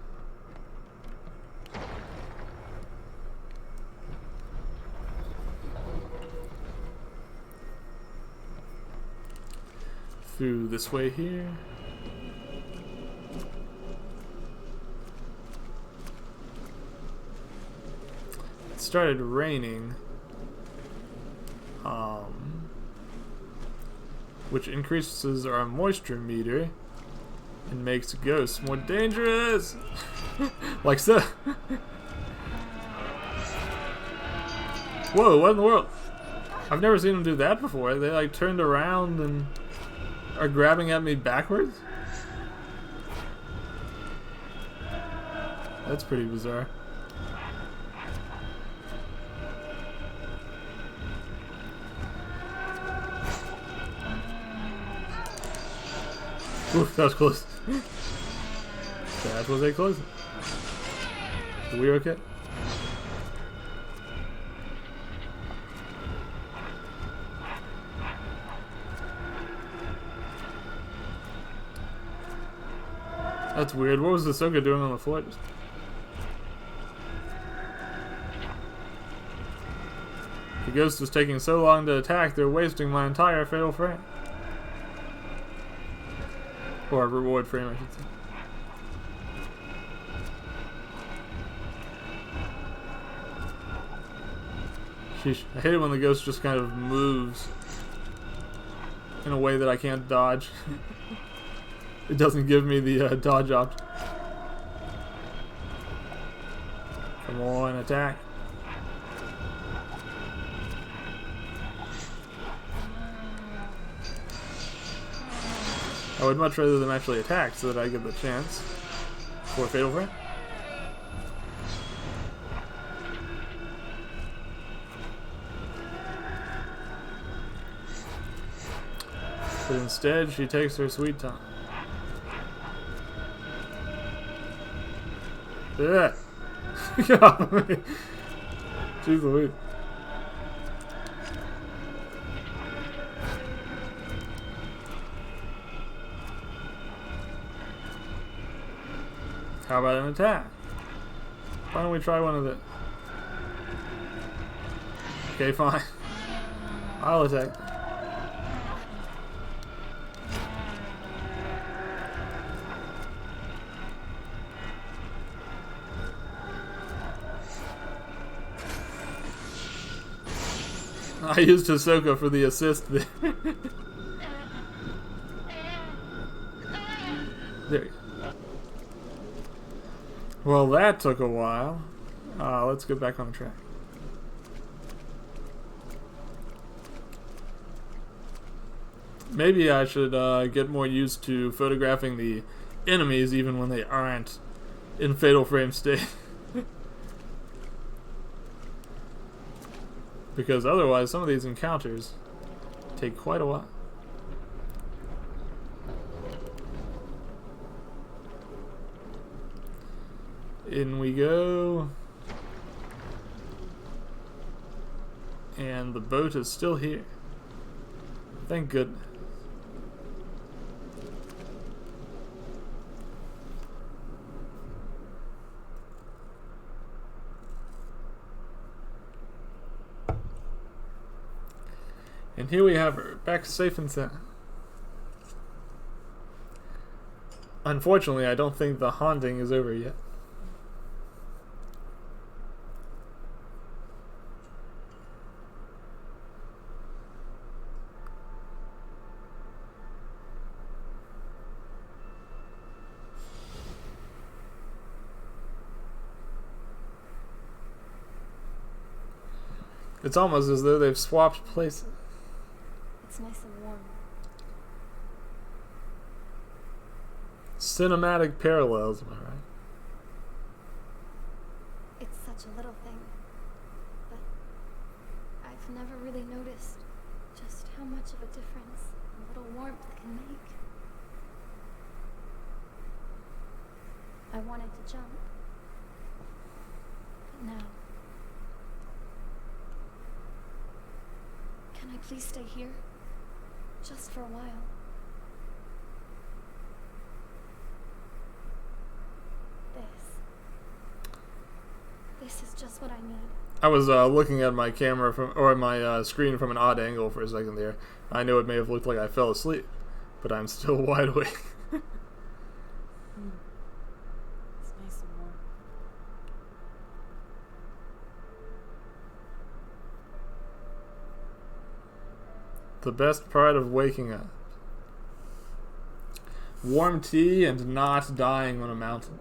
Through this way here. It started raining, which increases our moisture meter and makes ghosts more dangerous. Like so. Whoa, what in the world? I've never seen them do that before. They like turned around and are grabbing at me backwards? That's pretty bizarre. Oof, that was close. That was a close. Are we okay? That's weird. What was Ahsoka doing on the floor? The ghost is taking so long to attack, they're wasting my entire fatal frame. Or reward frame, I should say. Sheesh. I hate it when the ghost just kind of moves in a way that I can't dodge. It doesn't give me the dodge option. Come on, attack. I would much rather them actually attack so that I get the chance for fatal frame. But instead, she takes her sweet time. Yeah. Jeez Louise. How about an attack? Why don't we try one of the... Okay, fine. I'll attack. I used Ahsoka for the assist there. There you go. Well, that took a while. Let's get back on the track. Maybe I should get more used to photographing the enemies even when they aren't in fatal frame state. Because otherwise, some of these encounters take quite a while. In we go. And the boat is still here. Thank goodness. And here we have her, back safe and sound. Unfortunately, I don't think the haunting is over yet. It's almost as though they've swapped places. It's nice and warm. Cinematic parallels, am I right? It's such a little thing, but I've never really noticed just how much of a difference a little warmth can make. I wanted to jump, but now. Can I please stay here? Just for a while. This is just what I need. I was looking at my camera or my screen from an odd angle for a second there. I know it may have looked like I fell asleep, but I'm still wide awake. It's nice and warm. The best part of waking up. Warm tea and not dying on a mountain.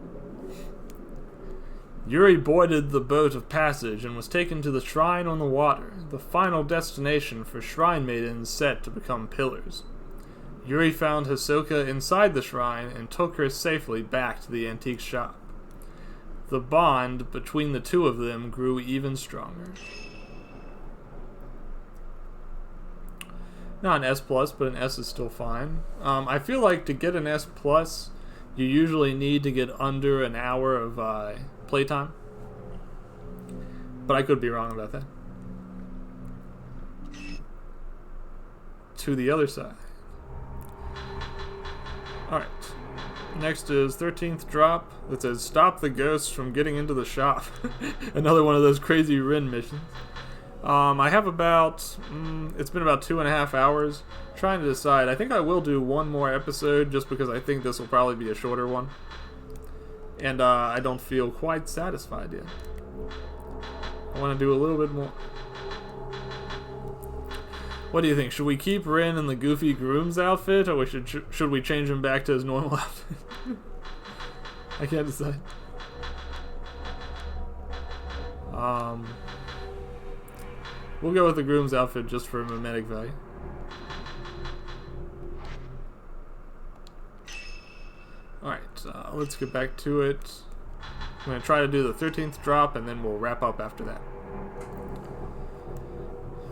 Yuri boarded the boat of passage and was taken to the shrine on the water, the final destination for shrine maidens set to become pillars. Yuri found Hisoka inside the shrine and took her safely back to the antique shop. The bond between the two of them grew even stronger. Not an S+, but an S is still fine. I feel like to get an S+, you usually need to get under an hour of playtime. But I could be wrong about that. To the other side. Alright. Next is 13th drop that says stop the ghosts from getting into the shop. Another one of those crazy Rin missions. I have about, it's been about 2.5 hours trying to decide. I think I will do one more episode just because I think this will probably be a shorter one. And I don't feel quite satisfied yet. I want to do a little bit more. What do you think? Should we keep Rin in the goofy groom's outfit, or should we change him back to his normal outfit? I can't decide. We'll go with the groom's outfit just for mimetic value. Alright, let's get back to it. I'm going to try to do the 13th drop, and then we'll wrap up after that.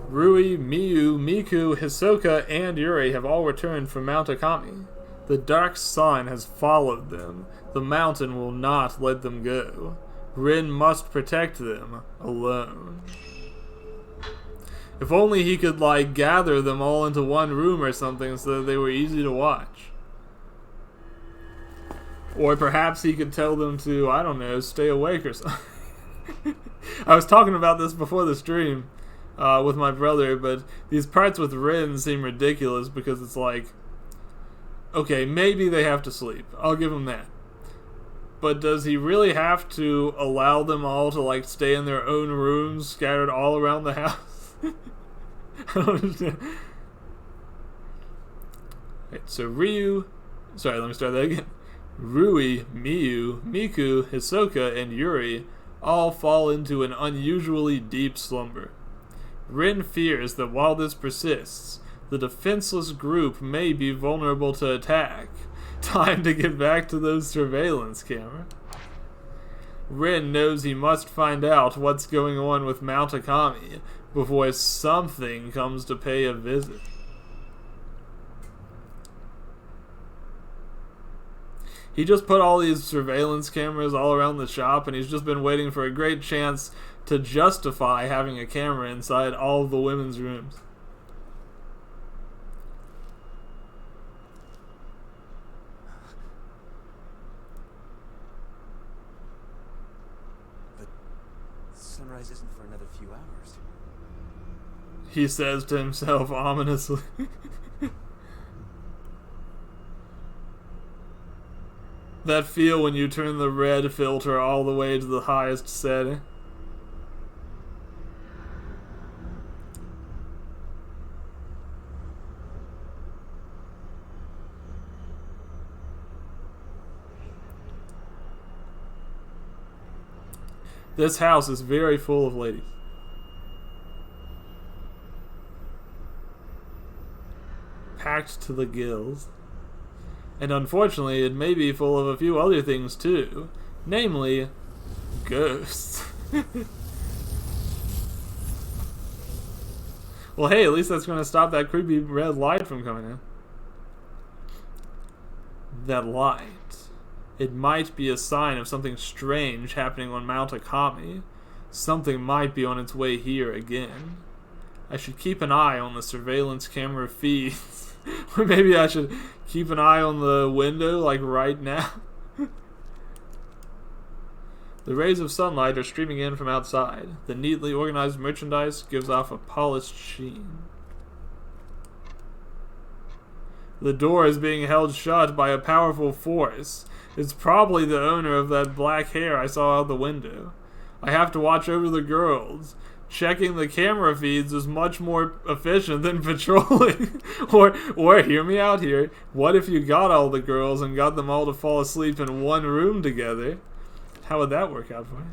Rui, Miyu, Miku, Hisoka, and Yuri have all returned from Mount Akami. The dark sun has followed them. The mountain will not let them go. Rin must protect them alone. If only he could, like, gather them all into one room or something so that they were easy to watch. Or perhaps he could tell them to, I don't know, stay awake or something. I was talking about this before the stream with my brother, but these parts with Rin seem ridiculous because it's like, okay, maybe they have to sleep. I'll give him that. But does he really have to allow them all to, like, stay in their own rooms scattered all around the house? I don't understand. Right, so let me start that again. Rui, Miyu, Miku, Hisoka, and Yuri all fall into an unusually deep slumber. Rin fears that while this persists, the defenseless group may be vulnerable to attack. Time to get back to those surveillance cameras. Rin knows he must find out what's going on with Mount Akami before something comes to pay a visit. He just put all these surveillance cameras all around the shop, and he's just been waiting for a great chance to justify having a camera inside all of the women's rooms. But sunrise isn't for another few hours. He says to himself ominously. That feel when you turn the red filter all the way to the highest setting. This house is very full of ladies. Packed to the gills. And unfortunately, it may be full of a few other things too. Namely, ghosts. Well, hey, at least that's going to stop that creepy red light from coming in. That light. It might be a sign of something strange happening on Mount Akami. Something might be on its way here again. I should keep an eye on the surveillance camera feeds. Or maybe I should keep an eye on the window, like right now. The rays of sunlight are streaming in from outside. The neatly organized merchandise gives off a polished sheen. The door is being held shut by a powerful force. It's probably the owner of that black hair I saw out the window. I have to watch over the girls. Checking the camera feeds is much more efficient than patrolling. or hear me out here. What if you got all the girls and got them all to fall asleep in one room together? How would that work out for you?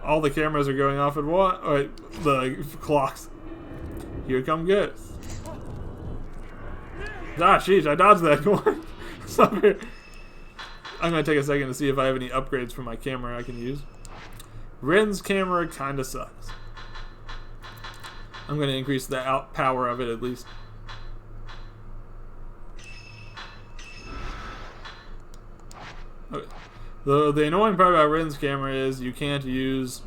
All the cameras are going off at what? Alright, the clocks. Here come ghosts. Ah, sheesh, I dodged that. Come on. Stop here. I'm going to take a second to see if I have any upgrades for my camera I can use. Rin's camera kind of sucks. I'm going to increase the power of it at least. Okay. The annoying part about Rin's camera is you can't use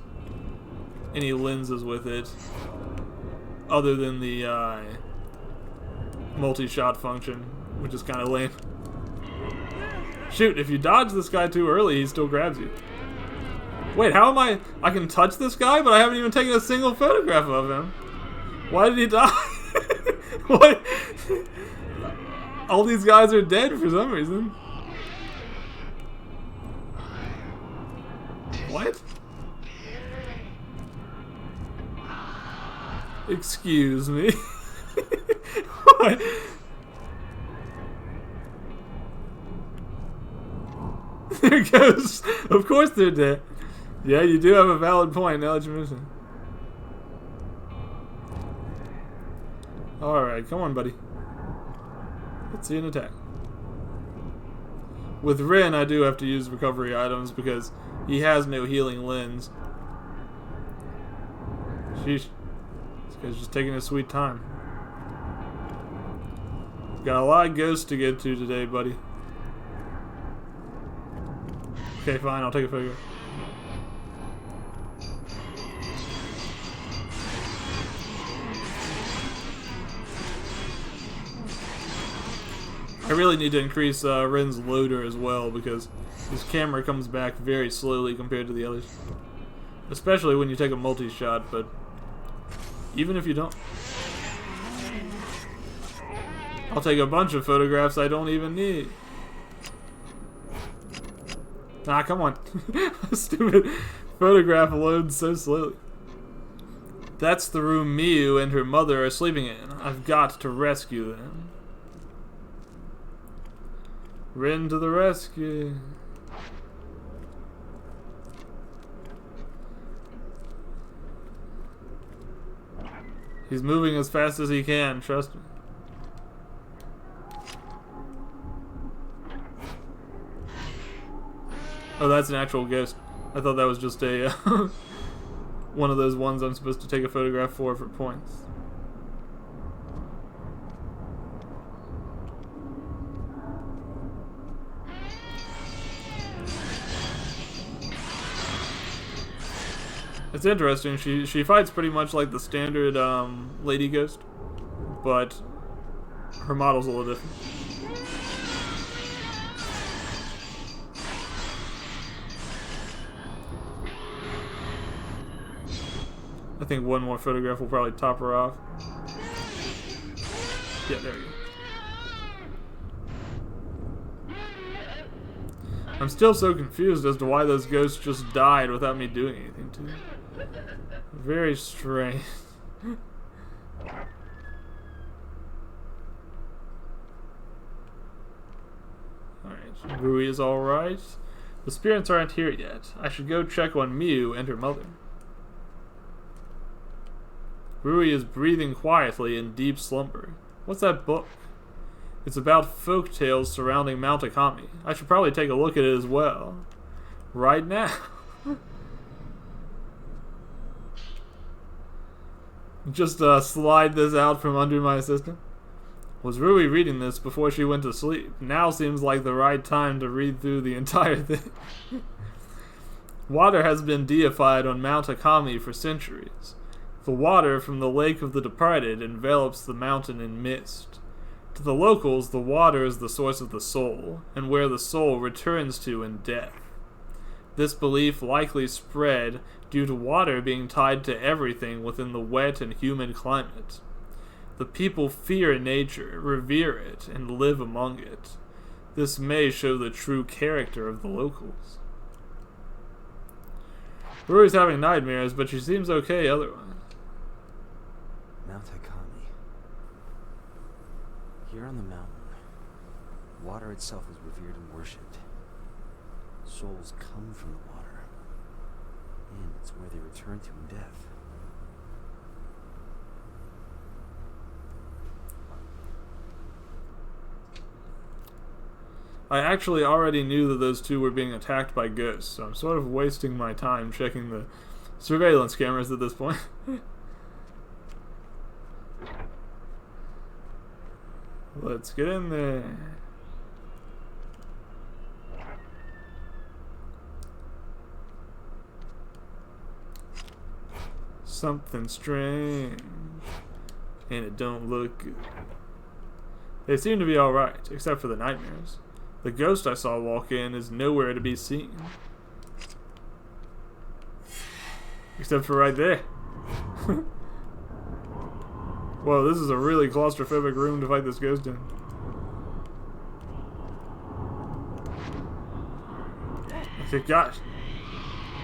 any lenses with it other than the multi-shot function, which is kind of lame. Shoot, if you dodge this guy too early, he still grabs you. Wait, how am I can touch this guy, but I haven't even taken a single photograph of him. Why did he die? What? All these guys are dead for some reason. What? Excuse me. What? There goes. Of course they're dead. Yeah, you do have a valid point now that you mention it. Alright, come on, buddy. Let's see an attack. With Rin, I do have to use recovery items because he has no healing lens. Sheesh. This guy's just taking his sweet time. Got a lot of ghosts to get to today, buddy. Okay, fine, I'll take a photo. I really need to increase Rin's loader as well because his camera comes back very slowly compared to the others. Especially when you take a multi-shot, but even if you don't. I'll take a bunch of photographs I don't even need. Ah, come on. Stupid photograph loads so slowly. That's the room Miu and her mother are sleeping in. I've got to rescue them. Rin to the rescue. He's moving as fast as he can, trust me. Oh, that's an actual ghost. I thought that was just a one of those ones I'm supposed to take a photograph for points. It's interesting. She fights pretty much like the standard lady ghost, but her model's a little different. I think one more photograph will probably top her off. Yeah, there you go. I'm still so confused as to why those ghosts just died without me doing anything to them. Very strange. Alright, Rui is alright. The spirits aren't here yet. I should go check on Miu and her mother. Rui is breathing quietly in deep slumber. What's that book? It's about folk tales surrounding Mount Akami. I should probably take a look at it as well. Right now. Just slide this out from under my assistant. Was Rui reading this before she went to sleep? Now seems like the right time to read through the entire thing. Water has been deified on Mount Akami for centuries. The water from the Lake of the Departed envelops the mountain in mist. To the locals, the water is the source of the soul, and where the soul returns to in death. This belief likely spread due to water being tied to everything within the wet and humid climate. The people fear nature, revere it, and live among it. This may show the true character of the locals. Rui's having nightmares, but she seems okay otherwise. Mount Akami. Here on the mountain, water itself is revered and worshipped. Souls come from the water, and it's where they return to in death. I actually already knew that those two were being attacked by ghosts, so I'm sort of wasting my time checking the surveillance cameras at this point. Let's get in there. something strange. And it don't look good. They seem to be alright, except for the nightmares. The ghost I saw walk in is nowhere to be seen. Except for right there. Whoa, this is a really claustrophobic room to fight this ghost in. I said, gosh,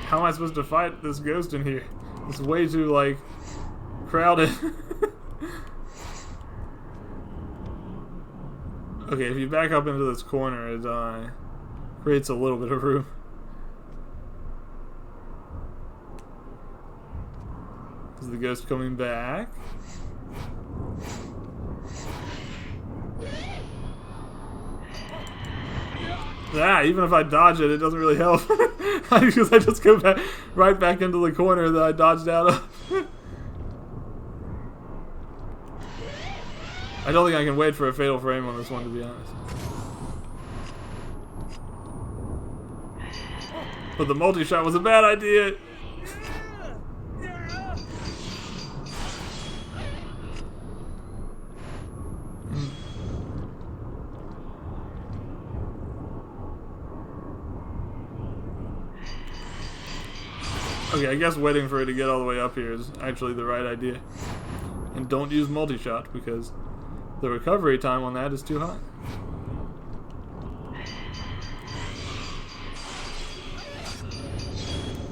how am I supposed to fight this ghost in here? It's way too, like, crowded. Okay, if you back up into this corner, it creates a little bit of room. Is the ghost coming back? Ah, even if I dodge it, it doesn't really help. Because I just go back, right back into the corner that I dodged out of. I don't think I can wait for a fatal frame on this one, to be honest. But the multi-shot was a bad idea. Okay, I guess waiting for it to get all the way up here is actually the right idea. And don't use multi-shot because the recovery time on that is too high.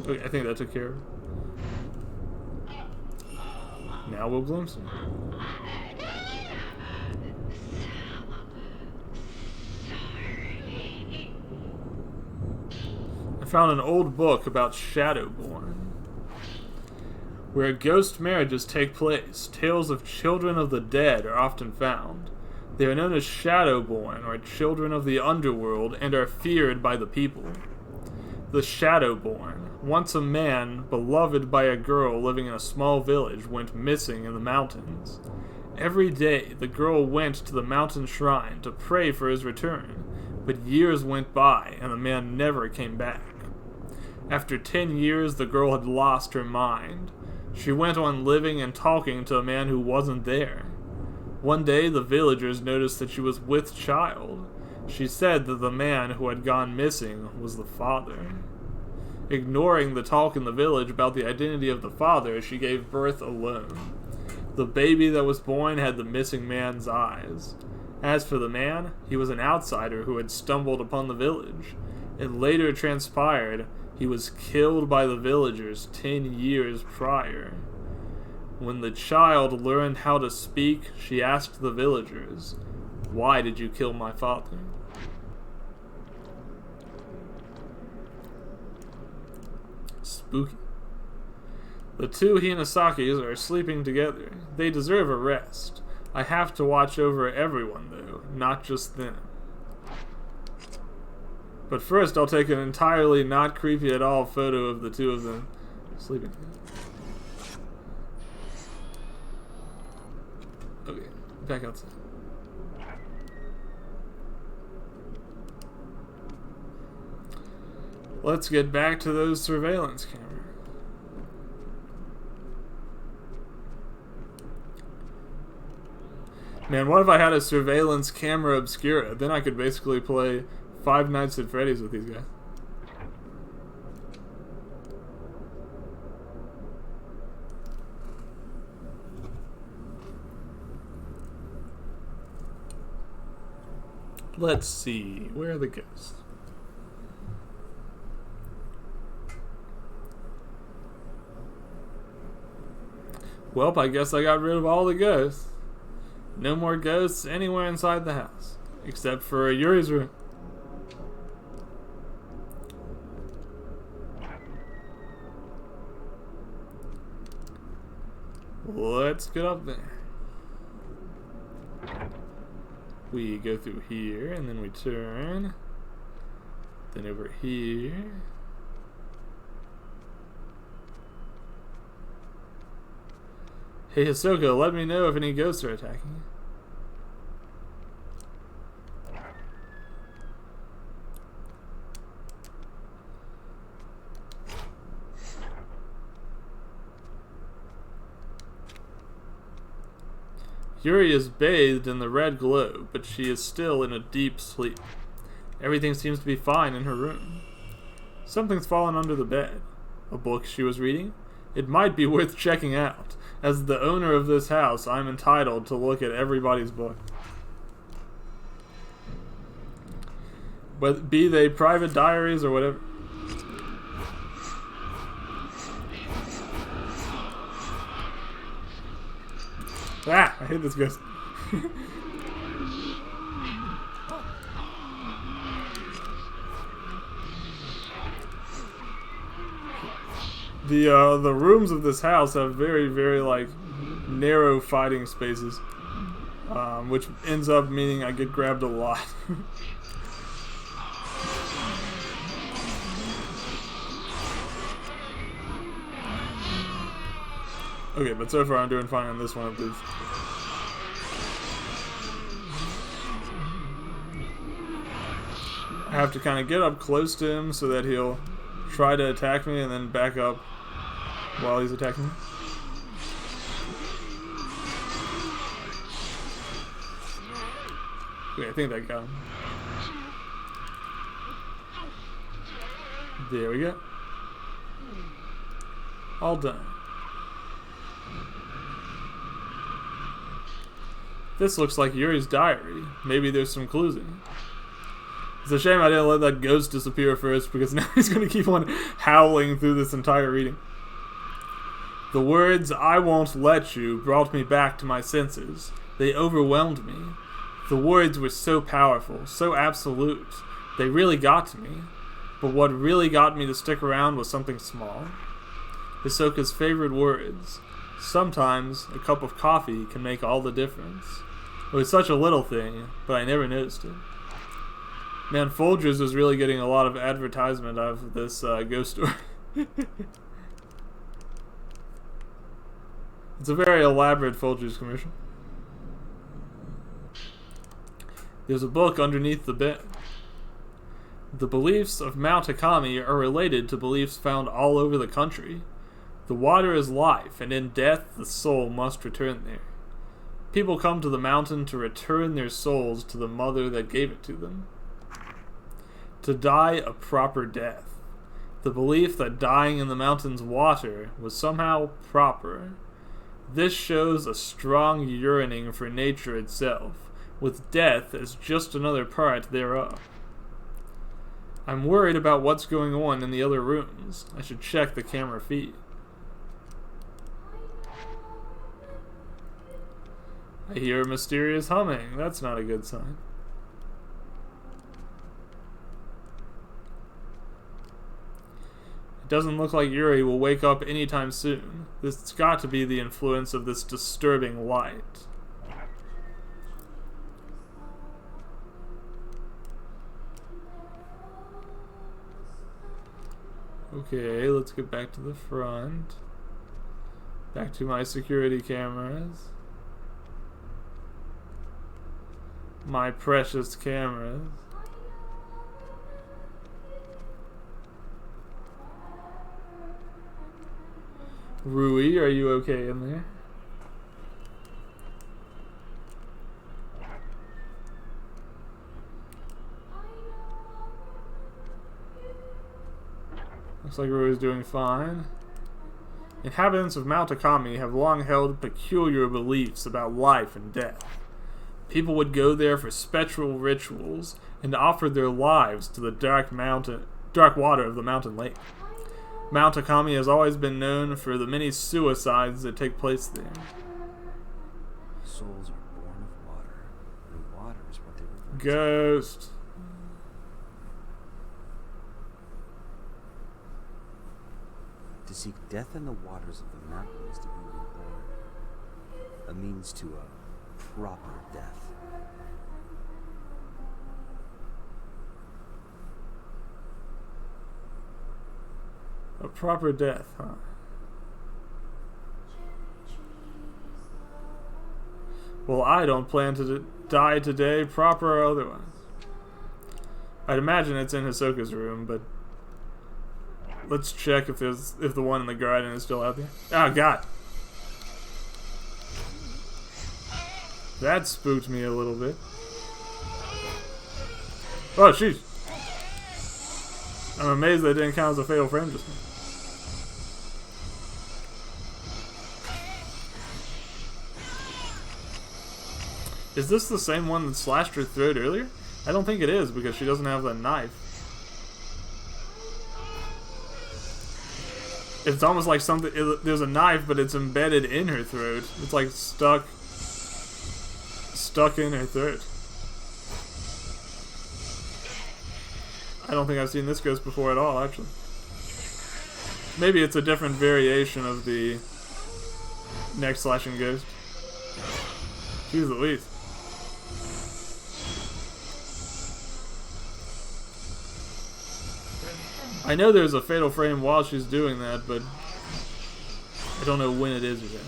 Okay, I think that took care of it. Now we'll glimpse him. I found an old book about Shadowborn, where ghost marriages take place. Tales of children of the dead are often found. They are known as Shadowborn, or children of the underworld, and are feared by the people. The Shadowborn, once a man beloved by a girl living in a small village, went missing in the mountains. Every day, the girl went to the mountain shrine to pray for his return, but years went by, and the man never came back. After 10 years, the girl had lost her mind. She went on living and talking to a man who wasn't there. One day, the villagers noticed that she was with child. She said that the man who had gone missing was the father. Ignoring the talk in the village about the identity of the father, she gave birth alone. The baby that was born had the missing man's eyes. As for the man, he was an outsider who had stumbled upon the village. It later transpired he was killed by the villagers 10 years prior. When the child learned how to speak, she asked the villagers, "Why did you kill my father?" Spooky. The two Hinasakis are sleeping together. They deserve a rest. I have to watch over everyone, though, not just them. But first, I'll take an entirely not creepy at all photo of the two of them sleeping together. Okay, back outside. Let's get back to those surveillance cameras. Man, what if I had a surveillance camera obscura? Then I could basically play Five Nights at Freddy's with these guys. Let's see. Where are the ghosts? Well, I guess I got rid of all the ghosts. No more ghosts anywhere inside the house. Except for Yuri's room. Let's get up there. We go through here, and then we turn. Then over here. Hey Hisoka, let me know if any ghosts are attacking you. Yuri is bathed in the red glow, but she is still in a deep sleep. Everything seems to be fine in her room. Something's fallen under the bed. A book she was reading? It might be worth checking out. As the owner of this house, I'm entitled to look at everybody's book. But be they private diaries or whatever. Ah! I hate this ghost. The rooms of this house have very, very, like, narrow fighting spaces. Which ends up meaning I get grabbed a lot. Okay, but so far I'm doing fine on this one at least. I have to kind of get up close to him so that he'll try to attack me and then back up while he's attacking me. Okay, I think that got him. There we go. All done. This looks like Yuri's diary. Maybe there's some clues in it. It's a shame I didn't let that ghost disappear first, because now he's going to keep on howling through this entire reading. The words, "I won't let you," brought me back to my senses. They overwhelmed me. The words were so powerful, so absolute. They really got to me. But what really got me to stick around was something small. Hisoka's favorite words. Sometimes a cup of coffee can make all the difference. It was such a little thing, but I never noticed it. Man, Folgers is really getting a lot of advertisement out of this ghost story. It's a very elaborate Folgers commercial. There's a book underneath the bed. The beliefs of Mount Akami are related to beliefs found all over the country. The water is life, and in death the soul must return there. People come to the mountain to return their souls to the mother that gave it to them. To die a proper death. The belief that dying in the mountain's water was somehow proper. This shows a strong yearning for nature itself, with death as just another part thereof. I'm worried about what's going on in the other rooms. I should check the camera feed. I hear a mysterious humming. That's not a good sign. It doesn't look like Yuri will wake up anytime soon. This has got to be the influence of this disturbing light. Okay, let's get back to the front. Back to my security cameras. My precious cameras. Rui, are you okay in there? Looks like Rui's doing fine. Inhabitants of Mount Akami have long held peculiar beliefs about life and death. People would go there for spectral rituals and offer their lives to the dark water of the mountain lake. Mount Akami has always been known for the many suicides that take place there. Souls are born of water, and water is what they revert to. Ghost. To seek death in the waters of the mountain is to be reborn. A means to a proper death. A proper death, huh? Well, I don't plan to die today, proper or otherwise. I'd imagine it's in Hisoka's room, but let's check if the one in the garden is still out there. Oh God! That spooked me a little bit. Oh, jeez. I'm amazed that didn't count as a fatal frame just now. Is this the same one that slashed her throat earlier? I don't think it is, because she doesn't have the knife. It's almost like something. There's a knife, but it's embedded in her throat. It's like stuck in her throat. I don't think I've seen this ghost before at all, actually. Maybe it's a different variation of the neck slashing ghost. Jeez Louise. I know there's a fatal frame while she's doing that, but I don't know when it is again.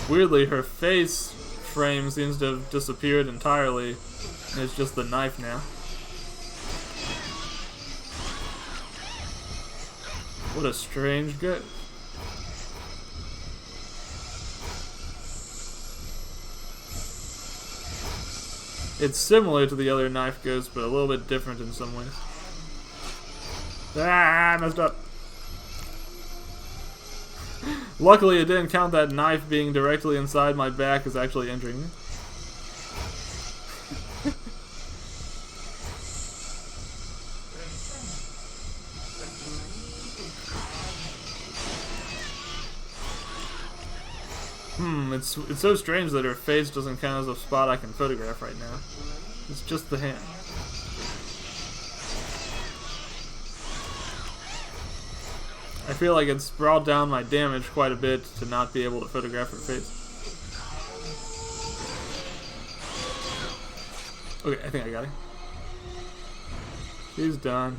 Weirdly, her face frame seems to have disappeared entirely, and it's just the knife now. What a strange ghost. It's similar to the other knife ghost, but a little bit different in some ways. Ah, I messed up. Luckily, it didn't count that knife being directly inside my back as actually entering me. It's so strange that her face doesn't count as a spot I can photograph right now. It's just the hand. I feel like it's brought down my damage quite a bit to not be able to photograph her face. Okay, I think I got her. She's done.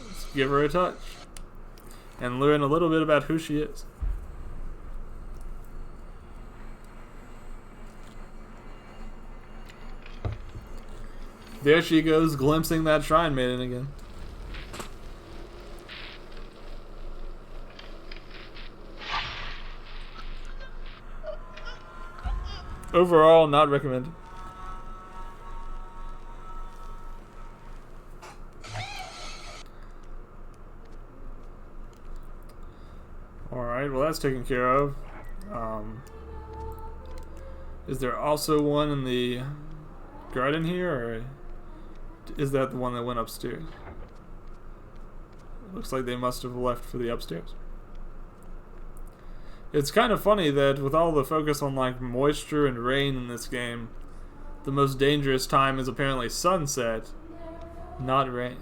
Let's give her a touch and learn a little bit about who she is. There she goes, glimpsing that shrine maiden again. Overall, not recommended. Alright, well that's taken care of. Is there also one in the garden here, or is that the one that went upstairs? Looks like they must have left for the upstairs. It's kind of funny that with all the focus on like moisture and rain in this game, the most dangerous time is apparently sunset, not rain.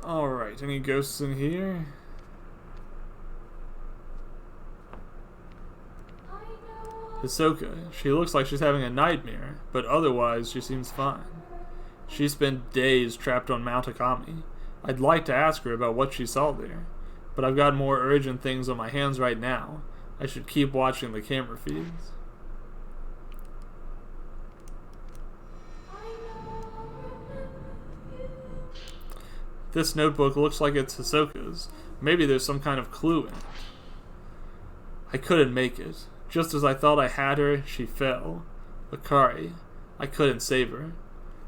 Alright, any ghosts in here? Hisoka. She looks like she's having a nightmare, but otherwise she seems fine. She spent days trapped on Mount Akami. I'd like to ask her about what she saw there, but I've got more urgent things on my hands right now. I should keep watching the camera feeds. This notebook looks like it's Hisoka's. Maybe there's some kind of clue in it. I couldn't make it. Just as I thought I had her, she fell. Akari. I couldn't save her.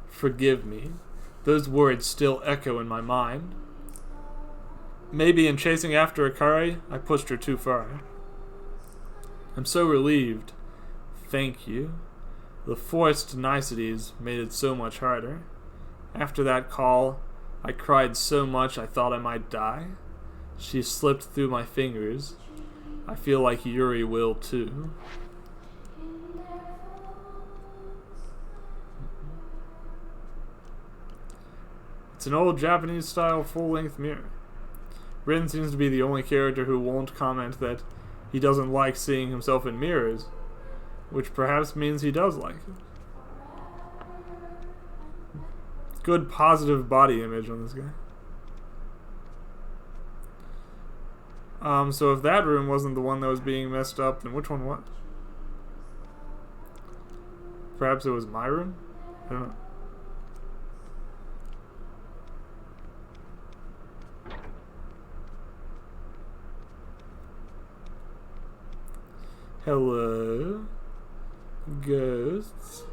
Forgive me. Those words still echo in my mind. Maybe in chasing after Akari, I pushed her too far. I'm so relieved. Thank you. The forced niceties made it so much harder. After that call, I cried so much I thought I might die. She slipped through my fingers. I feel like Yuri will too. It's an old Japanese-style full-length mirror. Rin seems to be the only character who won't comment that he doesn't like seeing himself in mirrors, which perhaps means he does like it. Good positive body image on this guy. So if that room wasn't the one that was being messed up, then which one was? Perhaps it was my room? I don't know. Hello, ghosts.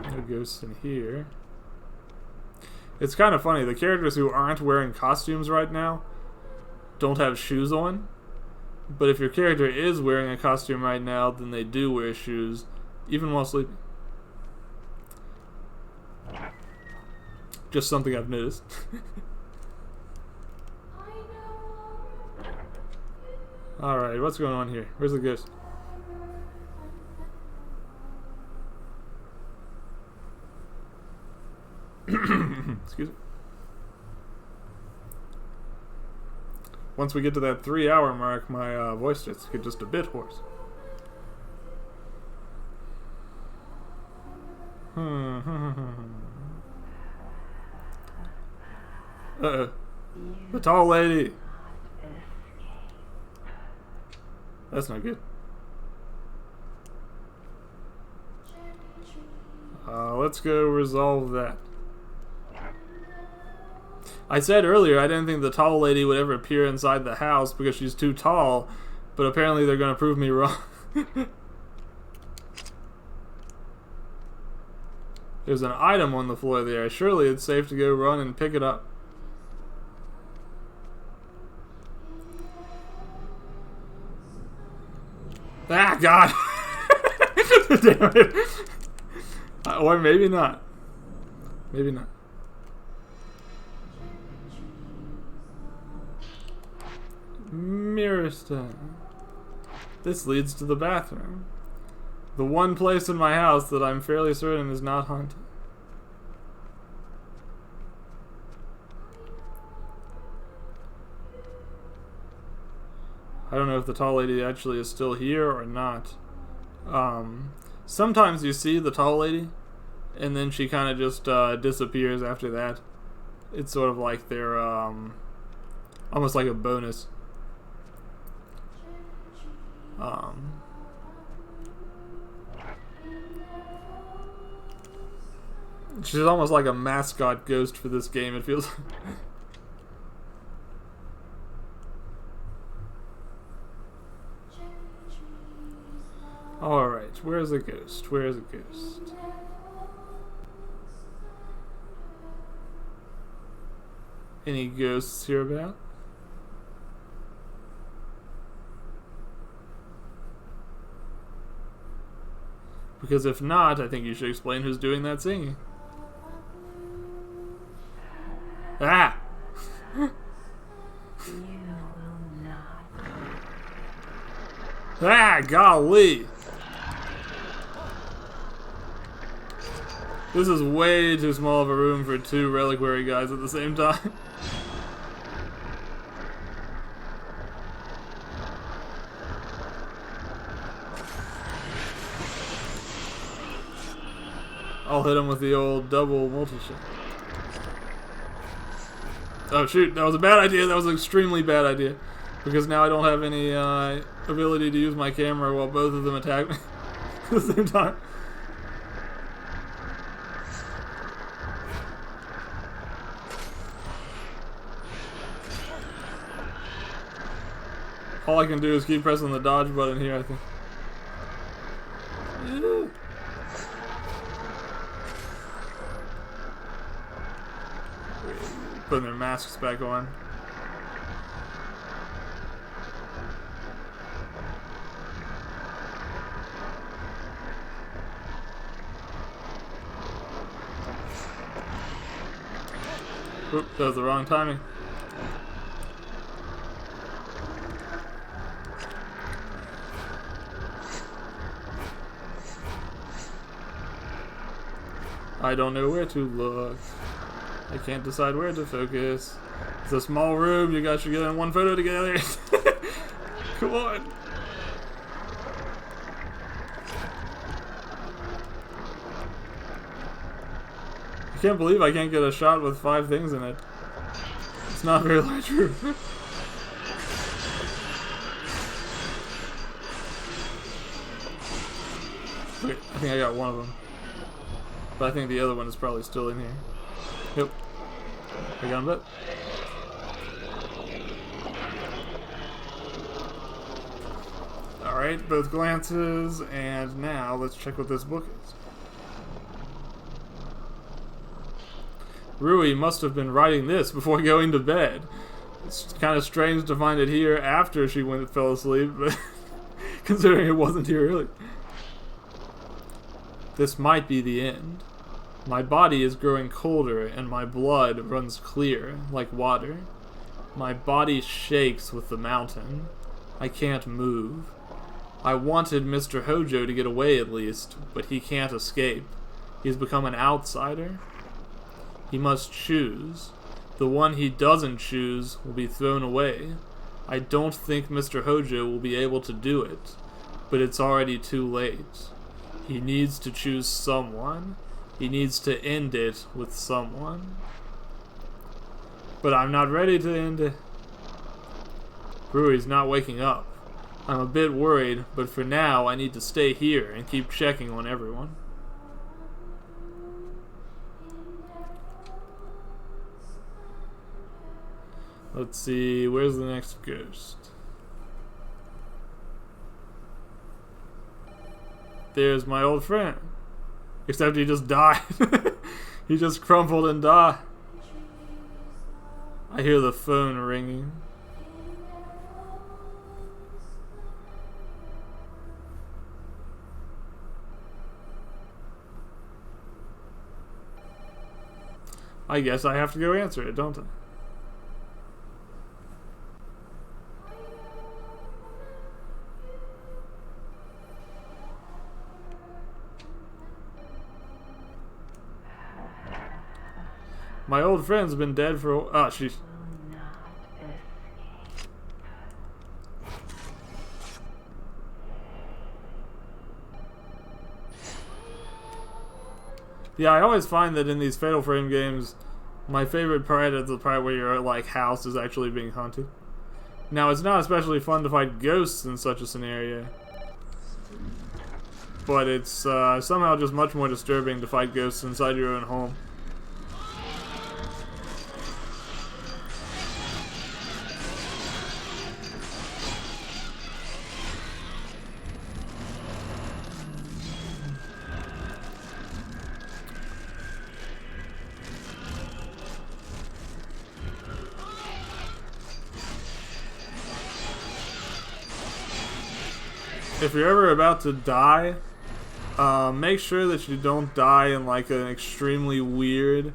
No ghosts in here. It's kind of funny. The characters who aren't wearing costumes right now don't have shoes on. But if your character is wearing a costume right now, then they do wear shoes, even while sleeping. Just something I've noticed. Alright, what's going on here? Where's the ghost? Excuse me. Once we get to that 3-hour mark, my voice gets just a bit hoarse. Uh-oh. The tall lady. That's not good. Let's go resolve that. I said earlier I didn't think the tall lady would ever appear inside the house because she's too tall, but apparently they're going to prove me wrong. There's an item on the floor there. Surely it's safe to go run and pick it up. Ah, God! Damn it. Or maybe not. Maybe not. Mirror stone. This leads to the bathroom. The one place in my house that I'm fairly certain is not haunted. I don't know if the tall lady actually is still here or not. Sometimes you see the tall lady, and then she kind of just disappears after that. It's sort of like they're almost like a bonus. She's almost like a mascot ghost for this game, it feels. Alright, where's the ghost? Where's the ghost? Any ghosts hereabout? Because if not, I think you should explain who's doing that singing. Ah! You will not. Ah, golly! This is way too small of a room for 2 reliquary guys at the same time. I'll hit him with the old double multi-shot. Oh shoot, that was a bad idea. That was an extremely bad idea. Because now I don't have any ability to use my camera while both of them attack me at the same time. All I can do is keep pressing the dodge button here, I think. Ew. Putting their masks back on. Oop, that was the wrong timing. I don't know where to look. I can't decide where to focus. It's a small room, you guys should get in one photo together. Come on. I can't believe I can't get a shot with 5 things in it. It's not very large room. Wait, I think I got one of them. But I think the other one is probably still in here. Yep. I got him up. Alright, both glances, and now let's check what this book is. Rui must have been writing this before going to bed. It's kind of strange to find it here after she fell asleep, but considering it wasn't here earlier. This might be the end. My body is growing colder and my blood runs clear, like water. My body shakes with the mountain. I can't move. I wanted Mr. Hojo to get away at least, but he can't escape. He's become an outsider. He must choose. The one he doesn't choose will be thrown away. I don't think Mr. Hojo will be able to do it, but it's already too late. He needs to choose someone. He needs to end it with someone. But I'm not ready to end it. Rui's not waking up. I'm a bit worried, but for now I need to stay here and keep checking on everyone. Let's see, where's the next ghost? There's my old friend. Except he just died. He just crumpled and died. I hear the phone ringing. I guess I have to go answer it, don't I? My old friend's been dead for a while. Oh, she's... Yeah, I always find that in these Fatal Frame games, my favorite part is the part where your like house is actually being haunted. Now, it's not especially fun to fight ghosts in such a scenario, but it's somehow just much more disturbing to fight ghosts inside your own home. If you're ever about to die, make sure that you don't die in like an extremely weird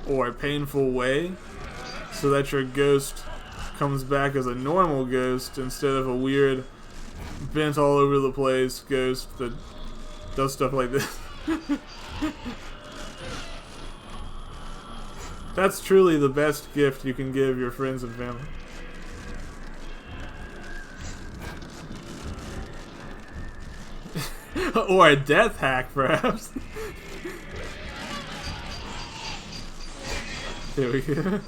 or painful way, so that your ghost comes back as a normal ghost instead of a weird, bent all over the place ghost that does stuff like this. That's truly the best gift you can give your friends and family. Or a death hack, perhaps. There we go.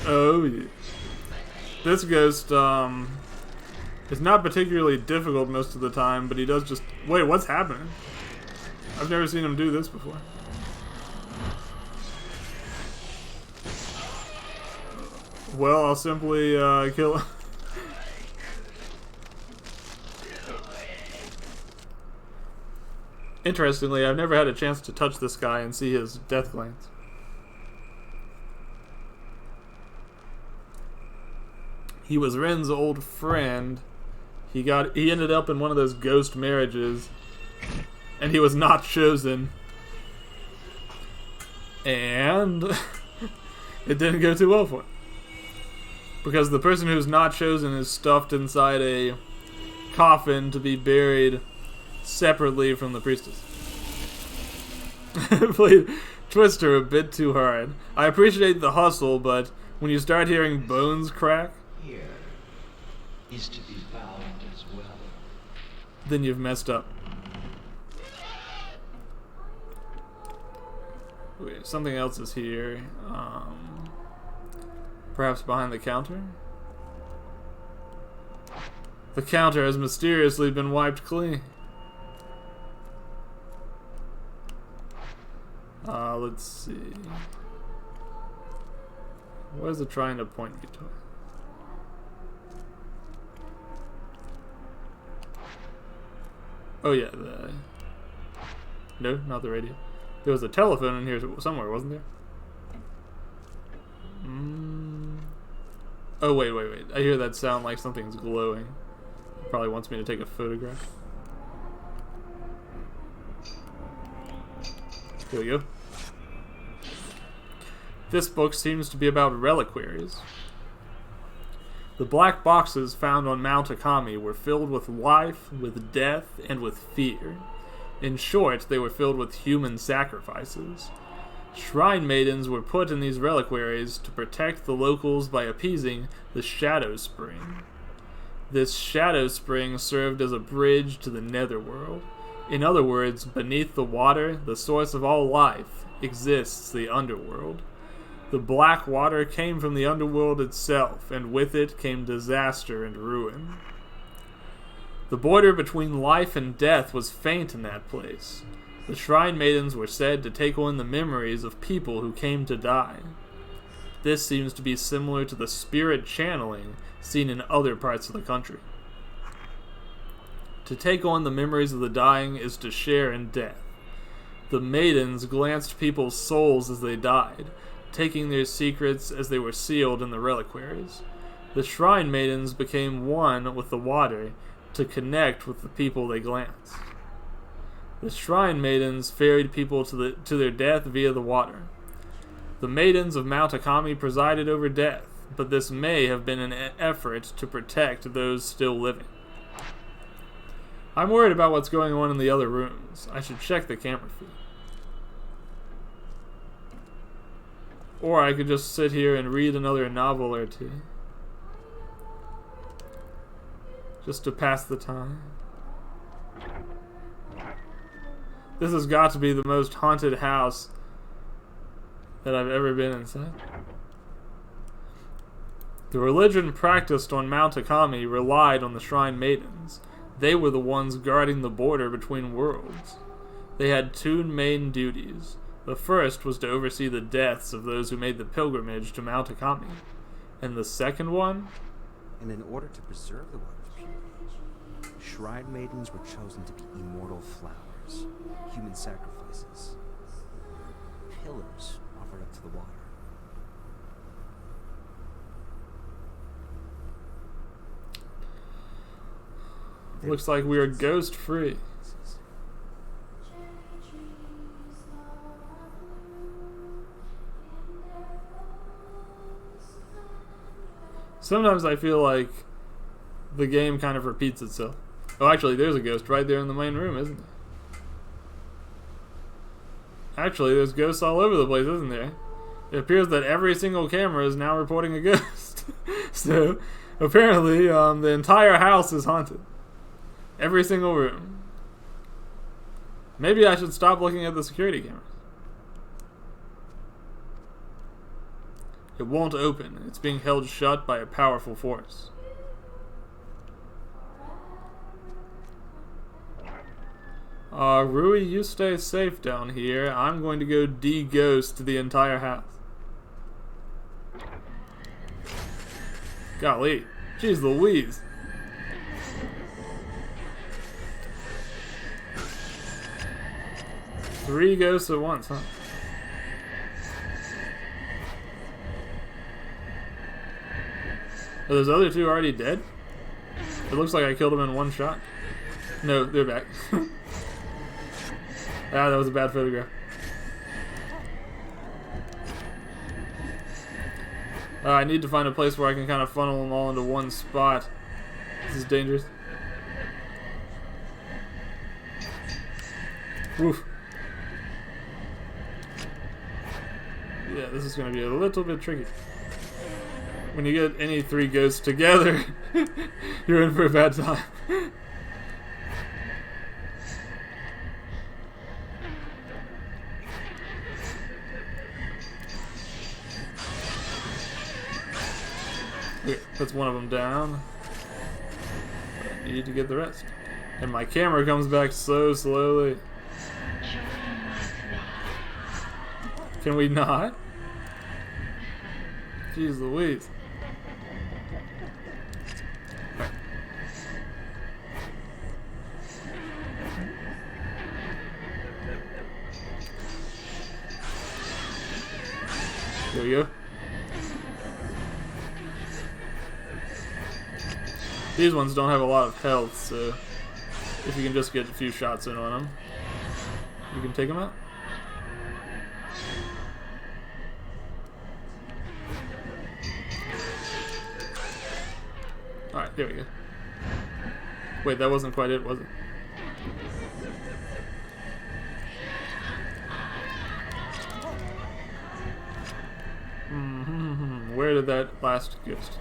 Oh, yeah. This ghost, is not particularly difficult most of the time, but he does just... Wait, what's happening? I've never seen him do this before. Well, I'll simply kill him. Interestingly, I've never had a chance to touch this guy and see his death glands. He was Ren's old friend. He ended up in one of those ghost marriages, and he was not chosen. And it didn't go too well for him. Because the person who's not chosen is stuffed inside a coffin to be buried separately from the priestess. Played Twister a bit too hard. I appreciate the hustle, but when you start hearing bones crack, here is to be found as well. Then you've messed up. Wait, something else is here. Perhaps behind the counter? The counter has mysteriously been wiped clean. Let's see. What is it trying to point me to? Oh yeah, no, not the radio. There was a telephone in here somewhere, wasn't there? Oh wait. I hear that sound like something's glowing. It probably wants me to take a photograph. Here we go. This book seems to be about reliquaries. The black boxes found on Mount Akami were filled with life, with death, and with fear. In short, they were filled with human sacrifices. Shrine maidens were put in these reliquaries to protect the locals by appeasing the Shadow Spring. This Shadow Spring served as a bridge to the Netherworld. In other words, beneath the water, the source of all life, exists the underworld. The black water came from the underworld itself, and with it came disaster and ruin. The border between life and death was faint in that place. The Shrine Maidens were said to take on the memories of people who came to die. This seems to be similar to the spirit channeling seen in other parts of the country. To take on the memories of the dying is to share in death. The maidens glanced people's souls as they died, taking their secrets as they were sealed in the reliquaries. The Shrine Maidens became one with the water to connect with the people they glanced. The Shrine Maidens ferried people to their death via the water. The Maidens of Mount Akami presided over death, but this may have been an effort to protect those still living. I'm worried about what's going on in the other rooms. I should check the camera feed. Or I could just sit here and read another novel or two. Just to pass the time. This has got to be the most haunted house that I've ever been inside. The religion practiced on Mount Akami relied on the Shrine Maidens. They were the ones guarding the border between worlds. They had two main duties. The first was to oversee the deaths of those who made the pilgrimage to Mount Akami. And the second one? And in order to preserve the water's purity, Shrine Maidens were chosen to be immortal flowers, human sacrifices, pillars offered up to the water. Looks like we are ghost free. Sometimes I feel like the game kind of repeats itself. Oh, actually, there's a ghost right there in the main room, isn't there? Actually, there's ghosts all over the place, isn't there? It appears that every single camera is now reporting a ghost. So, apparently, the entire house is haunted. Every single room. Maybe I should stop looking at the security cameras. It won't open. It's being held shut by a powerful force. Rui, you stay safe down here. I'm going to go de-ghost the entire house. Golly. Jeez Louise. Three ghosts at once, huh? Are those other two already dead? It looks like I killed them in one shot. No, they're back. Ah, that was a bad photograph. I need to find a place where I can kind of funnel them all into one spot. This is dangerous. Woof. Yeah, this is going to be a little bit tricky. When you get any three ghosts together, you're in for a bad time. Okay, that's one of them down. I need to get the rest. And my camera comes back so slowly. Can we not? Jeez Louise. There we go. These ones don't have a lot of health, so if you can just get a few shots in on them, you can take them out. Alright, there we go. Wait, that wasn't quite it, was it? Where did that last ghost?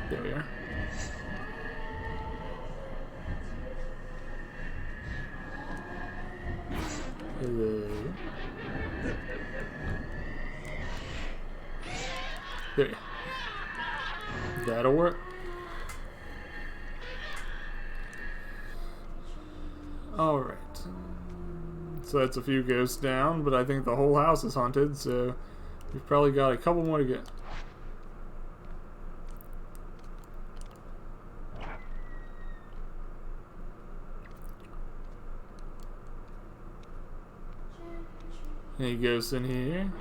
There we are. Hello. There you go. That'll work. Alright. So that's a few ghosts down, but I think the whole house is haunted, so we've probably got a couple more to get. Any ghosts in here?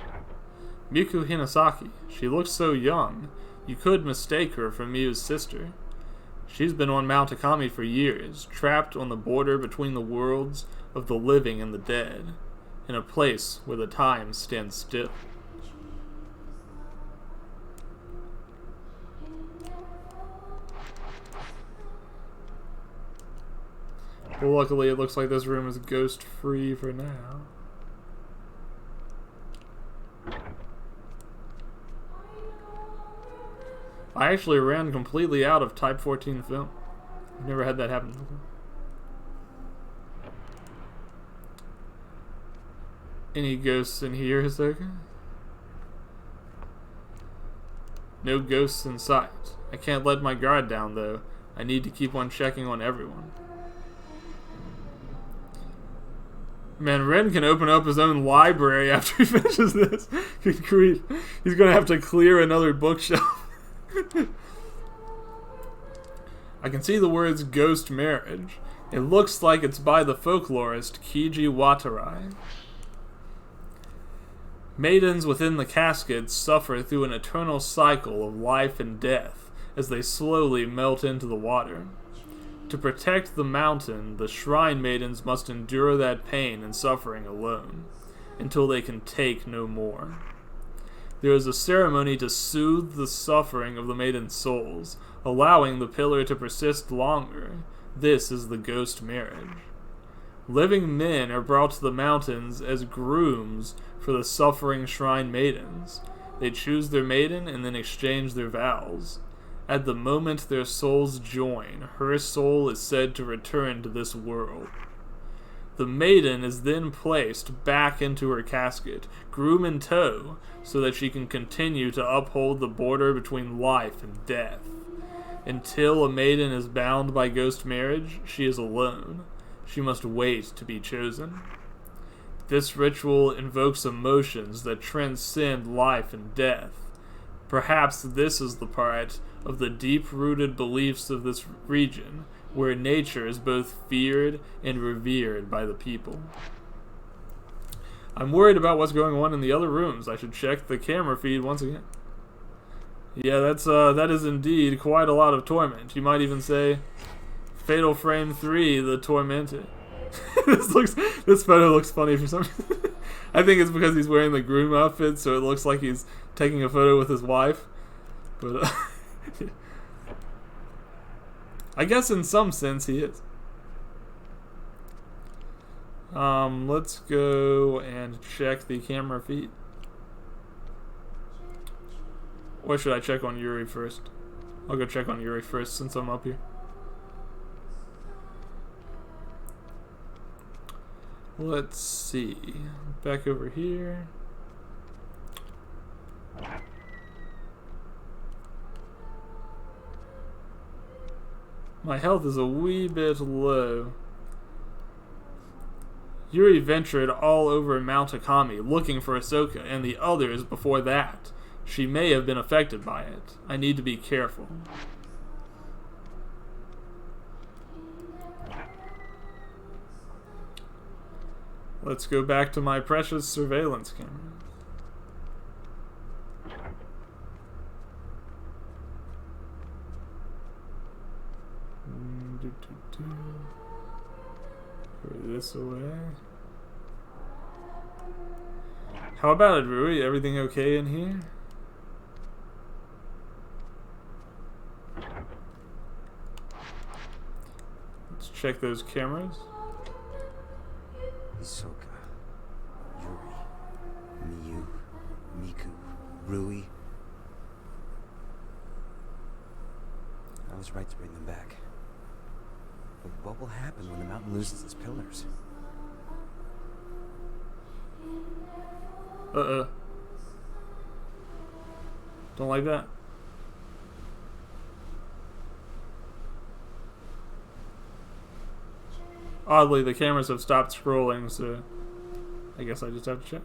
Miku Hinasaki. She looks so young. You could mistake her for Miu's sister. She's been on Mount Akami for years, trapped on the border between the worlds of the living and the dead, in a place where the time stands still. Well, luckily it looks like this room is ghost-free for now. I actually ran completely out of Type 14 film. I've never had that happen before. Any ghosts in here, Hisoka? No ghosts in sight. I can't let my guard down, though. I need to keep on checking on everyone. Man, Ren can open up his own library after he finishes this. Good grief. He's gonna have to clear another bookshelf. I can see the words ghost marriage. It looks like it's by the folklorist Kiji Watarai. Maidens within the caskets suffer through an eternal cycle of life and death as they slowly melt into the water. To protect the mountain, the shrine maidens must endure that pain and suffering alone, until they can take no more. There is a ceremony to soothe the suffering of the maiden's souls, allowing the pillar to persist longer. This is the ghost marriage. Living men are brought to the mountains as grooms for the suffering shrine maidens. They choose their maiden and then exchange their vows. At the moment their souls join, her soul is said to return to this world. The maiden is then placed back into her casket, groom in tow, so that she can continue to uphold the border between life and death. Until a maiden is bound by ghost marriage, she is alone. She must wait to be chosen. This ritual invokes emotions that transcend life and death. Perhaps this is the part of the deep-rooted beliefs of this region, where nature is both feared and revered by the people. I'm worried about what's going on in the other rooms. I should check the camera feed once again. Yeah, that is indeed quite a lot of torment. You might even say, Fatal Frame 3, the Tormented. This photo looks funny for some reason. I think it's because he's wearing the groom outfit, so it looks like he's taking a photo with his wife. But I guess in some sense he is. Let's go and check the camera feed. Or should I check on Yuri first? I'll go check on Yuri first since I'm up here. Let's see. Back over here. My health is a wee bit low. Yuri ventured all over Mount Akami looking for Ahsoka and the others before that. She may have been affected by it. I need to be careful. Let's go back to my precious surveillance camera. Put this away. How about it, Rui? Everything okay in here? Let's check those cameras. Ahsoka, Yuri, Miyu, Miku, Rui. I was right to bring them back. But what will happen when the mountain loses its pillars? Don't like that. Oddly, the cameras have stopped scrolling, so I guess I just have to check.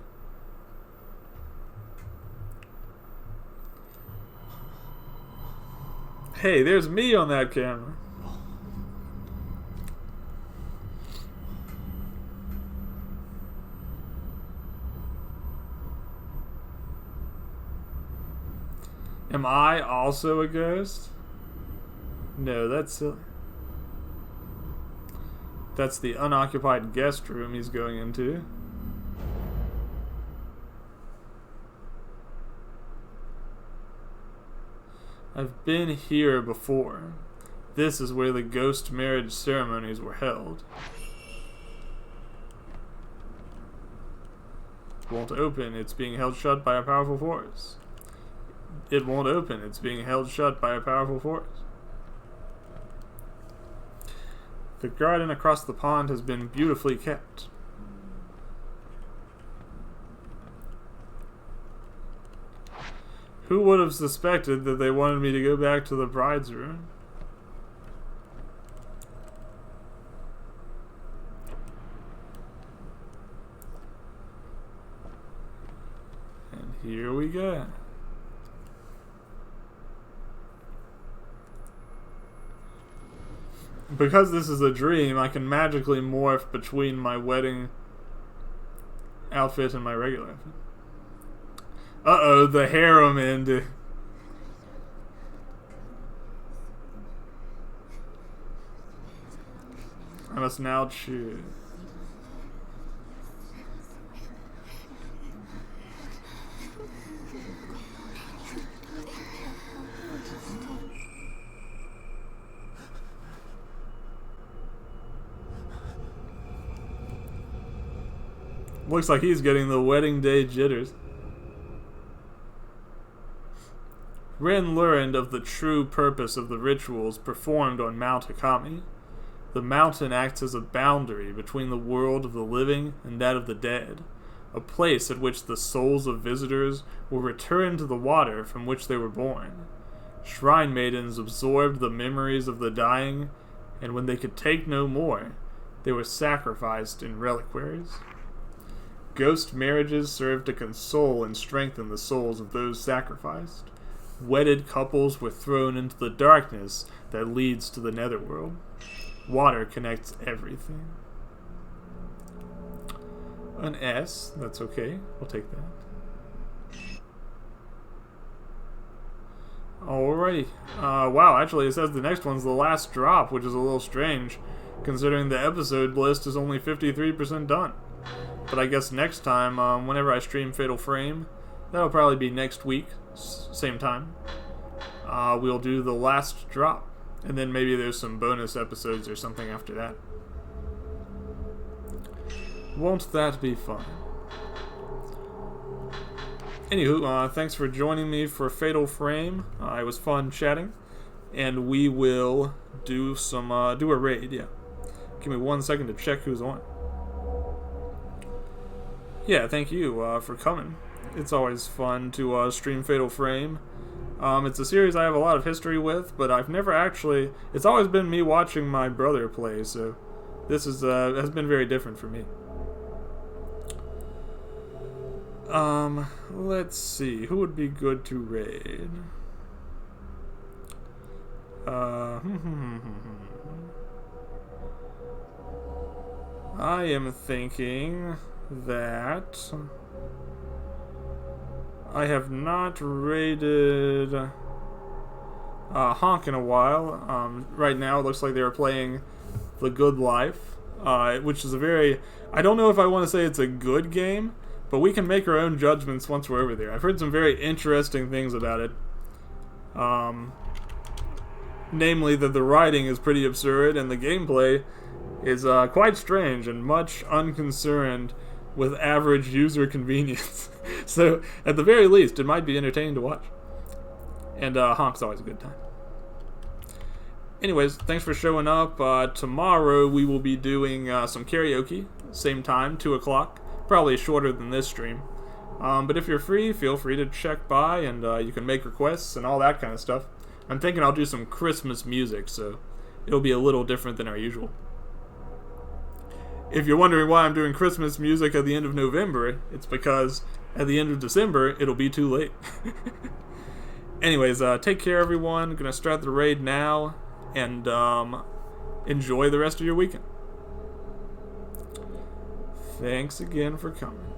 Hey, there's me on that camera. Am I also a ghost? No, that's silly. That's the unoccupied guest room he's going into. I've been here before. This is where the ghost marriage ceremonies were held. Won't open, it's being held shut by a powerful force. It won't open, it's being held shut by a powerful force. The garden across the pond has been beautifully kept. Who would have suspected that they wanted me to go back to the bride's room? And here we go. Because this is a dream, I can magically morph between my wedding outfit and my regular outfit. Uh-oh, the harem ended. I must now choose. Looks like he's getting the wedding day jitters. Ren learned of the true purpose of the rituals performed on Mount Akami. The mountain acts as a boundary between the world of the living and that of the dead, a place at which the souls of visitors will return to the water from which they were born. Shrine maidens absorbed the memories of the dying, and when they could take no more, they were sacrificed in reliquaries. Ghost marriages served to console and strengthen the souls of those sacrificed. Wedded couples were thrown into the darkness that leads to the netherworld. Water connects everything. An S, that's okay. We'll take that. Alrighty. Wow, actually it says the next one's the last drop, which is a little strange, considering the episode list is only 53% done. But I guess next time, whenever I stream Fatal Frame, that'll probably be next week, same time. We'll do the last drop, and then maybe there's some bonus episodes or something after that. Won't that be fun? Anywho, thanks for joining me for Fatal Frame. It was fun chatting, and we will do some do a raid. Yeah, give me 1 second to check who's on. Yeah, thank you for coming. It's always fun to stream Fatal Frame, It's a series I have a lot of history with, but I've never actually... It's always been me watching my brother play, so this is has been very different for me. Let's see. Who would be good to raid? I am thinking that I have not raided Honk in a while. Right now it looks like they're playing The Good Life, which is a very... I don't know if I want to say it's a good game, but we can make our own judgments once we're over there. I've heard some very interesting things about it. Namely that the writing is pretty absurd and the gameplay is quite strange and much unconcerned with average user convenience. So, at the very least, it might be entertaining to watch. And Honk's always a good time. Anyways, thanks for showing up. Tomorrow we will be doing some karaoke, same time, 2 o'clock. Probably shorter than this stream. But if you're free, feel free to check by and you can make requests and all that kind of stuff. I'm thinking I'll do some Christmas music, so it'll be a little different than our usual. If you're wondering why I'm doing Christmas music at the end of November, it's because at the end of December, it'll be too late. Anyways, take care, everyone. Gonna start the raid now, and enjoy the rest of your weekend. Thanks again for coming.